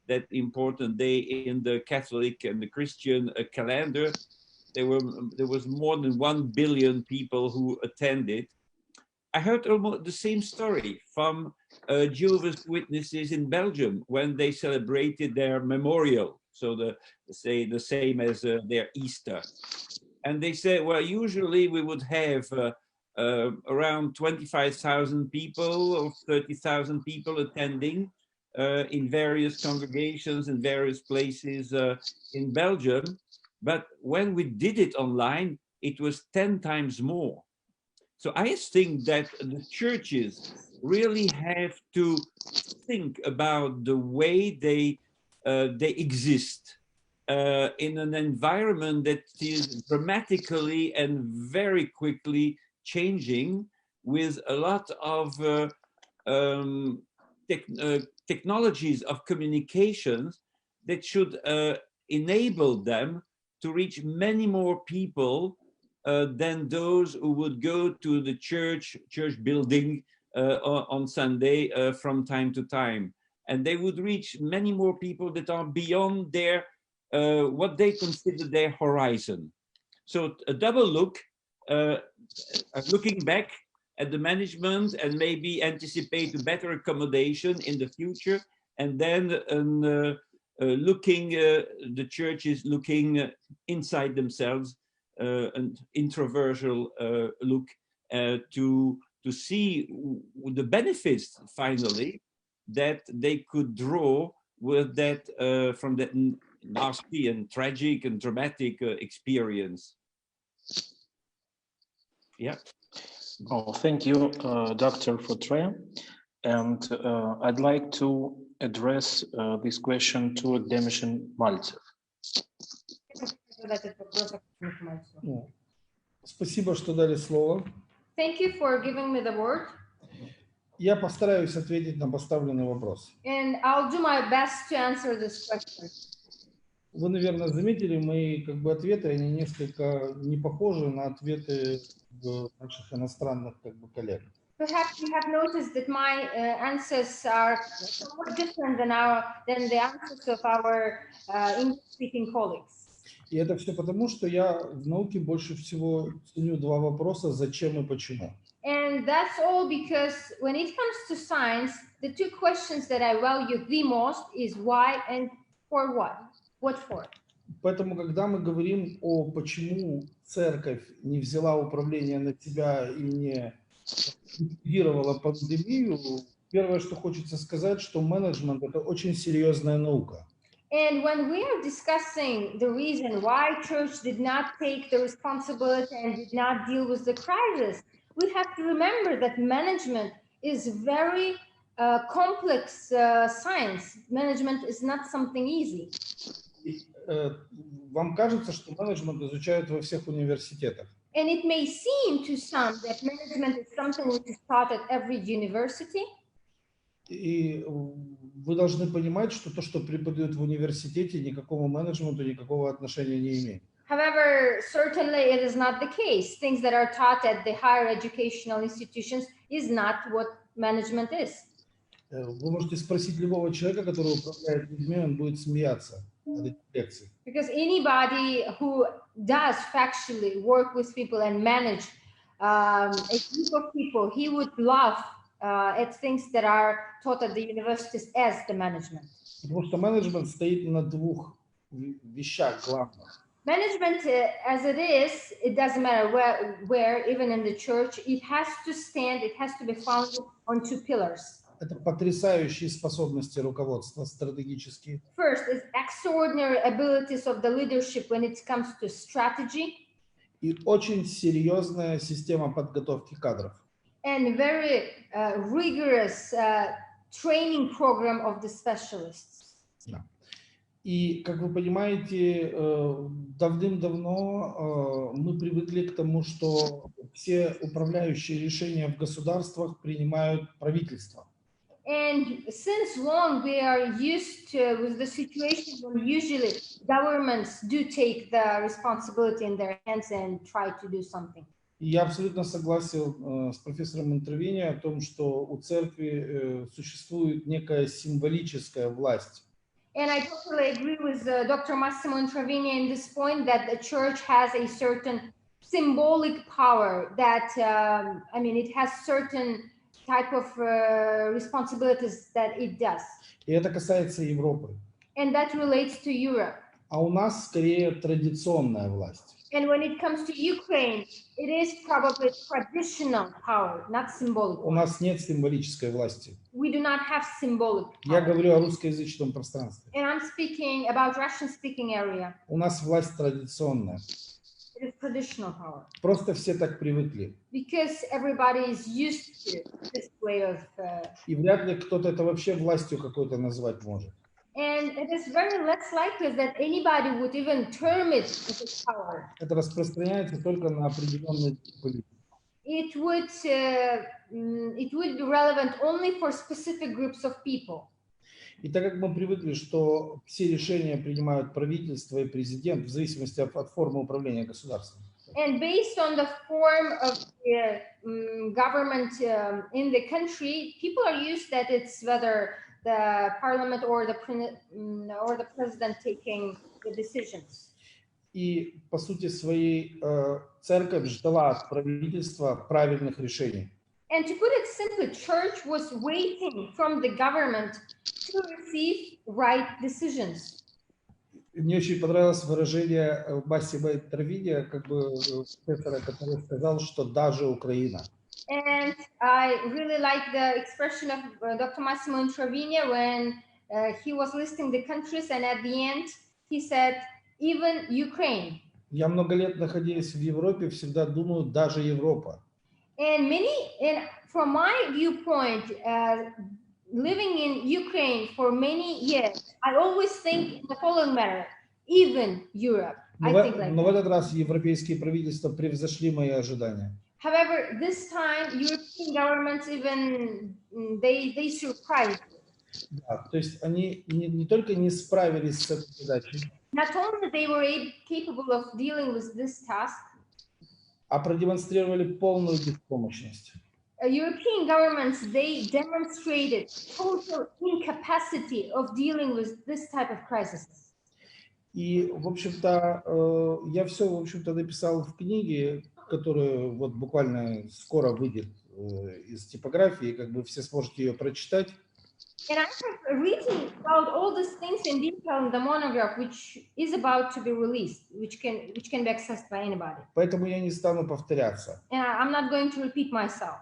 that important day in the Catholic and the Christian calendar, there was more than 1 billion people who attended. I heard almost the same story from Jehovah's Witnesses in Belgium when they celebrated their memorial. So the same as their Easter. And they said, well, usually we would have around 25,000 people or 30,000 people attending in various congregations in various places in Belgium. But when we did it online, it was 10 times more. So I think that the churches really have to think about the way they exist in an environment that is dramatically and very quickly changing, with a lot of technologies of communications that should enable them to reach many more people than those who would go to the church building on Sunday from time to time. And they would reach many more people that are beyond their what they consider their horizon. So a double look, looking back at the management and maybe anticipate a better accommodation in the future, and then the churches looking inside themselves, an introversial look to see the benefits finally that they could draw with that from that nasty and tragic and dramatic experience. Yeah. Oh, thank you, Dr. Fotre. And I'd like to address this question to academic Мальцев. Спасибо, что дали слово. Thank you for giving me the word. Я постараюсь ответить на поставленный вопрос. And I'll do my best to answer this question. Вы, наверное, заметили, мои ответы, они несколько не похожи на ответы наших иностранных коллег. Perhaps you have noticed that my answers are somewhat different than the answers of our English-speaking colleagues. И это все потому, что я в науке больше всего ценю два вопроса: зачем и почему. And that's all because when it comes to science, the two questions that I value the most is why and for what. What for? Поэтому, когда мы говорим о почему церковь не взяла управление на себя и не ликвидировала пандемию, первое, что хочется сказать, что менеджмент – это очень серьезная наука. And when we are discussing the reason why church did not take the responsibility and did not deal with the crisis, we have to remember that management is very complex science. Management is not something easy. Вам кажется, что менеджмент изучают во всех университетах. And it may seem to some that management is something which is taught at every university. И вы должны понимать, что то, что преподают в университете, никакого менеджменту, никакого отношения не имеет. However, certainly it is not the case. Things that are taught at the higher educational institutions is not what management is. Вы можете спросить любого человека, который управляет людьми, он будет смеяться над этих лекций. Because anybody who does factually work with people and manage a group of people, he would laugh at things that are taught at the universities as the management. Потому что менеджмент стоит на двух вещах главных. Management, as it is, it doesn't matter where, even in the church, it has to stand, it has to be founded on two pillars. Это потрясающие способности руководства стратегические. First is extraordinary abilities of the leadership when it comes to strategy. И очень серьезная система подготовки кадров. And very rigorous training program of the specialists. Да. И, как вы понимаете, давным-давно мы привыкли к тому, что все управляющие решения в государствах принимают правительство. And since long we are used to with the situation when usually governments do take the responsibility in their hands and try to do something. Я абсолютно согласен с профессором Интровинье о том, что у церкви существует некая символическая власть. And I totally agree with Dr. Massimo Introvinье in this point that the church has a certain symbolic power that, I mean, it has certain type of responsibilities that it does. И это касается Европы. And that relates to Europe. А у нас скорее традиционная власть. And when it comes to Ukraine, it is probably traditional power, not symbolic. У нас нет символической власти. We do not have symbolic power. Я говорю о русскоязычном пространстве. And I'm speaking about Russian-speaking area. У нас власть традиционная. It is traditional power. Просто все так привыкли. Because everybody is used to this way of... И вряд ли кто-то это вообще властью какой-то назвать может. And it is very less likely that anybody would even term it as a power. Это распространяется только на определенные политики. It would be relevant only for specific groups of people. И так как мы привыкли, что все решения принимают правительство и президент в зависимости от формы управления государством. And based on the form of the government in the country, people are used that it's whether the parliament or the president taking the decisions. И по сути своей церковь ждала от правительства правильных решений. And to put it simply, church was waiting from the government to receive right decisions. Мне очень понравилось выражение Массимо Интровинье, как бы профессора, который сказал, что даже Украина. And I really like the expression of Dr. Massimo Introvinье when he was listing the countries, and at the end he said, even Ukraine. Я много лет находясь в Европе, всегда думаю, даже Европа. And from my viewpoint, living in Ukraine for many years, I always think in the following manner, even Europe. Но в этот раз европейские правительства превзошли мои ожидания. However, this time European governments even they surprised. Да, то есть они не только не справились с этой задачей, not only they were capable of dealing with this task, а продемонстрировали полную беспомощность. European governments, they demonstrated total incapacity of dealing with this type of crisis. И, в общем-то, я все, в общем-то, написал в книге, которая вот буквально скоро выйдет из типографии, как бы все сможете ее прочитать. And I'm reading about all these things in detail in the monograph, which is about to be released, which can be accessed by anybody. Поэтому я не стану повторяться. And I'm not going to repeat myself.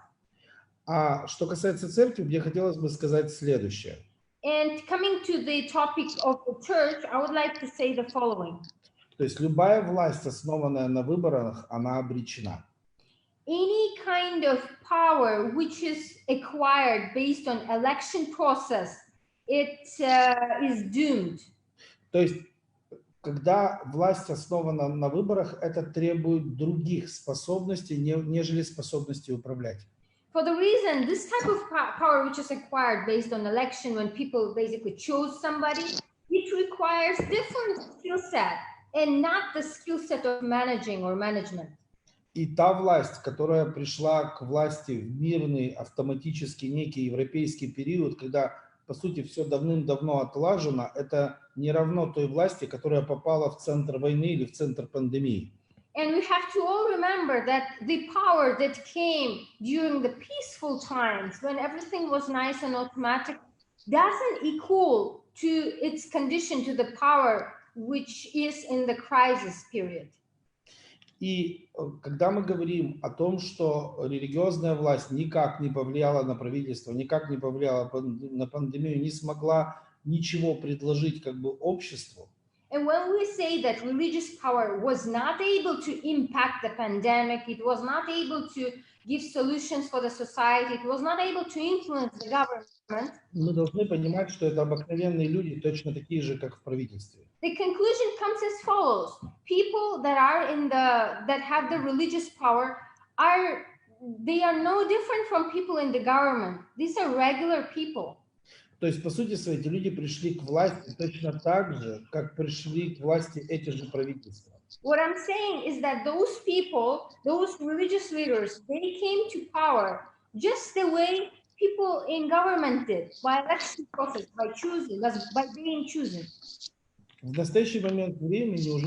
А что касается церкви, мне хотелось бы сказать следующее. And coming to the topic of the church, I would like to say the following. То есть любая власть, основанная на выборах, она обречена. Any kind of power which is acquired based on election process, it is doomed. То есть, когда власть основана на выборах, это требует других способностей, нежели способности управлять. For the reason, this type of power which is acquired based on election, when people basically chose somebody, it requires different skill set and not the skill set of managing or management. И та власть, которая пришла к власти в мирный, автоматический, некий европейский период, когда, по сути, все давным-давно отлажено, это не равно той власти, которая попала в центр войны или в центр пандемии. And we have to all remember that the power that came during the peaceful times, when everything was nice and automatic, doesn't equal to its condition to the power which is in the crisis period. И когда мы говорим о том, что религиозная власть никак не повлияла на правительство, никак не повлияла на пандемию, не смогла ничего предложить как бы обществу, and when we say that religious power was not able to impact the pandemic, it was not able to give solutions for the society, it was not able to influence the government, мы должны понимать, что это обыкновенные люди, точно такие же, как в правительстве. The conclusion comes as follows: people that have the religious power are no different from people in the government. These are regular people. То есть, по сути своей, эти люди пришли к власти точно так же, как пришли к власти эти же правительства. What I'm saying is that those people, those religious leaders, they came to power just the way people in government did, by election process, by choosing, by being chosen. В настоящий момент времени уже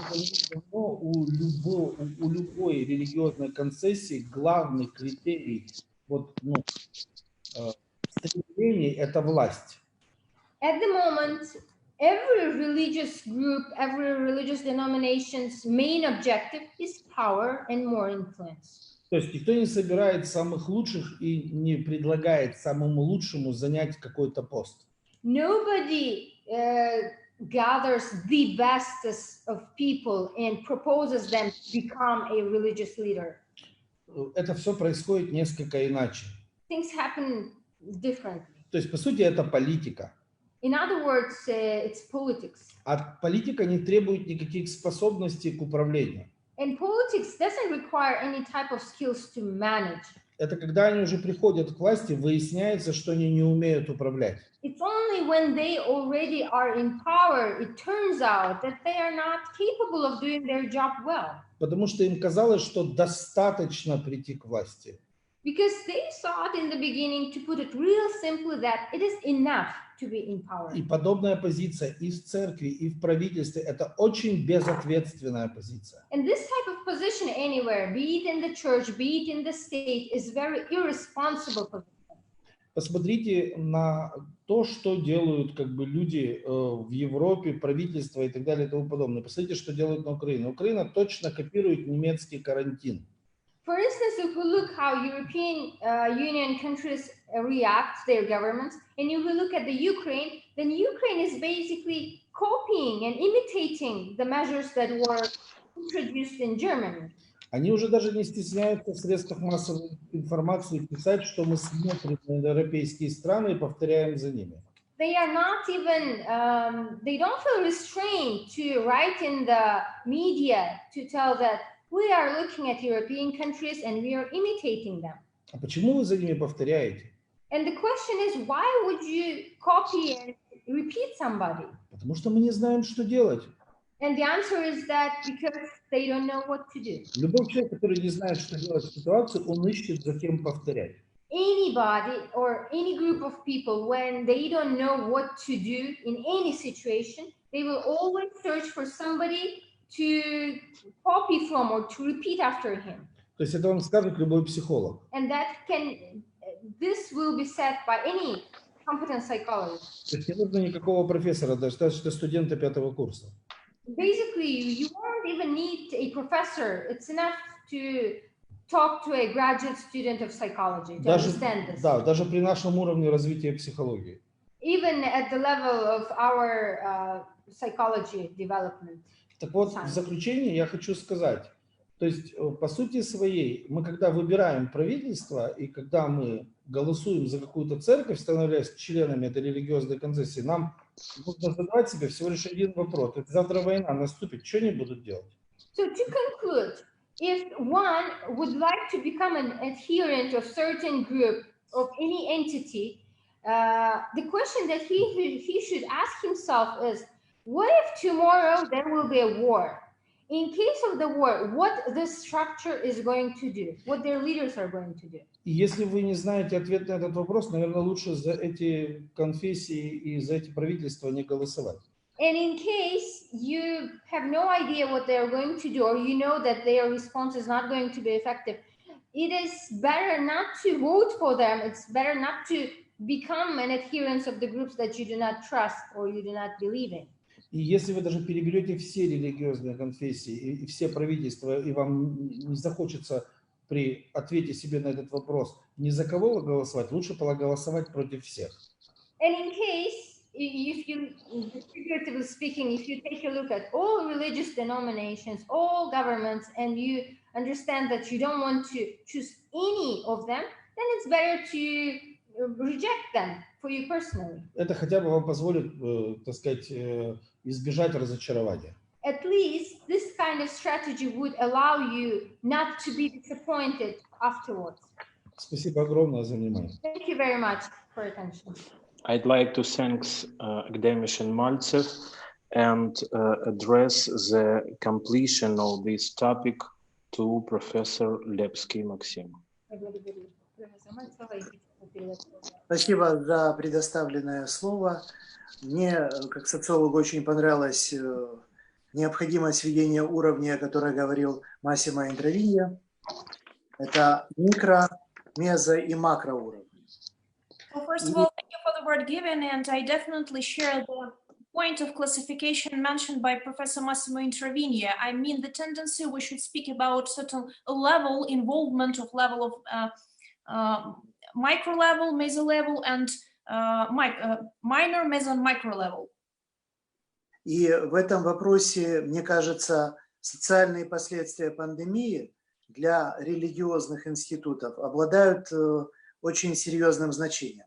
давно у любой религиозной концессии главный критерий стремлений – это власть. At the moment, every religious group, every religious denomination's main objective is power and more influence. То есть никто не собирает самых лучших и не предлагает самому лучшему занять какой-то пост. Nobody gathers the bestest of people and proposes them to become a religious leader. Это все происходит несколько иначе. Things happen differently. То есть, по сути, это политика. In other words, it's politics. А политика не требует никаких способностей к управлению. And politics doesn't require any type of skills to manage. Это когда они уже приходят к власти, выясняется, что они не умеют управлять. It's only when they already are in power, it turns out that they are not capable of doing their job well. Потому что им казалось, что достаточно прийти к власти. Because they thought in the beginning, to put it real simply, that it is enough to be in power. И подобная позиция и в церкви, и в правительстве – это очень безответственная позиция. And this type of position anywhere, be it in the church, be it in the state, is very irresponsible position. Посмотрите на то, что делают люди в Европе, правительство и так далее и тому подобное. Посмотрите, что делают на Украине. Украина точно копирует немецкий карантин. For instance, if we look how European Union countries react, their governments, and if we look at the Ukraine, then Ukraine is basically copying and imitating the measures that were introduced in Germany. Они уже даже не стесняются в средствах массовой информации писать, что мы смотрим на европейские страны и повторяем за ними. They are not even, they don't feel restrained to write in the media to tell that we are looking at European countries and we are imitating them. А почему вы за ними повторяете? And the question is, why would you copy and repeat somebody? Потому что мы не знаем, что делать. And the answer is that because they don't know what to do. Любой человек, который не знает, что делать в ситуации, он ищет за кем повторять. Anybody or any group of people, when they don't know what to do in any situation, they will always search for somebody to copy from or to repeat after him. То есть это вам скажет любой психолог. And this will be said by any competent psychologist. То есть не нужно никакого профессора, достаточно студента 5-го курса. Basically, you won't even need a professor. It's enough to talk to a graduate student of psychology to understand this. Да, даже при нашем уровне развития психологии. Even at the level of our psychology development. Так вот, в заключение я хочу сказать, то есть по сути своей, мы когда выбираем правительство и когда мы голосуем за какую-то церковь, становясь членами этой религиозной концессии, нам нужно задавать себе всего лишь один вопрос. Это завтра война наступит, что они будут делать? So to conclude, if one would like to become an adherent of certain group of any entity, the question that he should ask himself is, what if tomorrow there will be a war? In case of the war, what this structure is going to do? What their leaders are going to do? И если вы не знаете ответ на этот вопрос, наверное, лучше за эти конфессии и за эти правительства не голосовать. And in case you have no idea what they are going to do, or you know that their response is not going to be effective, it is better not to vote for them. It's better not to become an adherent of the groups that you do not trust or you do not believe in. И если вы даже переберете все религиозные конфессии и все правительства, и вам не захочется при ответе себе на этот вопрос ни за кого голосовать, лучше голосовать против всех. And in case, if you, figuratively speaking, if you take a look at all religious denominations, all governments, and you understand that you don't want to choose any of them, then it's better to reject them for you personally. Это хотя бы вам позволит, так сказать, избежать разочарования. At least this kind of strategy would allow you not to be disappointed afterwards. Спасибо огромное за внимание. Thank you very much for your attention. I'd like to thank academician Mальцев and address the completion of this topic to Professor Lepский Максим. Спасибо за предоставленное слово. Мне, как социологу, очень понравилась необходимость введения уровня, о которой говорил Массимо Интровинье. Это микро, мезо и макроуровни. So first of all, thank you for the word given, and I definitely share the point of classification mentioned by Professor Massimo Introvinье. I mean the tendency we should speak about certain level involvement of level of micro level, meso level, and minor, meso, and micro level. И в этом вопросе, мне кажется, социальные последствия пандемии для религиозных институтов обладают очень серьезным значением.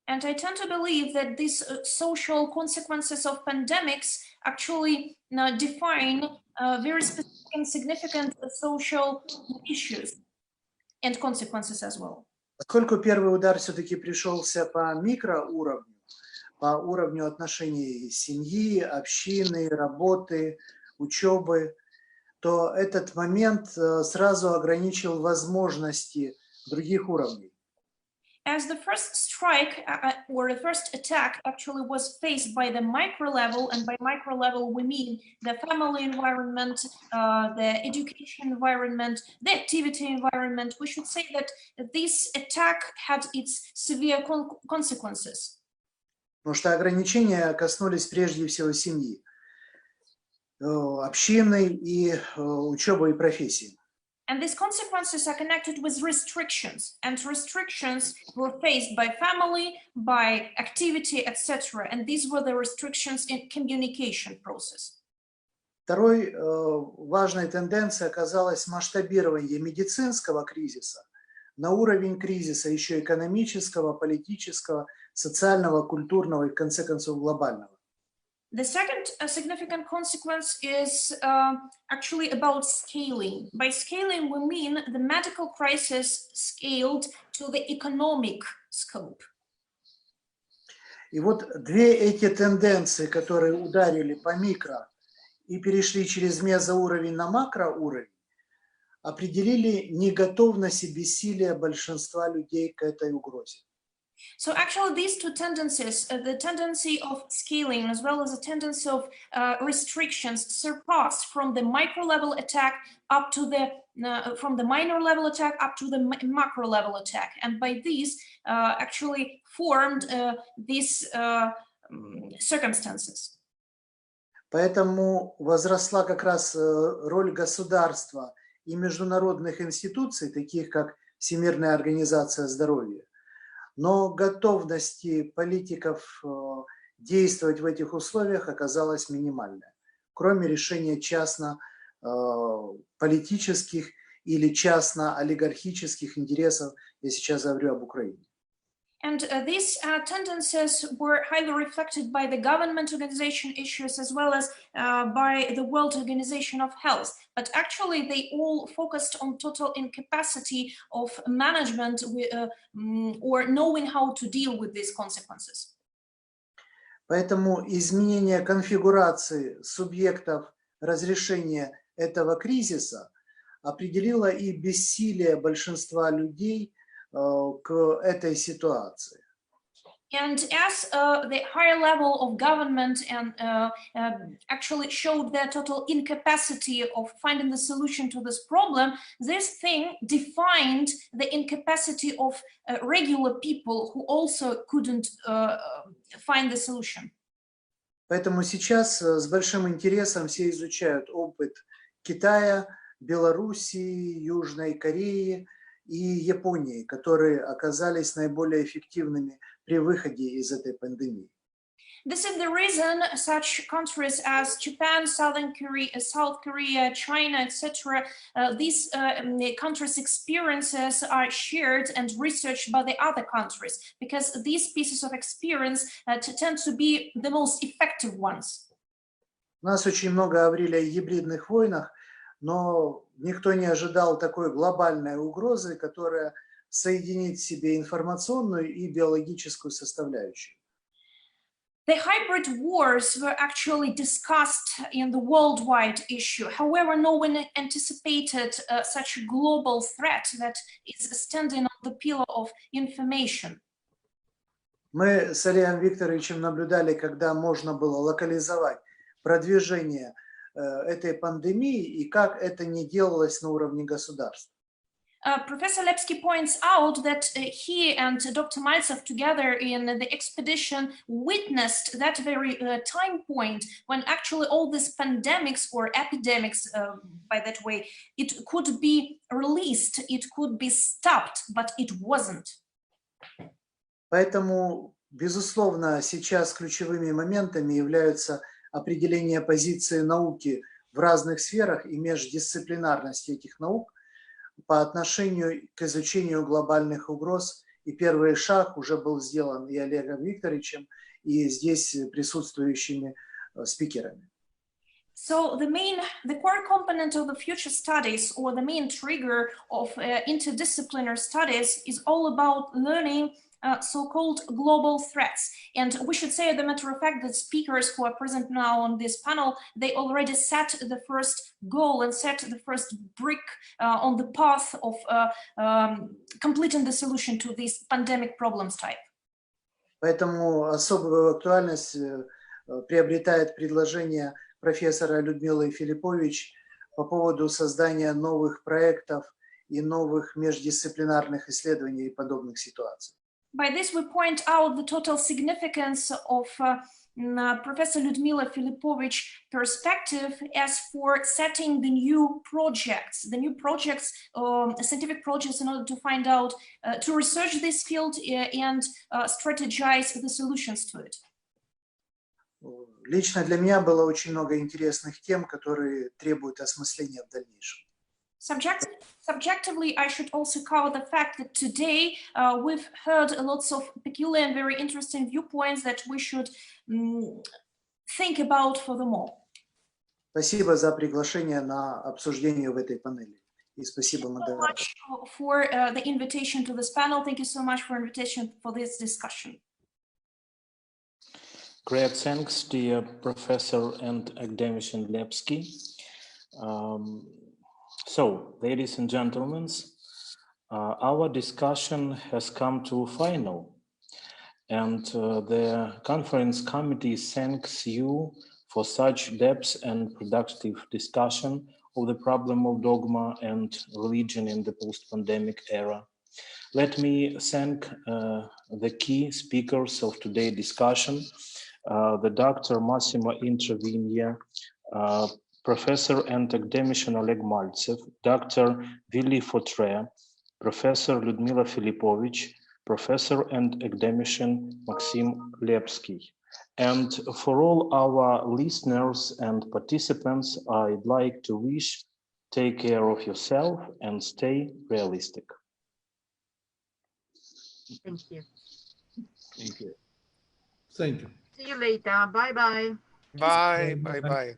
And I tend to believe that these social consequences of pandemics actually define very specific and significant social issues and consequences as well. Поскольку первый удар все-таки пришелся по микроуровню, по уровню отношений семьи, общины, работы, учебы, то этот момент сразу ограничил возможности других уровней. As the first strike or the first attack actually was faced by the micro level, and by micro level we mean the family environment, the education environment, the activity environment, we should say that this attack had its severe consequences. Потому что ограничения коснулись прежде всего семьи, общины и учебы и профессии. And these consequences are connected with restrictions, and restrictions were faced by family, by activity, etc. And these were the restrictions in communication process. Второй важной тенденцией оказалось масштабирование медицинского кризиса на уровень кризиса еще экономического, политического, социального, культурного и, в конце концов, глобального. The second significant consequence is actually about scaling. By scaling, we mean the medical crisis scaled to the economic scope. И вот две эти тенденции, которые ударили по микро и перешли через мезоуровень на макроуровень, определили неготовность и бессилие большинства людей к этой угрозе. So actually these two tendencies, the tendency of scaling as well as the tendency of restrictions, surpassed from the micro level attack up to the, from the minor level attack up to the macro level attack. And by these actually formed these circumstances. Поэтому возросла как раз роль государства и международных институций, таких как Всемирная организация здоровья. Но готовности политиков действовать в этих условиях оказалась минимальная, кроме решения частно-политических или частно-олигархических интересов, я сейчас говорю об Украине. And these tendencies were highly reflected by the government organization issues as well as by the World Organization of Health. But actually, they all focused on total incapacity of management or knowing how to deal with these consequences. Поэтому изменение конфигурации субъектов разрешения этого кризиса определило и бессилие большинства людей к этой ситуации. And as the higher level of government and actually showed their total incapacity of finding the solution to this problem, this thing defined the incapacity of regular people who also couldn't find the solution. Поэтому сейчас с большим интересом все изучают опыт Китая, Белоруссии, Южной Кореи и Японии, которые оказались наиболее эффективными при выходе из этой пандемии. This is the reason such countries as Japan, South Korea, China, etc. These countries' experiences are shared and researched by the other countries, because these pieces of experience tend to be the most effective ones. У нас очень много говорили о гибридных войнах, но никто не ожидал такой глобальной угрозы, которая соединит в себе информационную и биологическую составляющую. The hybrid wars were actually discussed in the worldwide issue. However, no one anticipated such a global threat that is standing on the pillar of information. Мы с Олегом Викторовичем наблюдали, когда можно было локализовать продвижение этой пандемии и как это не делалось на уровне государств. Professor Lepский points out that he and Dr. Mальцев together in the expedition witnessed that very time point when actually all these pandemics or epidemics, by that way, it could be released, it could be stopped, but it wasn't. Поэтому, безусловно, сейчас ключевыми моментами являются определение позиции науки в разных сферах и междисциплинарности этих наук по отношению к изучению глобальных угроз. И первый шаг уже был сделан и Олегом Викторовичем, и здесь присутствующими спикерами. So the core component of the future studies, or the main trigger of interdisciplinary studies, is all about learning so-called global threats. And we should say, as a matter of fact, that speakers who are present now on this panel, they already set the first goal and set the first brick on the path of completing the solution to this pandemic problems type. Поэтому особую актуальность приобретает предложение профессора Людмилы Филиппович по поводу создания новых проектов и новых междисциплинарных исследований и подобных ситуаций. By this, we point out the total significance of Professor Ludmila Filipovich perspective as for setting the new projects, scientific projects, in order to find out, to research this field and strategize the solutions to it. Лично для меня было очень много интересных тем, которые требуют осмысления в дальнейшем. Subjectively, I should also cover the fact that today we've heard lots of peculiar and very interesting viewpoints that we should think about furthermore. Спасибо за приглашение на обсуждение в этой панели. И спасибо, модератору. For the invitation to this panel. Thank you so much for invitation for this discussion. Great thanks, dear Professor and academician Lepский. So, ladies and gentlemen, our discussion has come to a final, and the conference committee thanks you for such depth and productive discussion of the problem of dogma and religion in the post-pandemic era. Let me thank the key speakers of today's discussion, the Dr. Massimo Introvinье, Professor and academician Oleg Mальцев, Dr. Вилли Фотре, Professor Людмила Филиппович, Professor and academician Максим Лепский. And for all our listeners and participants, I'd like to wish, take care of yourself and stay realistic. Thank you. Thank you. Thank you. See you later. Bye-bye. Bye, bye, bye.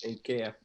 Take care.